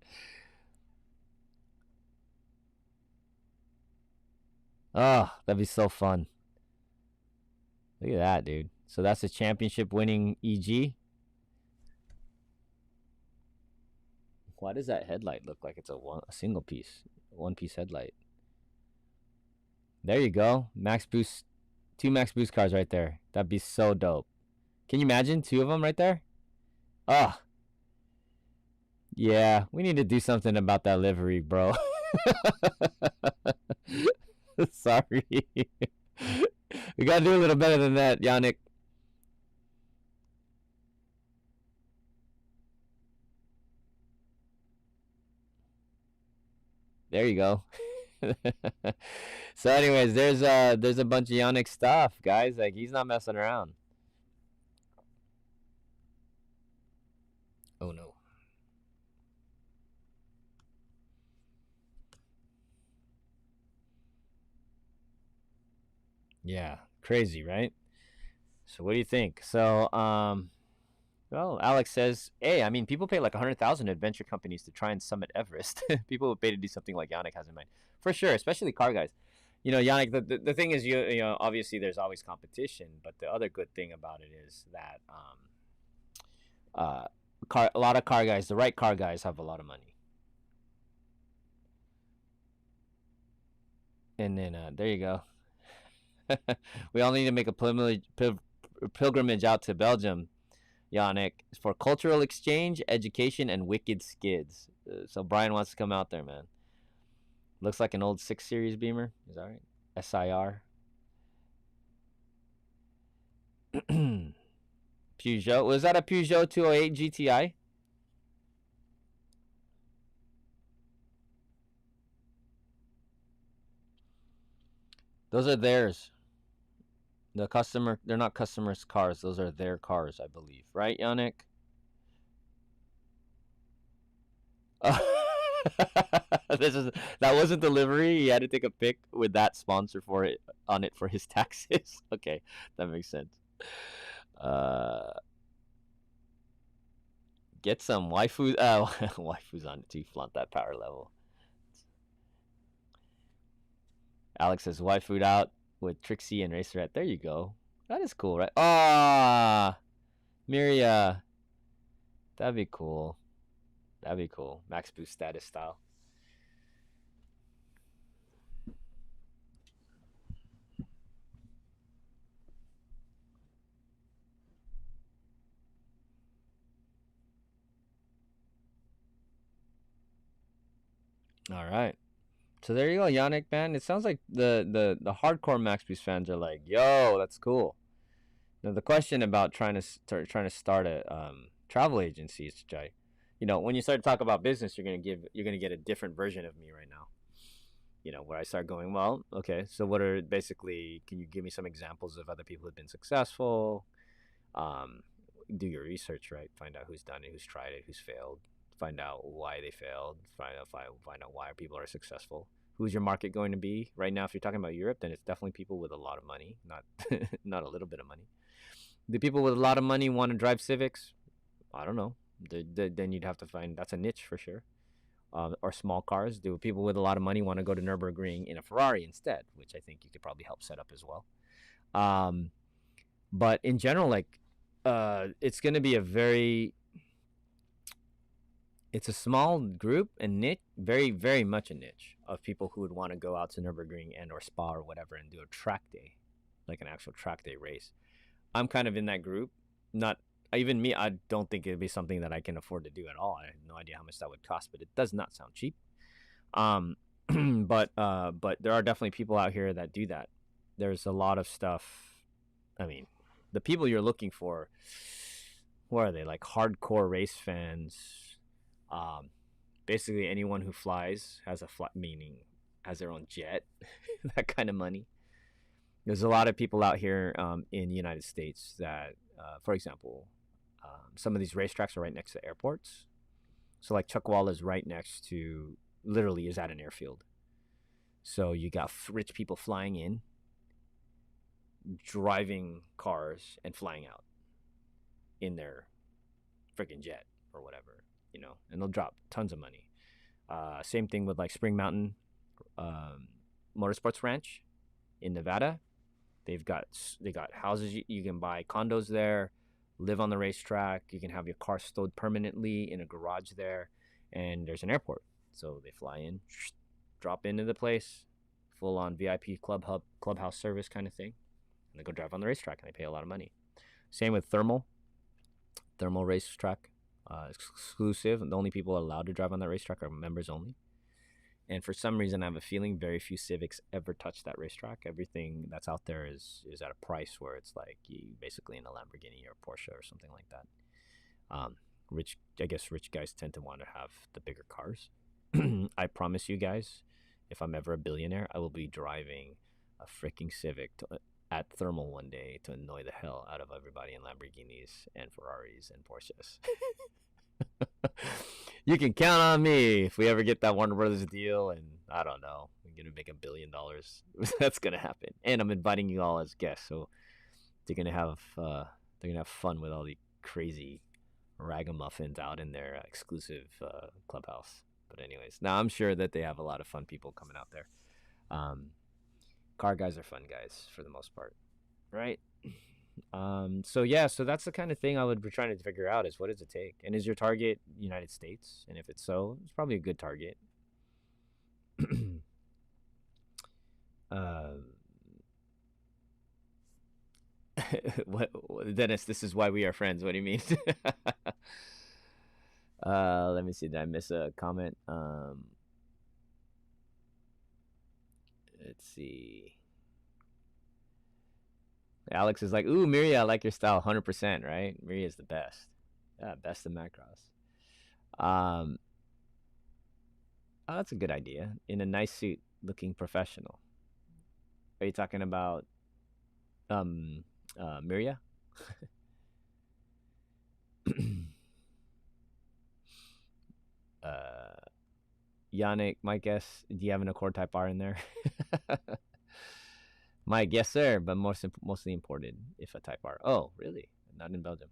[SPEAKER 1] Oh, that'd be so fun. Look at that, dude. So that's a championship winning EG. Why does that headlight look like it's a single piece, one piece headlight? There you go. Max Boost, 2 Max Boost cars right there. That'd be so dope. Can you imagine 2 of them right there? Oh. Yeah, we need to do something about that livery, bro. Sorry. We gotta do a little better than that, Yannick. There you go. So anyways, there's a bunch of Yannick stuff, guys. Like, he's not messing around. Oh no. Yeah, crazy, right? So what do you think? So, well, Alex says, hey, I mean, people pay like 100,000 adventure companies to try and summit Everest. People would pay to do something like Yannick has in mind. For sure, especially car guys. You know, Yannick, the thing is, you know, obviously there's always competition, but the other good thing about it is that a lot of car guys, the right car guys have a lot of money. And then there you go. We all need to make a pilgrimage out to Belgium, Yannick, for cultural exchange, education, and wicked skids. So Brian wants to come out there, man. Looks like an old 6 Series Beamer. Is that right? SIR. Peugeot. Was that a Peugeot 208 GTI? Those are theirs. They're not customers' cars. Those are their cars, I believe. Right, Yannick? That wasn't delivery. He had to take a pic with that sponsor for it on it for his taxes. Okay, that makes sense. Get some waifu. Waifu's on it too. Flaunt that power level. Alex says waifu out with Trixie and Racerette. There you go. That is cool, right? Ah, Miria. That'd be cool. That'd be cool. Max boost status style. All right. So there you go, Yannick, man. It sounds like the hardcore Max Boost fans are like, yo, that's cool. Now the question about trying to start a travel agency is, Jay, when you start to talk about business, you're gonna get a different version of me right now. Where I start going, well, okay, so can you give me some examples of other people who've been successful? Do your research, right? Find out who's done it, who's tried it, who's failed. Find out why they failed. Find out why people are successful. Who's your market going to be right now? If you're talking about Europe, then it's definitely people with a lot of money, not not a little bit of money. Do people with a lot of money want to drive Civics? I don't know. Then you'd have to find, that's a niche for sure. Or small cars. Do people with a lot of money want to go to Nurburgring in a Ferrari instead? Which I think you could probably help set up as well. But in general, it's going to be it's a small group and niche, very, very much a niche of people who would want to go out to Nürburgring and or Spa or whatever and do a track day, like an actual track day race. I'm kind of in that group. Not even me. I don't think it'd be something that I can afford to do at all. I have no idea how much that would cost, but it does not sound cheap. But there are definitely people out here that do that. There's a lot of stuff. I mean, the people you're looking for, what are they, like hardcore race fans? Basically anyone who flies has has their own jet, that kind of money. There's a lot of people out here in the United States that, for example, some of these racetracks are right next to airports. So like Chuckwalla is right next to, literally is at an airfield. So you got rich people flying in, driving cars, and flying out in their freaking jet or whatever. And they'll drop tons of money. Same thing with like Spring Mountain Motorsports Ranch in Nevada. They got houses you can buy, condos there, live on the racetrack. You can have your car stowed permanently in a garage there, and there's an airport. So they fly in, drop into the place, full on VIP clubhouse service kind of thing, and they go drive on the racetrack and they pay a lot of money. Same with Thermal racetrack. Exclusive. The only people allowed to drive on that racetrack are members only. And for some reason, I have a feeling very few Civics ever touch that racetrack. Everything that's out there is at a price where it's like you basically in a Lamborghini or Porsche or something like that. Rich guys tend to want to have the bigger cars. I promise you guys, if I'm ever a billionaire, I will be driving a freaking Civic at Thermal one day to annoy the hell out of everybody in Lamborghinis and Ferraris and Porsches. You can count on me if we ever get that Warner Brothers deal, and I don't know, we're gonna make $1 billion. That's gonna happen, and I'm inviting you all as guests, so they're gonna have fun with all the crazy ragamuffins out in their exclusive clubhouse. But anyways, now I'm sure that they have a lot of fun people coming out there. Car guys are fun guys for the most part, right? So that's the kind of thing I would be trying to figure out is what does it take? And is your target United States? And if it's so, it's probably a good target. What, Dennis, this is why we are friends. What do you mean? Let me see. Did I miss a comment? Let's see. Alex is like, ooh, Miria, I like your style 100%, right? Miria is the best. Yeah, best in Macross. Oh, that's a good idea. In a nice suit, looking professional. Are you talking about Miria. Yannick, Mike, guess, do you have an Accord Type R in there? Mike, yes, sir, but mostly imported, if a Type R. Oh, really? Not in Belgium.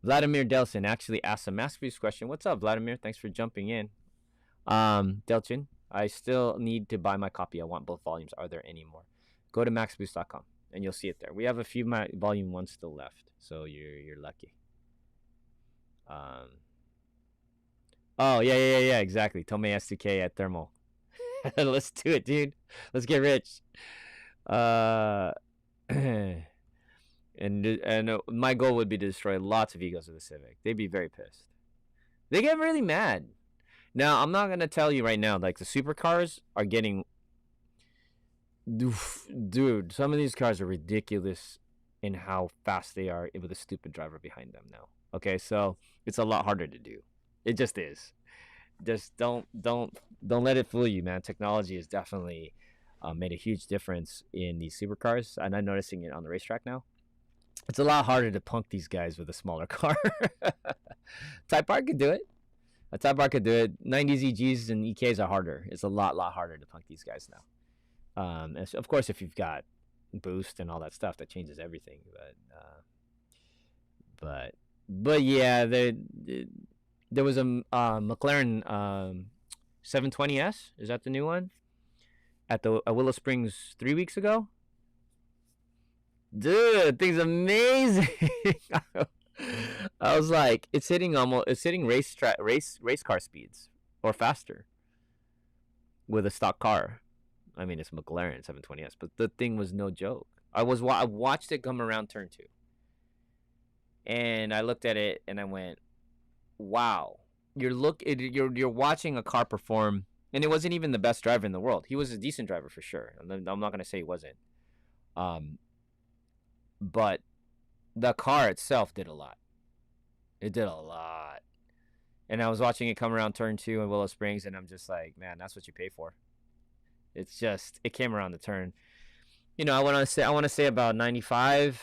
[SPEAKER 1] Vladimir Delson actually asked a masterpiece question. What's up, Vladimir? Thanks for jumping in. Delchin, I still need to buy my copy. I want both volumes. Are there any more? Go to maxboost.com and you'll see it there. We have a few volume 1 still left, so you're lucky. Oh, yeah, exactly. Tome S2K at Thermal. Let's do it, dude. Let's get rich. And my goal would be to destroy lots of egos of the Civic. They'd be very pissed. They get really mad. Now, I'm not going to tell you right now, like, the supercars are getting... Dude, some of these cars are ridiculous in how fast they are with a stupid driver behind them now. Okay, so it's a lot harder to do. It just is. Just don't let it fool you, man. Technology has definitely made a huge difference in these supercars, and I'm noticing it on the racetrack now. It's a lot harder to punk these guys with a smaller car. Type R could do it. A Type R could do it. 90s EGs and EKs are harder. It's a lot harder to punk these guys now. And so, of course, if you've got boost and all that stuff, that changes everything. But yeah, there was a McLaren 720S. Is that the new one? At Willow Springs 3 weeks ago. Dude, thing's amazing. I was like, it's hitting race car speeds or faster with a stock car. I mean, it's McLaren 720S, but the thing was no joke. I watched it come around turn 2, and I looked at it and I went, "Wow!" You're watching a car perform, and it wasn't even the best driver in the world. He was a decent driver for sure. I'm not gonna say he wasn't. But the car itself did a lot. It did a lot. And I was watching it come around turn 2 in Willow Springs, and I'm just like, man, that's what you pay for. It's just, it came around the turn. You know, I want to say about 95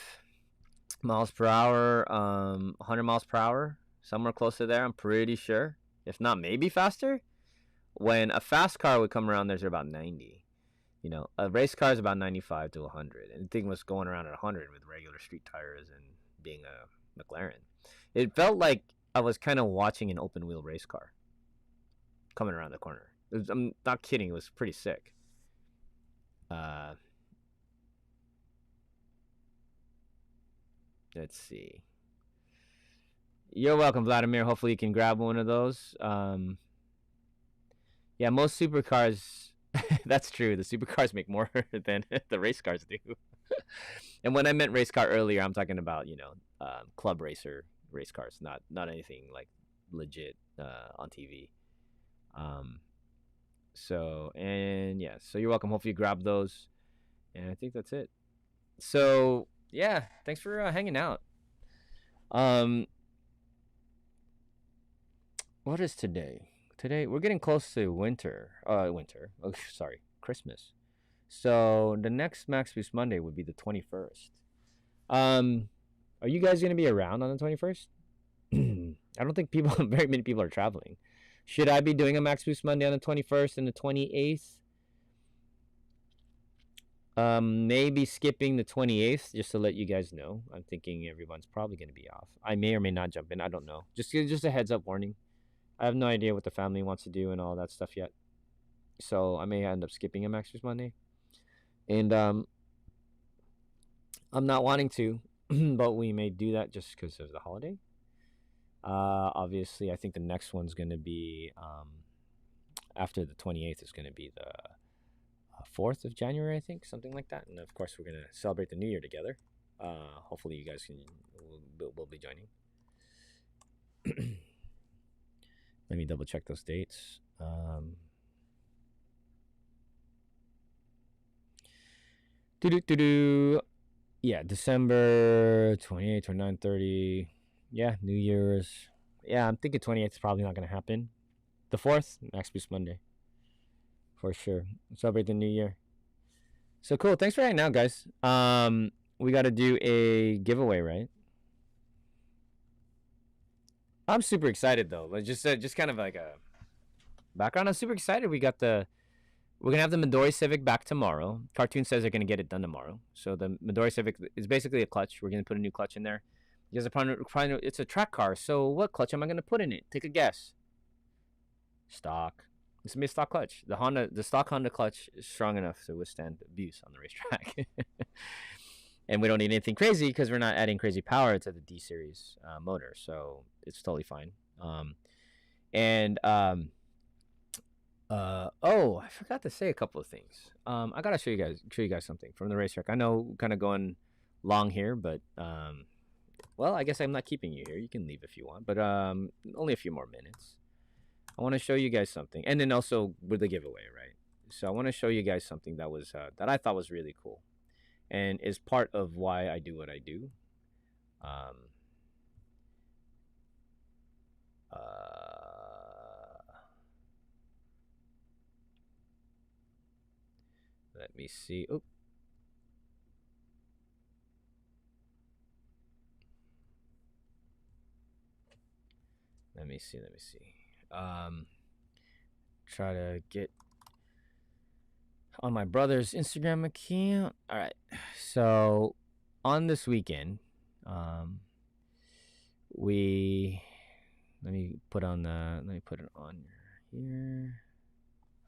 [SPEAKER 1] miles per hour, 100 miles per hour, somewhere close to there, I'm pretty sure. If not, maybe faster. When a fast car would come around, there's about 90. You know, a race car is about 95 to 100. And the thing was going around at 100 with regular street tires and being a McLaren. It felt like I was kind of watching an open wheel race car coming around the corner. I'm not kidding. It was pretty sick. Let's see. You're welcome, Vladimir. Hopefully you can grab one of those. Yeah, most supercars... That's true. The supercars make more than the race cars do. And when I meant race car earlier, I'm talking about, you know, club racer race cars, not anything like legit on TV. So you're welcome. Hopefully you grab those. And I think that's it. So yeah, thanks for hanging out. What is today? Today we're getting close to winter. Oh, sorry, Christmas. So the next Max Boost Monday would be the 21st. Are you guys gonna be around on the 21st? I don't think very many people are traveling. Should I be doing a Max Boost Monday on the 21st and the 28th? Maybe skipping the 28th just to let you guys know. I'm thinking everyone's probably gonna be off. I may or may not jump in. I don't know. Just a heads up warning. I have no idea what the family wants to do and all that stuff yet. So I may end up skipping a Max Boost Monday. And I'm not wanting to, but we may do that just because of the holiday. Obviously, I think the next one's going to be, after the 28th is going to be the 4th of January, I think, something like that. And of course, we're going to celebrate the New Year together. Hopefully you guys will be joining. Let me double check those dates. Yeah, December 28th or 9:30. Yeah, New Year's. Yeah, I'm thinking 28th is probably not going to happen. The 4th, Max Boost Monday. For sure. Celebrate the New Year. So cool. Thanks for hanging out, guys. We got to do a giveaway, right? I'm super excited though. Like just kind of like a background. I'm super excited. We're gonna have the Midori Civic back tomorrow. Cartoon says they're gonna get it done tomorrow. So the Midori Civic is basically a clutch. We're gonna put a new clutch in there. You guys are probably it's a track car. So what clutch am I gonna put in it? Take a guess. Stock. It's gonna be a stock clutch. The stock Honda clutch is strong enough to withstand abuse on the racetrack. And we don't need anything crazy because we're not adding crazy power to the D series motor, so it's totally fine. Oh, I forgot to say a couple of things. I gotta show you guys something from the racetrack. I know, kind of going long here, but well, I guess I'm not keeping you here. You can leave if you want, but only a few more minutes. I want to show you guys something, and then also with the giveaway, right? So I want to show you guys something that was that I thought was really cool, and is part of why I do what I do. Let me see. Oh. Let me see. Try to get on my brother's Instagram account. All right. So on this weekend, let me put it on here.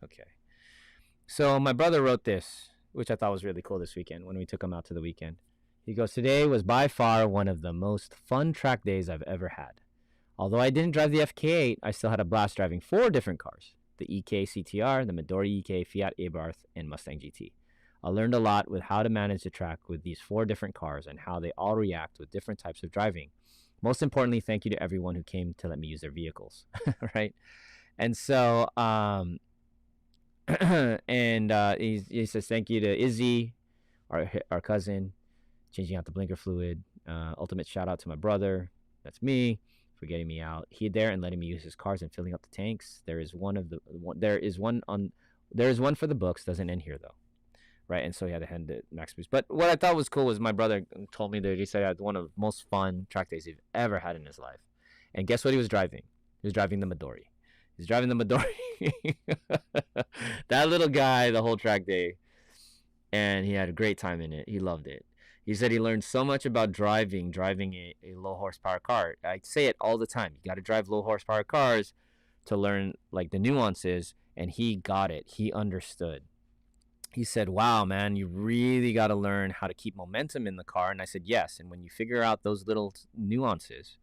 [SPEAKER 1] Okay. So my brother wrote this, which I thought was really cool this weekend when we took him out to the weekend. He goes, "Today was by far one of the most fun track days I've ever had. Although I didn't drive the FK8, I still had a blast driving 4 different cars. The EK CTR, the Midori EK, Fiat Abarth, and Mustang GT. I learned a lot with how to manage the track with these 4 different cars and how they all react with different types of driving. Most importantly, thank you to everyone who came to let me use their vehicles." Right? And so, he says thank you to Izzy, our cousin, changing out the blinker fluid. Ultimate shout out to my brother, that's me, for getting me out there and letting me use his cars and filling up the tanks. There is one for the books. Doesn't end here though, right? And so he had to hand it Max Boost. But what I thought was cool was my brother told me that he said he had one of the most fun track days he've ever had in his life. And guess what he was driving? He was driving the Midori. He's driving the Midori. That little guy the whole track day. And he had a great time in it. He loved it. He said he learned so much about driving a low horsepower car. I say it all the time. You got to drive low horsepower cars to learn like the nuances. And he got it. He understood. He said, "Wow, man, you really got to learn how to keep momentum in the car." And I said, yes. And when you figure out those little nuances,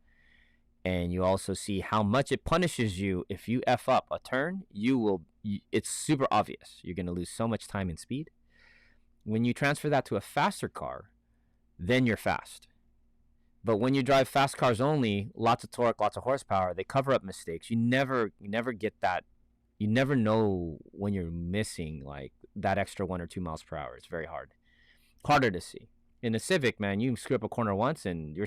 [SPEAKER 1] and you also see how much it punishes you if you F up a turn, it's super obvious. You're going to lose so much time and speed. When you transfer that to a faster car, then you're fast. But when you drive fast cars only, lots of torque, lots of horsepower, they cover up mistakes. You never get that. You never know when you're missing like that extra 1 or 2 miles per hour. It's very harder to see. In the Civic, man, you screw up a corner once and you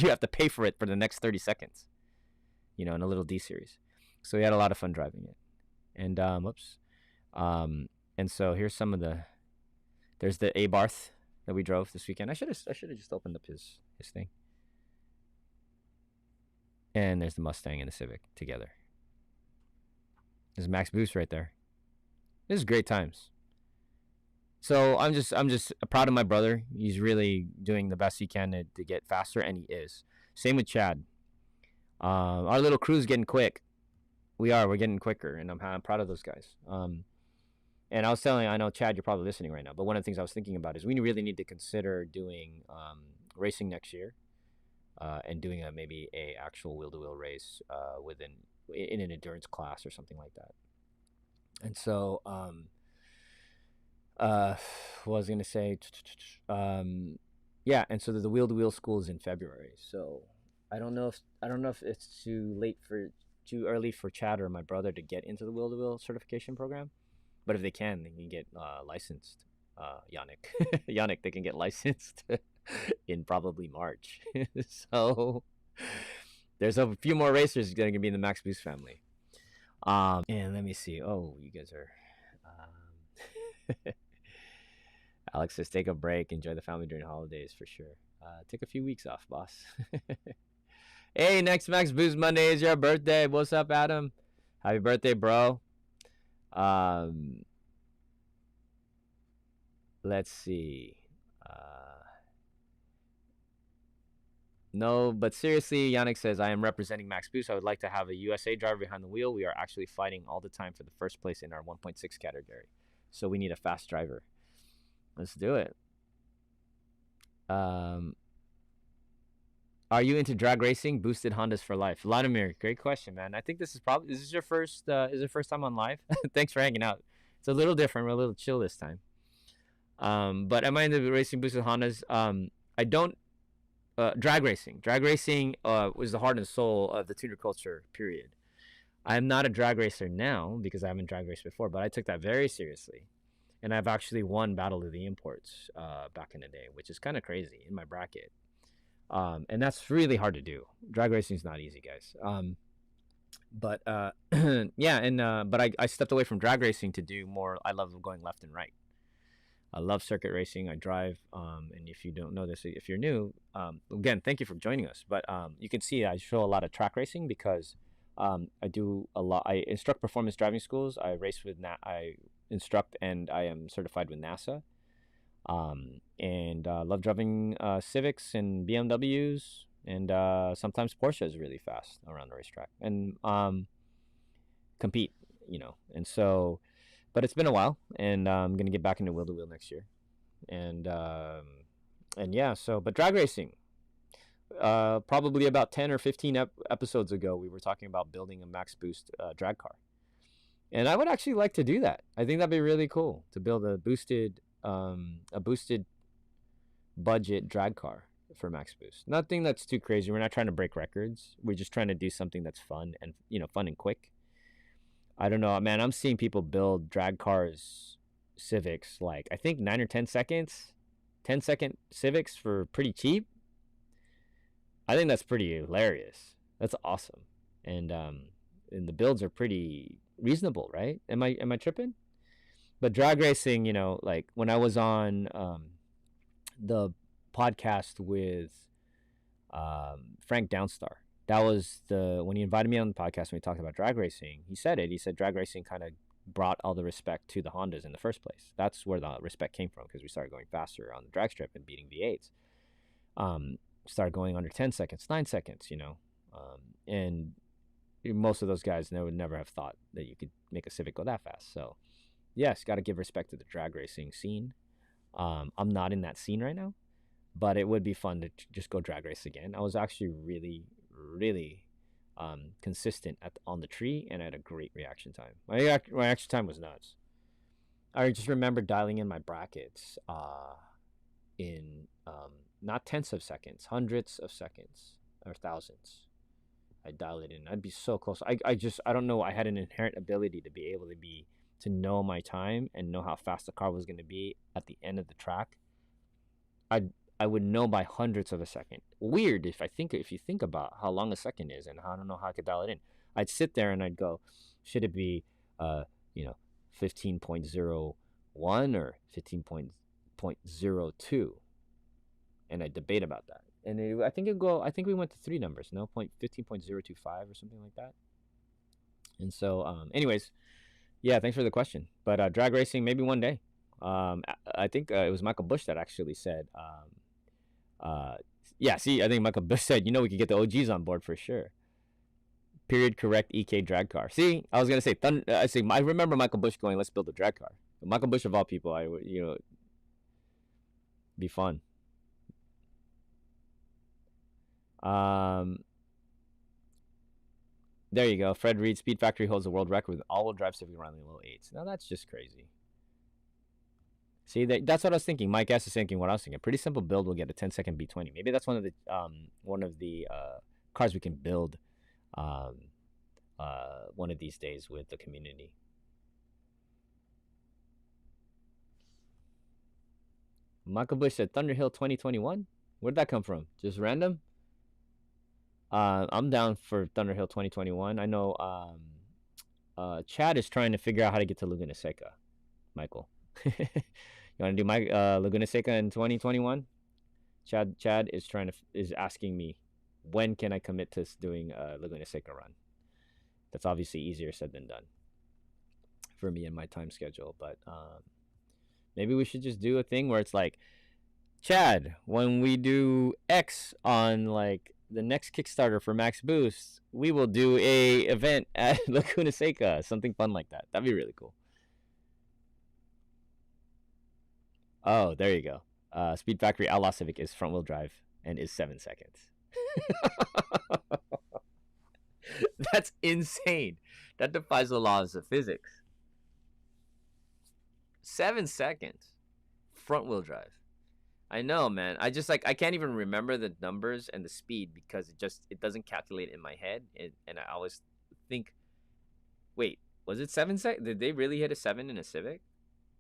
[SPEAKER 1] have to pay for it for the next 30 seconds. In a little D series. So we had a lot of fun driving it. And and so here's some of there's the Abarth that we drove this weekend. I should have just opened up his thing. And there's the Mustang and the Civic together. There's Max Boost right there. This is great times. So I'm just proud of my brother. He's really doing the best he can to get faster, and he is. Same with Chad. Our little crew's getting quick. We're getting quicker, and I'm proud of those guys. And I know Chad, you're probably listening right now, but one of the things I was thinking about is we really need to consider doing racing next year, and doing maybe a actual wheel-to-wheel race in an endurance class or something like that. And so, what was I gonna say? Yeah, and so the wheel-to-wheel school is in February. So I don't know if it's too early for Chad or my brother to get into the wheel-to-wheel certification program. But if they can get licensed. Yannick, they can get licensed in probably March. So there's a few more racers that are gonna be in the Max Boost family. And let me see. Oh, you guys are. Alex says, take a break, enjoy the family during holidays for sure. Take a few weeks off, boss. Hey, next Max Boost Monday is your birthday. What's up, Adam? Happy birthday, bro. Let's see. No, but seriously, Yannick says, I am representing Max Boost. I would like to have a USA driver behind the wheel. We are actually fighting all the time for the first place in our 1.6 category. So we need a fast driver. Let's do it. Are you into drag racing? Boosted Hondas for life. Vladimir, great question, man. I think this is your first time on live? Thanks for hanging out. It's a little different. We're a little chill this time. But am I into racing boosted Hondas? I don't. Drag racing. Drag racing was the heart and soul of the tuner culture, period. I'm not a drag racer now because I haven't drag raced before, but I took that very seriously. And I've actually won Battle of the Imports back in the day, which is kind of crazy in my bracket. And that's really hard to do. Drag racing is not easy, guys. But yeah, but I stepped away from drag racing to do more. I love going left and right. I love circuit racing. I drive, and if you don't know this, if you're new, again, thank you for joining us. But you can see I show a lot of track racing because I do a lot. I instruct performance driving schools. I race with I instruct and I am certified with NASA. And love driving Civics and BMWs, and sometimes Porsches really fast around the racetrack, and compete, and so. But it's been a while, and I'm gonna get back into wheel to wheel next year, and yeah. So, but drag racing, probably about 10 or 15 episodes ago, we were talking about building a max boost drag car, and I would actually like to do that. I think that'd be really cool to build a boosted budget drag car for max boost. Nothing that's too crazy. We're not trying to break records. We're just trying to do something that's fun and fun and quick. I don't know, man. I'm seeing people build drag cars, Civics, like I think 9 or 10 seconds, 10-second Civics for pretty cheap. I think that's pretty hilarious. That's awesome, and the builds are pretty reasonable, right? Am I tripping? But drag racing, like when I was on the podcast with Frank Downstar. That was when he invited me on the podcast when we talked about drag racing. He said it. He said drag racing kind of brought all the respect to the Hondas in the first place. That's where the respect came from because we started going faster on the drag strip and beating V8s. Started going under 10 seconds, 9 seconds, and most of those guys would never have thought that you could make a Civic go that fast. So, yes, got to give respect to the drag racing scene. I'm not in that scene right now, but it would be fun to just go drag race again. I was actually really consistent on the tree, and I had a great reaction time. My reaction time was nuts. I just remember dialing in my brackets in not tenths of seconds, hundreds of seconds, or thousands. I dial it in. I'd be so close. I don't know. I had an inherent ability to be able to know my time and know how fast the car was going to be at the end of the track. I would know by hundredths of a second. Weird if you think about how long a second is and I don't know how I could dial it in. I'd sit there and I'd go, should it be 15.01 or 15.02? And I'd debate about that. And I think we went to 3 numbers, 15.025 or something like that. And so anyways, yeah, thanks for the question. But drag racing maybe one day. I think it was Michael Bush that actually said I think Michael Bush said, we could get the OGs on board for sure. Period correct EK drag car. See, I was gonna say I remember Michael Bush going, let's build a drag car. But Michael Bush of all people, I would be fun. There you go. Fred Reed, Speed Factory holds the world record with all-wheel drive Civic around the low 8s. Now that's just crazy. See, that's what I was thinking. Mike S is thinking what I was thinking. Pretty simple build will get a 10-second B20. Maybe that's one of the cars we can build one of these days with the community. Michael Bush said Thunderhill 2021. Where'd that come from? Just random? I'm down for Thunderhill 2021. I know Chad is trying to figure out how to get to Laguna Seca. Michael. You want to do my Laguna Seca in 2021? Chad is asking me, when can I commit to doing a Laguna Seca run? That's obviously easier said than done for me and my time schedule. But maybe we should just do a thing where it's like, Chad, when we do X on like the next Kickstarter for Max Boost, we will do a event at Laguna Seca, something fun like that. That'd be really cool. Oh, there you go. Speed Factory Outlaw Civic is front wheel drive and is 7 seconds. That's insane. That defies the laws of physics. 7 seconds. Front wheel drive. I know, man. I can't even remember the numbers and the speed because it doesn't calculate in my head. And I always think, wait, was it 7 seconds? Did they really hit a 7 in a Civic?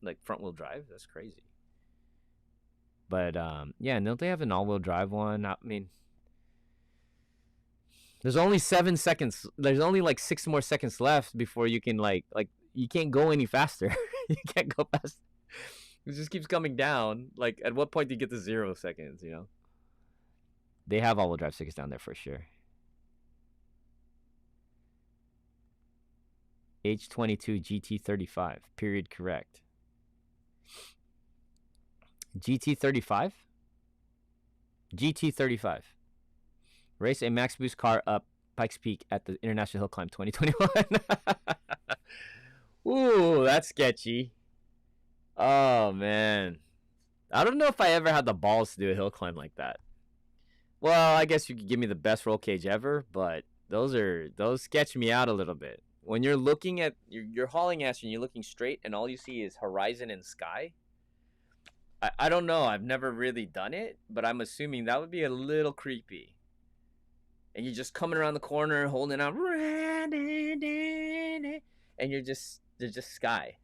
[SPEAKER 1] Like front wheel drive? That's crazy. But yeah, and don't they have an all wheel drive one? I mean, there's only 7 seconds. There's only like 6 more seconds left before you can like you can't go any faster. You can't go fast. It just keeps coming down. Like, at what point do you get to 0 seconds, you know? They have all-wheel drive tickets down there for sure. H22 GT35. Period correct. GT35? GT35. Race a Max Boost car up Pikes Peak at the International Hill Climb 2021. Ooh, that's sketchy. Oh, man. I don't know if I ever had the balls to do a hill climb like that. Well, I guess you could give me the best roll cage ever, but those sketch me out a little bit. When you're looking at, you're hauling ass and you're looking straight and all you see is horizon and sky. I don't know. I've never really done it, but I'm assuming that would be a little creepy. And you're just coming around the corner holding out, and there's just sky.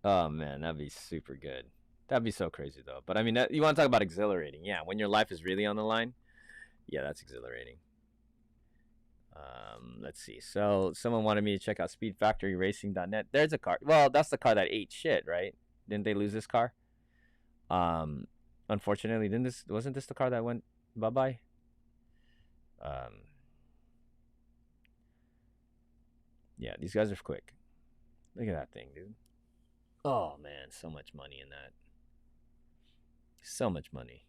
[SPEAKER 1] Oh, man, that'd be super good. That'd be so crazy, though. But, I mean, you want to talk about exhilarating. Yeah, when your life is really on the line. Yeah, that's exhilarating. Let's see. So, someone wanted me to check out speedfactoryracing.net. There's a car. Well, that's the car that ate shit, right? Didn't they lose this car? Unfortunately, wasn't this the car that went bye-bye? Yeah, these guys are quick. Look at that thing, dude. Oh, man, so much money in that. So much money.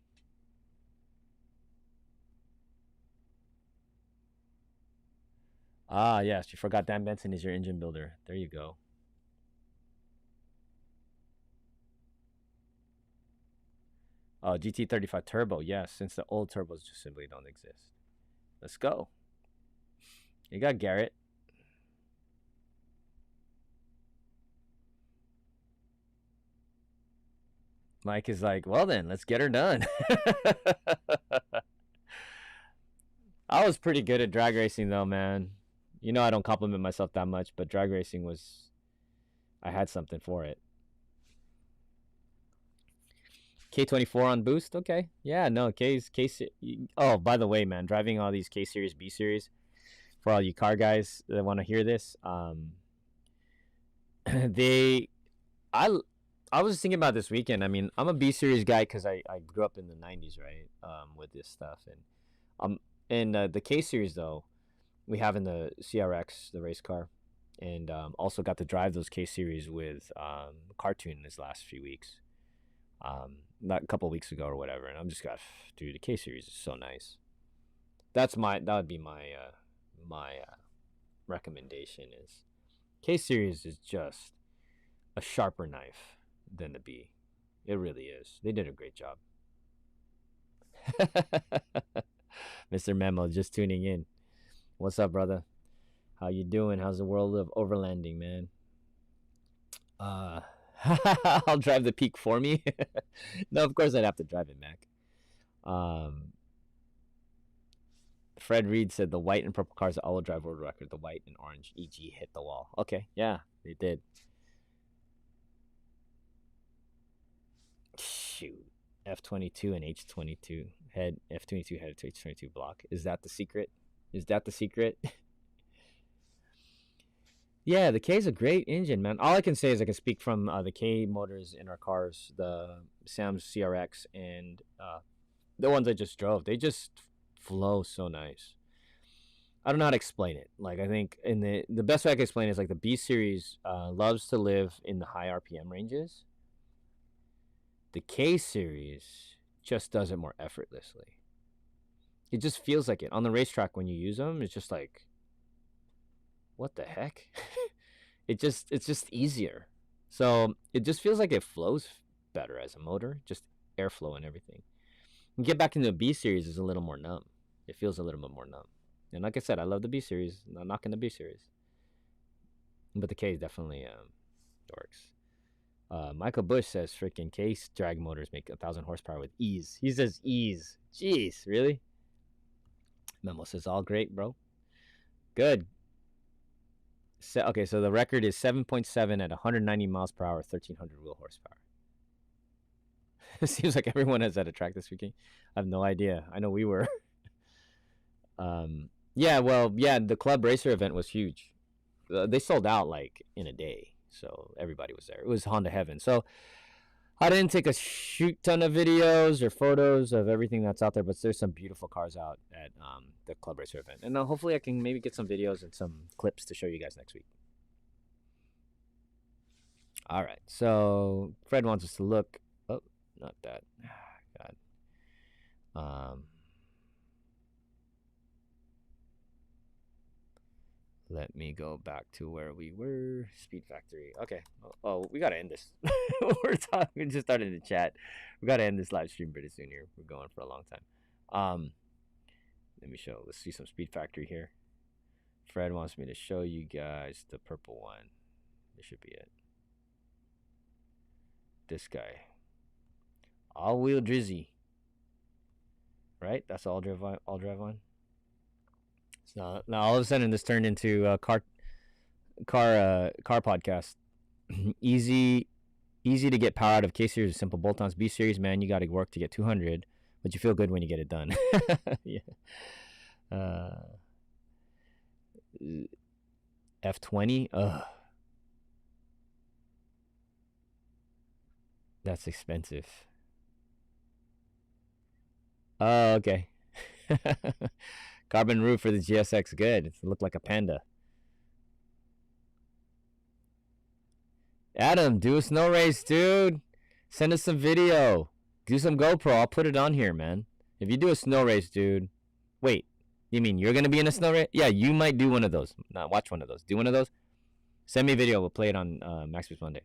[SPEAKER 1] Ah, yes, you forgot Dan Benson is your engine builder. There you go. Oh, GT35 Turbo, yes, since the old turbos just simply don't exist. Let's go. You got Garrett. Mike is like, well then, let's get her done. I was pretty good at drag racing though, man. You know I don't compliment myself that much, but drag racing was... I had something for it. K24 on boost? Okay. Yeah, no, Oh, by the way, man, driving all these K-Series, B-Series, for all you car guys that want to hear this, I was thinking about this weekend. I mean, I'm a B-Series guy because I grew up in the 90s, right, with this stuff. And the K-Series, though, we have in the CRX, the race car, and also got to drive those K-Series with Cartoon this last few weeks. Not a couple weeks ago or whatever, and I'm just got, dude, the K-Series is so nice. That would be my recommendation is K-Series is just a sharper knife than the B. It really is. They did a great job. Mr. Memo just tuning in. What's up, brother? How you doing? How's the world of overlanding, man? I'll drive the Peak for me. No, of course I'd have to drive it, Mac. Fred Reed said the white and purple cars all drive world record. The white and orange EG hit the wall. Okay, yeah, they did. Shoot, F22 and H22 head. F22 head to H22 block. Is that the secret? Is that the secret? Yeah, the K is a great engine, man. All I can say is I can speak from the K motors in our cars, the Sam's CRX and the ones I just drove. They just flow so nice. I don't know how to explain it. Like, I think in the best way I can explain it is like the B series loves to live in the high RPM ranges. The K series just does it more effortlessly. It just feels like it on the racetrack when you use them. It's just like, what the heck? It's just easier. So it just feels like it flows better as a motor, just airflow and everything. You get back into the B series is a little more numb. It feels a little bit more numb. And like I said, I love the B series. I'm not knocking the B series, but the K is definitely dorks. Michael Bush says freaking K drag motors make 1,000 horsepower with ease. He says ease. Jeez, really? Memo says all great, bro. Good. Okay, so the record is 7.7 at 190 miles per hour, 1,300 wheel horsepower. It seems like everyone has at a track this weekend. I have no idea. I know we were. Yeah, well, yeah, the club racer event was huge. They sold out like in a day, so everybody was there. It was Honda heaven. So I didn't take a shoot ton of videos or photos of everything that's out there, but there's some beautiful cars out at the club racer event, and hopefully I can maybe get some videos and some clips to show you guys next week. All right, so Fred wants us to look. Oh, not that. God. Let me go back to where we were. Speed Factory. Okay. Oh, we gotta end this. We just started to chat. We gotta end this live stream pretty soon here. We're going for a long time. Let me show. Let's see some Speed Factory here. Fred wants me to show you guys the purple one. This should be it. This guy. All-wheel drizzy. Right? That's all drive on. So now all of a sudden this turned into a car podcast. easy to get power out of K series, simple bolt-ons. B series, man, you got to work to get 200, but you feel good when you get it done. Yeah. F20. Ugh. That's expensive. Oh, okay. Carbon roof for the GSX, good. It looked like a panda. Adam, do a snow race, dude. Send us some video. Do some GoPro. I'll put it on here, man. If you do a snow race, dude. Wait, you mean you're going to be in a snow race? Yeah, you might do one of those. Nah, watch one of those. Do one of those. Send me a video. We'll play it on Max Boost Monday.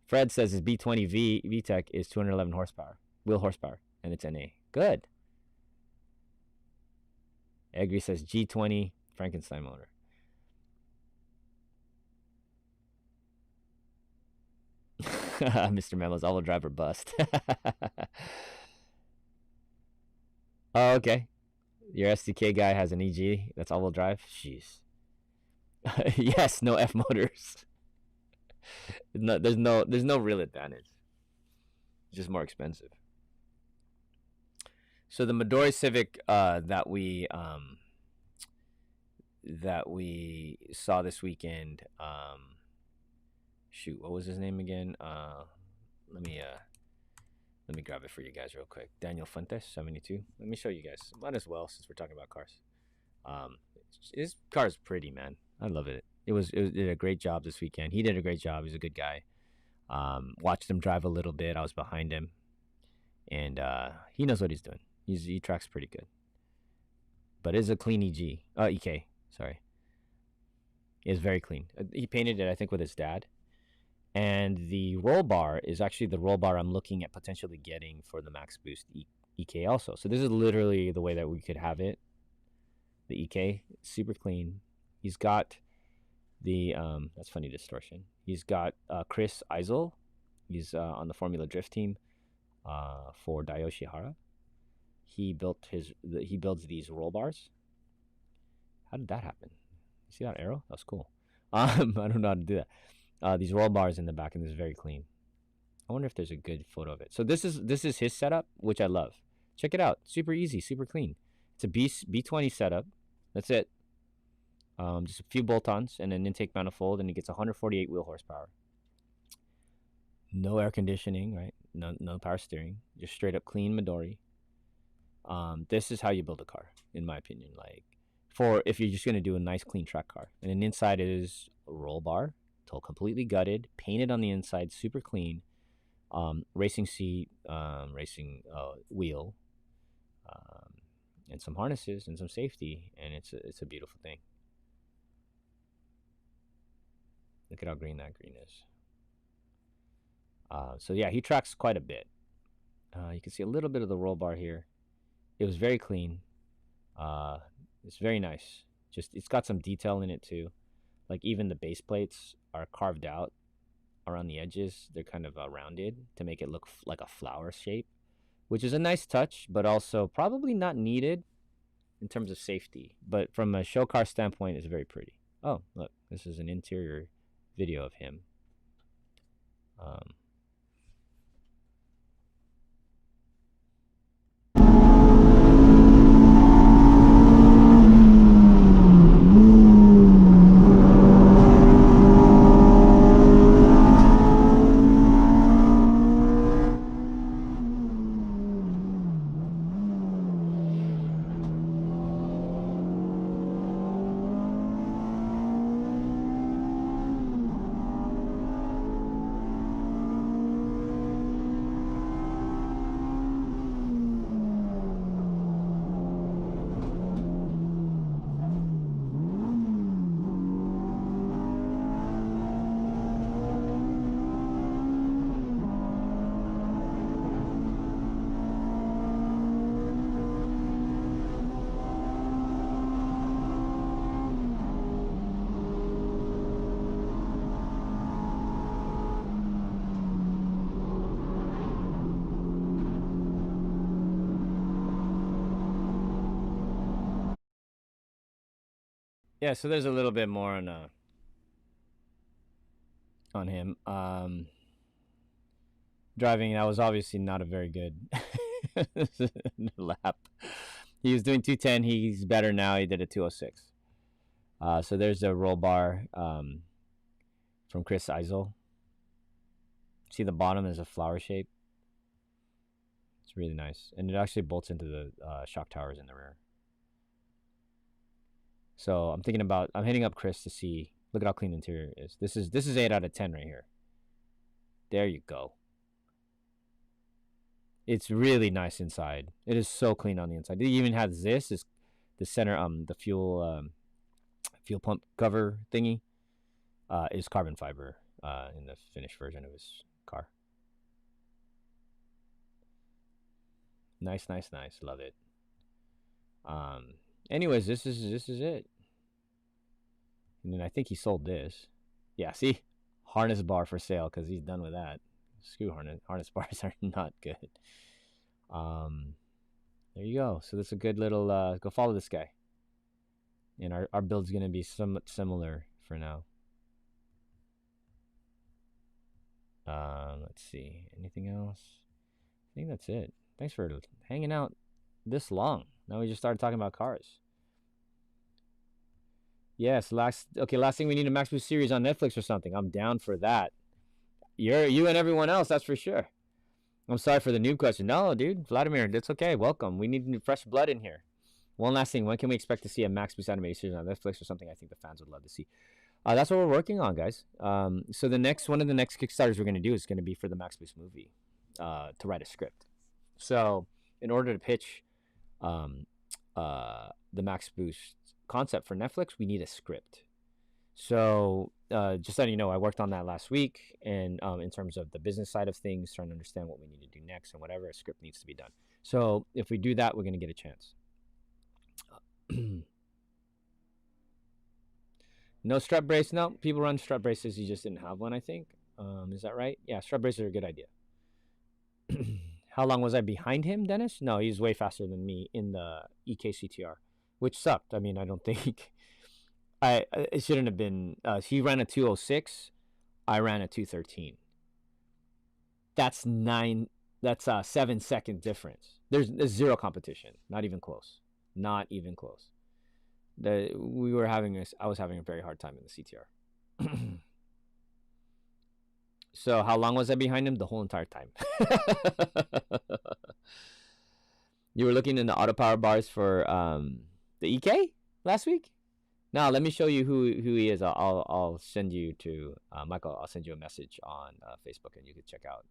[SPEAKER 1] Fred says his B20 VTEC is 211 horsepower. Wheel horsepower. And it's NA. Good. Egri says G20 Frankenstein motor. Mr. Memo's all-wheel driver bust. Oh, okay. Your SDK guy has an EG that's all-wheel drive. Jeez. Yes, no F motors. No, there's no real advantage. It's just more expensive. So the Midori Civic that we saw this weekend, shoot, what was his name again? Let me grab it for you guys real quick. Daniel Fuentes, 72. Let me show you guys. Might as well, since we're talking about cars. His car is pretty, man. I love it. It did a great job this weekend. He did a great job. He's a good guy. Watched him drive a little bit. I was behind him, and he knows what he's doing. He tracks pretty good. But it's a clean EK. Sorry. It's very clean. He painted it, I think, with his dad. And the roll bar is actually the roll bar I'm looking at potentially getting for the Max Boost EK also. So this is literally the way that we could have it. The EK, super clean. He's got the, that's funny distortion. He's got Chris Eisel. He's on the Formula Drift team for Dayoshi Hara. He builds these roll bars. How did that happen? You see that arrow? That's cool. I don't know how to do that. These roll bars in the back, and this is very clean. I wonder if there's a good photo of it. So this is his setup, which I love. Check it out. Super easy, super clean. It's a B20 setup. That's it. Just a few bolt-ons and an intake manifold, and it gets 148 wheel horsepower. No air conditioning, right? No power steering. Just straight up clean Midori. This is how you build a car, in my opinion. Like, for if you're just gonna do a nice clean track car, and then inside is a roll bar, completely gutted, painted on the inside, super clean. Racing seat, racing wheel, and some harnesses and some safety, and it's a beautiful thing. Look at how green that green is. So yeah, he tracks quite a bit. You can see a little bit of the roll bar here. It was very clean. It's very nice. Just it's got some detail in it too. Like even the base plates are carved out around the edges. They're kind of rounded to make it look like a flower shape, which is a nice touch, but also probably not needed in terms of safety. But from a show car standpoint, it's very pretty. Oh, look, this is an interior video of him. Yeah, so there's a little bit more on him. Driving, that was obviously not a very good lap. He was doing 210. He's better now. He did a 206. So there's a roll bar from Chris Eisel. See the bottom is a flower shape. It's really nice. And it actually bolts into the shock towers in the rear. So I'm hitting up Chris to see. Look at how clean the interior is. This is 8 out of 10 right here. There you go. It's really nice inside. It is so clean on the inside. It even has this is the center the fuel pump cover thingy is carbon fiber in the finished version of his car. Nice. Love it. Anyways, this is it. And then I think he sold this. Yeah, see? Harness bar for sale because he's done with that. Screw harness bars are not good. There you go. So that's a good little go follow this guy. And our build's gonna be somewhat similar for now. Let's see. Anything else? I think that's it. Thanks for hanging out this long. Now we just started talking about cars. Yes, last thing we need a Max Boost series on Netflix or something. I'm down for that. You and everyone else, that's for sure. I'm sorry for the noob question. No, dude, Vladimir, that's okay. Welcome. We need fresh blood in here. One last thing. When can we expect to see a Max Boost animated series on Netflix or something I think the fans would love to see? That's what we're working on, guys. So one of the next Kickstarters we're going to do is going to be for the Max Boost movie to write a script. So in order to pitch the Max Boost concept for Netflix, we need a script. So just letting you know, I worked on that last week, and in terms of the business side of things, trying to understand what we need to do next and whatever, a script needs to be done. So if we do that, we're going to get a chance. No strap brace. No, people run strap braces. You just didn't have one, I think. Is that right? Yeah, strap braces are a good idea. How long was I behind him, Dennis? No, he's way faster than me in the EKCTR, which sucked. I mean, I don't think it shouldn't have been. He ran a 206. I ran a 213. That's a 7-second difference. There's zero competition. Not even close. I was having a very hard time in the CTR. So how long was I behind him? The whole entire time. You were looking in the auto power bars for the EK last week? Now let me show you who he is. I'll send you to Michael. I'll send you a message on Facebook, and you can check out.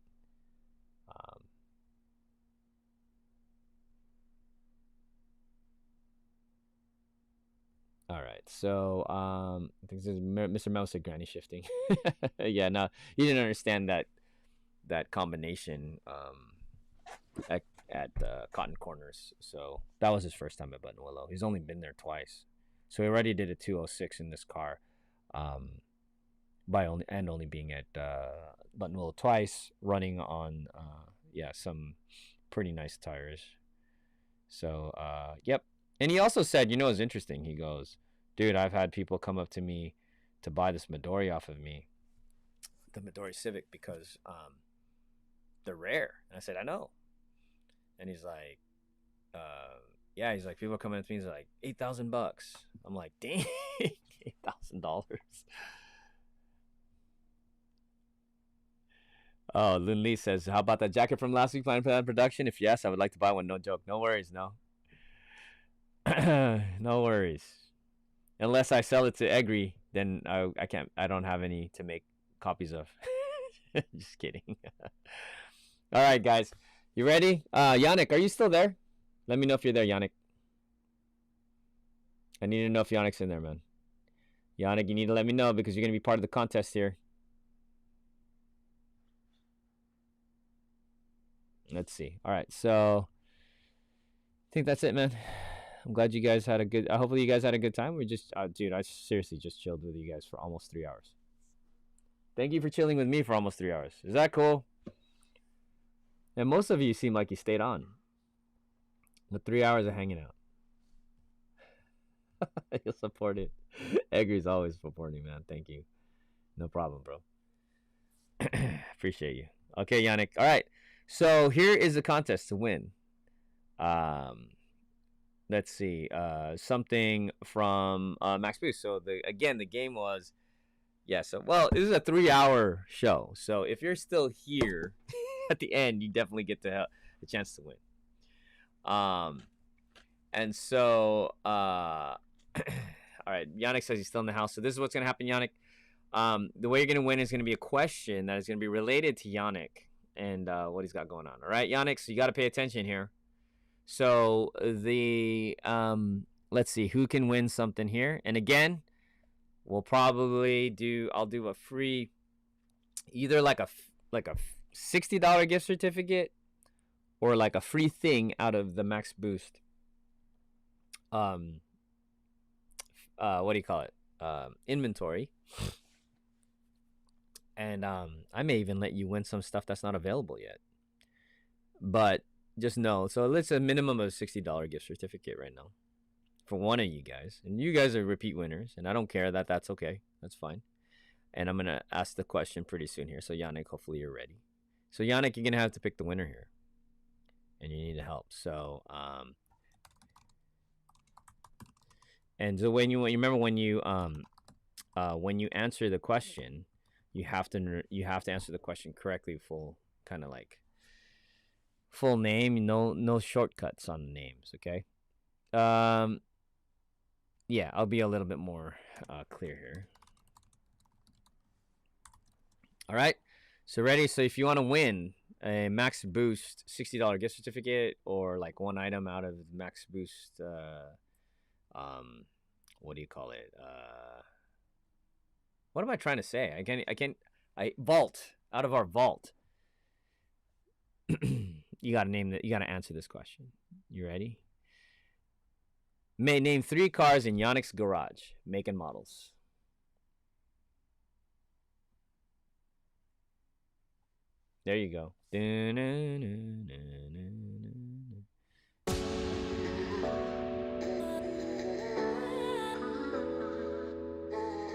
[SPEAKER 1] All right, so I think this is Mr. Mouse said granny shifting. Yeah, no, he didn't understand that combination at Cotton Corners. So that was his first time at Buttonwillow. He's only been there twice, so he already did a 206 in this car, by only being at Buttonwillow twice, running on some pretty nice tires. So yep. And he also said, you know, it's interesting. He goes, dude, I've had people come up to me to buy this Midori off of me, the Midori Civic, because they're rare. And I said, I know. And he's like, yeah, he's like, people are coming up to me, he's like, $8,000. I'm like, dang, $8,000. Oh, Lin Lee says, how about that jacket from last week planned for that production? If yes, I would like to buy one. No joke. No worries, no. No worries. Unless I sell it to Egri, then I can't. I don't have any to make copies of. Just kidding. All right, guys, you ready? Yannick, are you still there? Let me know if you're there, Yannick. I need to know if Yannick's in there, man. Yannick, you need to let me know because you're gonna be part of the contest here. Let's see. All right, so I think that's it, man. I'm glad you guys had a good. Hopefully, you guys had a good time. We just, dude, I seriously just chilled with you guys for almost 3 hours. Thank you for chilling with me for almost 3 hours. Is that cool? And most of you seem like you stayed on. The 3 hours of hanging out. You'll support it. Egger's always supporting, man. Thank you. No problem, bro. Appreciate you. Okay, Yannick. All right. So here is the contest to win. Let's see. Something from Max Boost. So the game was, so this is a 3-hour show. So if you're still here at the end, you definitely get to have a chance to win. And so all right, Yannick says he's still in the house. So this is what's gonna happen, Yannick. The way you're gonna win is gonna be a question that is gonna be related to Yannick and what he's got going on. All right, Yannick. So you got to pay attention here. So the let's see who can win something here. And again, we'll probably I'll do a free, either like a $60 gift certificate or like a free thing out of the Max Boost. What do you call it? Inventory. And I may even let you win some stuff that's not available yet. But just know, so it's a minimum of $60 gift certificate right now for one of you guys. And you guys are repeat winners, and I don't care that's okay. That's fine. And I'm going to ask the question pretty soon here. So Yannick, hopefully you're ready. So Yannick, you're going to have to pick the winner here. And you need help. So, and so when you remember when you answer the question, you have to answer the question correctly, full name, no shortcuts on the names, okay? Yeah, I'll be a little bit more clear here. All right, so ready? So if you want to win a Max Boost $60 gift certificate or like one item out of Max Boost, what do you call it? What am I trying to say? I vault out of our vault. You gotta answer this question. You ready? Name 3 cars in Yannick's garage, make and models. There you go. Name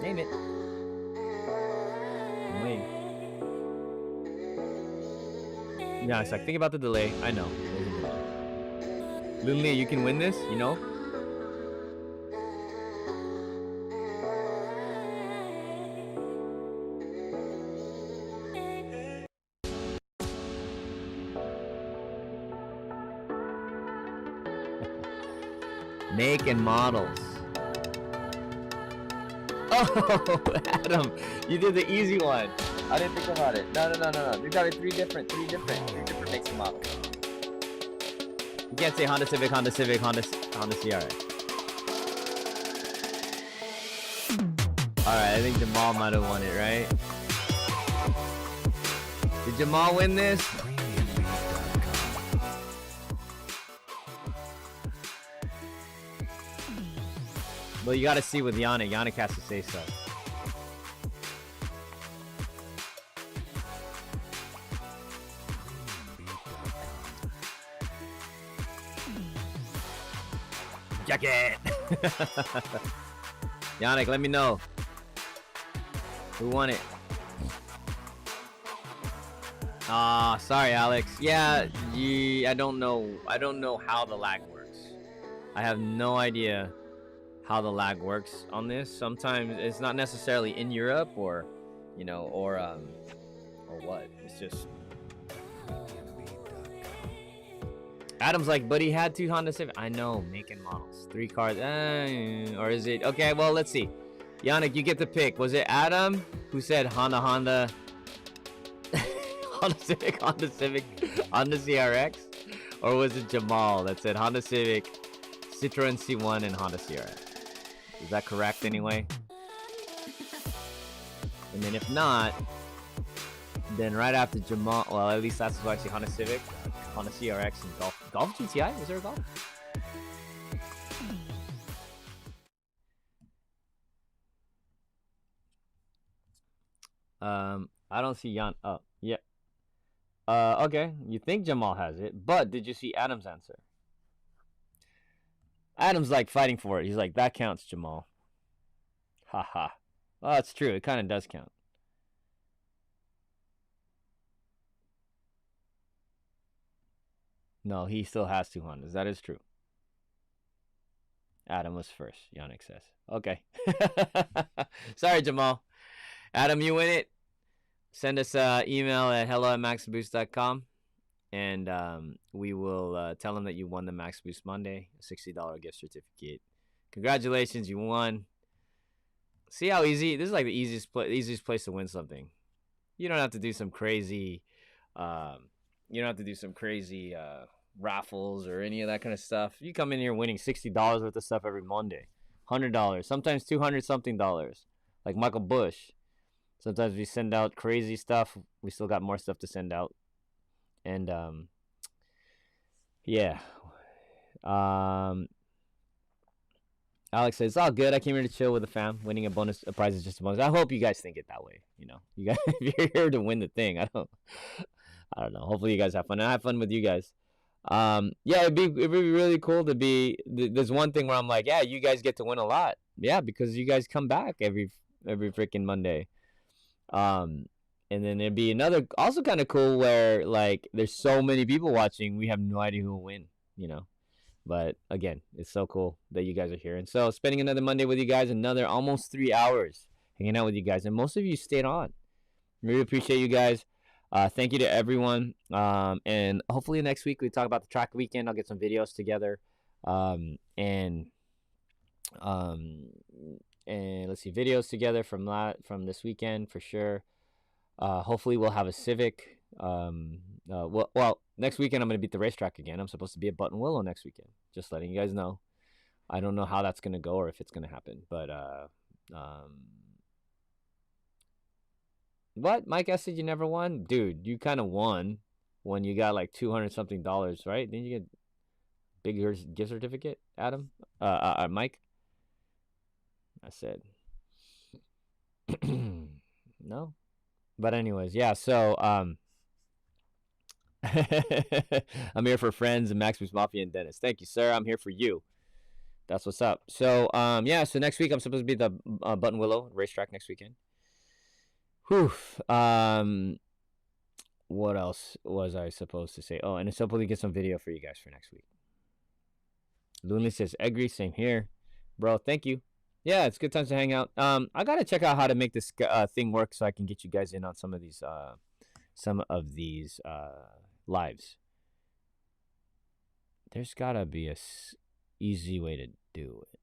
[SPEAKER 1] it. Wait. Yeah, it's like, think about the delay. I know. Lily, you can win this, you know? Make and models. Oh, Adam, you did the easy one. I didn't think about it. No. There's gotta be three different makes and models. You can't say Honda Civic, Honda CRX. Alright, I think Jamal might have won it, right? Did Jamal win this? Well, you gotta see with Yannick. Yannick has to say so. Jacket! Yannick, let me know. Who won it? Sorry, Alex. Yeah, I don't know. I don't know how the lag works. I have no idea how the lag works on this. Sometimes it's not necessarily in Europe or, you know, or what. It's just. Adam's like, but he had 2 Honda Civic. I know, make and models, 3 cars. Or is it? Okay, well, let's see. Yannick, you get to pick. Was it Adam who said Honda, Honda Civic, Honda CRX? Or was it Jamal that said Honda Civic, Citroen C1, and Honda CRX? Is that correct anyway? And then if not, then right after Jamal, well, at least that's what I see, Honda Civic, Honda CRX, and Golf GTI? Is there a Golf? I don't see Jan. Oh, yeah. Okay. You think Jamal has it, but did you see Adam's answer? Adam's like fighting for it. He's like, that counts, Jamal. Haha. Well, that's true. It kind of does count. No, he still has 2 Hondas. That is true. Adam was first, Yannick says. Okay. Sorry, Jamal. Adam, you win it. Send us an email at hello@maxboost.com, and we will tell them that you won the Max Boost Monday, a $60 gift certificate. Congratulations, you won. See how easy? This is like the easiest place to win something. You don't have to do some crazy, raffles or any of that kind of stuff. You come in here winning $60 worth of stuff every Monday, $100, sometimes $200 something dollars, like Michael Bush. Sometimes we send out crazy stuff. We still got more stuff to send out. And, yeah. Alex says, it's all good. I came here to chill with the fam. Winning a prize is just a bonus. I hope you guys think it that way. You know, you guys, if you're here to win the thing, I don't know. Hopefully you guys have fun. And I have fun with you guys. Yeah, it'd be really cool to be. There's one thing where I'm like, yeah, you guys get to win a lot. Yeah, because you guys come back every freaking Monday. And then there'd be another also kind of cool where like there's so many people watching, we have no idea who will win, you know. But again, it's so cool that you guys are here. And so spending another Monday with you guys, another almost 3 hours hanging out with you guys, and most of you stayed on. Really appreciate you guys. Thank you to everyone. And hopefully next week we talk about the track weekend. I'll get some videos together. And let's see, videos together from this weekend for sure. Hopefully we'll have a Civic. Well, next weekend I'm going to beat the racetrack again. I'm supposed to be at Buttonwillow next weekend. Just letting you guys know. I don't know how that's going to go or if it's going to happen. But, what? Mike, I said you never won? Dude, you kind of won when you got like $200 something, right? Didn't you get bigger gift certificate, Adam? Mike? I said. No? But anyways, yeah, so I'm here for friends and Max Boost Mafia and Dennis. Thank you, sir. I'm here for you. That's what's up. So yeah, so next week I'm supposed to be at the Buttonwillow racetrack next weekend. Whew. What else was I supposed to say? Oh, and it's supposed to get some video for you guys for next week. Lunely says, agree, same here. Bro, thank you. Yeah, it's good times to hang out. I gotta check out how to make this thing work so I can get you guys in on some of these lives. There's gotta be easy way to do it.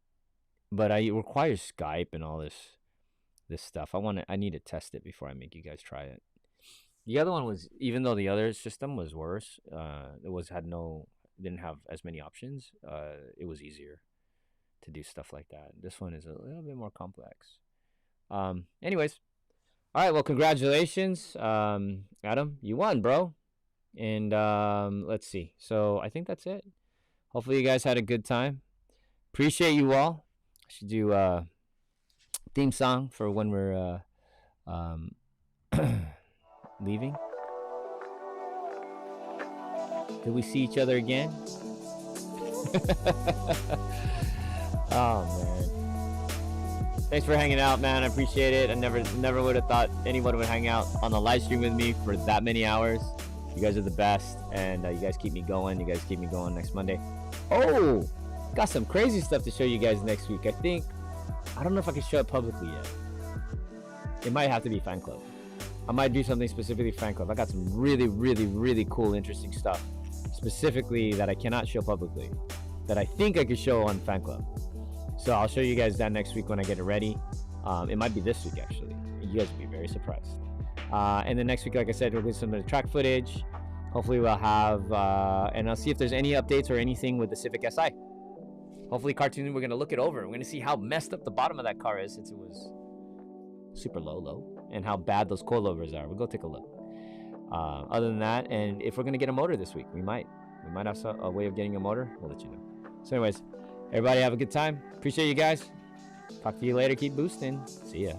[SPEAKER 1] But it requires Skype and all this stuff. I need to test it before I make you guys try it. The other one was, even though the other system was worse, didn't have as many options. It was easier to do stuff like that. This one is a little bit more complex. Anyways, all right. Well, congratulations, Adam. You won, bro. And let's see. So I think that's it. Hopefully you guys had a good time. Appreciate you all. I should do a theme song for when we're leaving. Did we see each other again? Oh man. Thanks for hanging out, man. I appreciate it. I never would have thought anyone would hang out on the live stream with me for that many hours. You guys are the best, and you guys keep me going. You guys keep me going next Monday. Oh, got some crazy stuff to show you guys next week. I don't know if I can show it publicly yet. It might have to be fan club. I might do something specifically fan club. I got some really, really, really cool, interesting stuff, specifically that I cannot show publicly, that I think I could show on fan club. So I'll show you guys that next week when I get it ready. It might be this week, actually. You guys will be very surprised. And then next week, like I said, we'll get some of the track footage. Hopefully we'll have, and I'll see if there's any updates or anything with the Civic Si. Hopefully cartoon, we're going to look it over. We're going to see how messed up the bottom of that car is, since it was super low, and how bad those coilovers are. We'll go take a look. Other than that, and if we're going to get a motor this week, we might have a way of getting a motor. We'll let you know. So anyways, everybody have a good time. Appreciate you guys. Talk to you later. Keep boosting. See ya.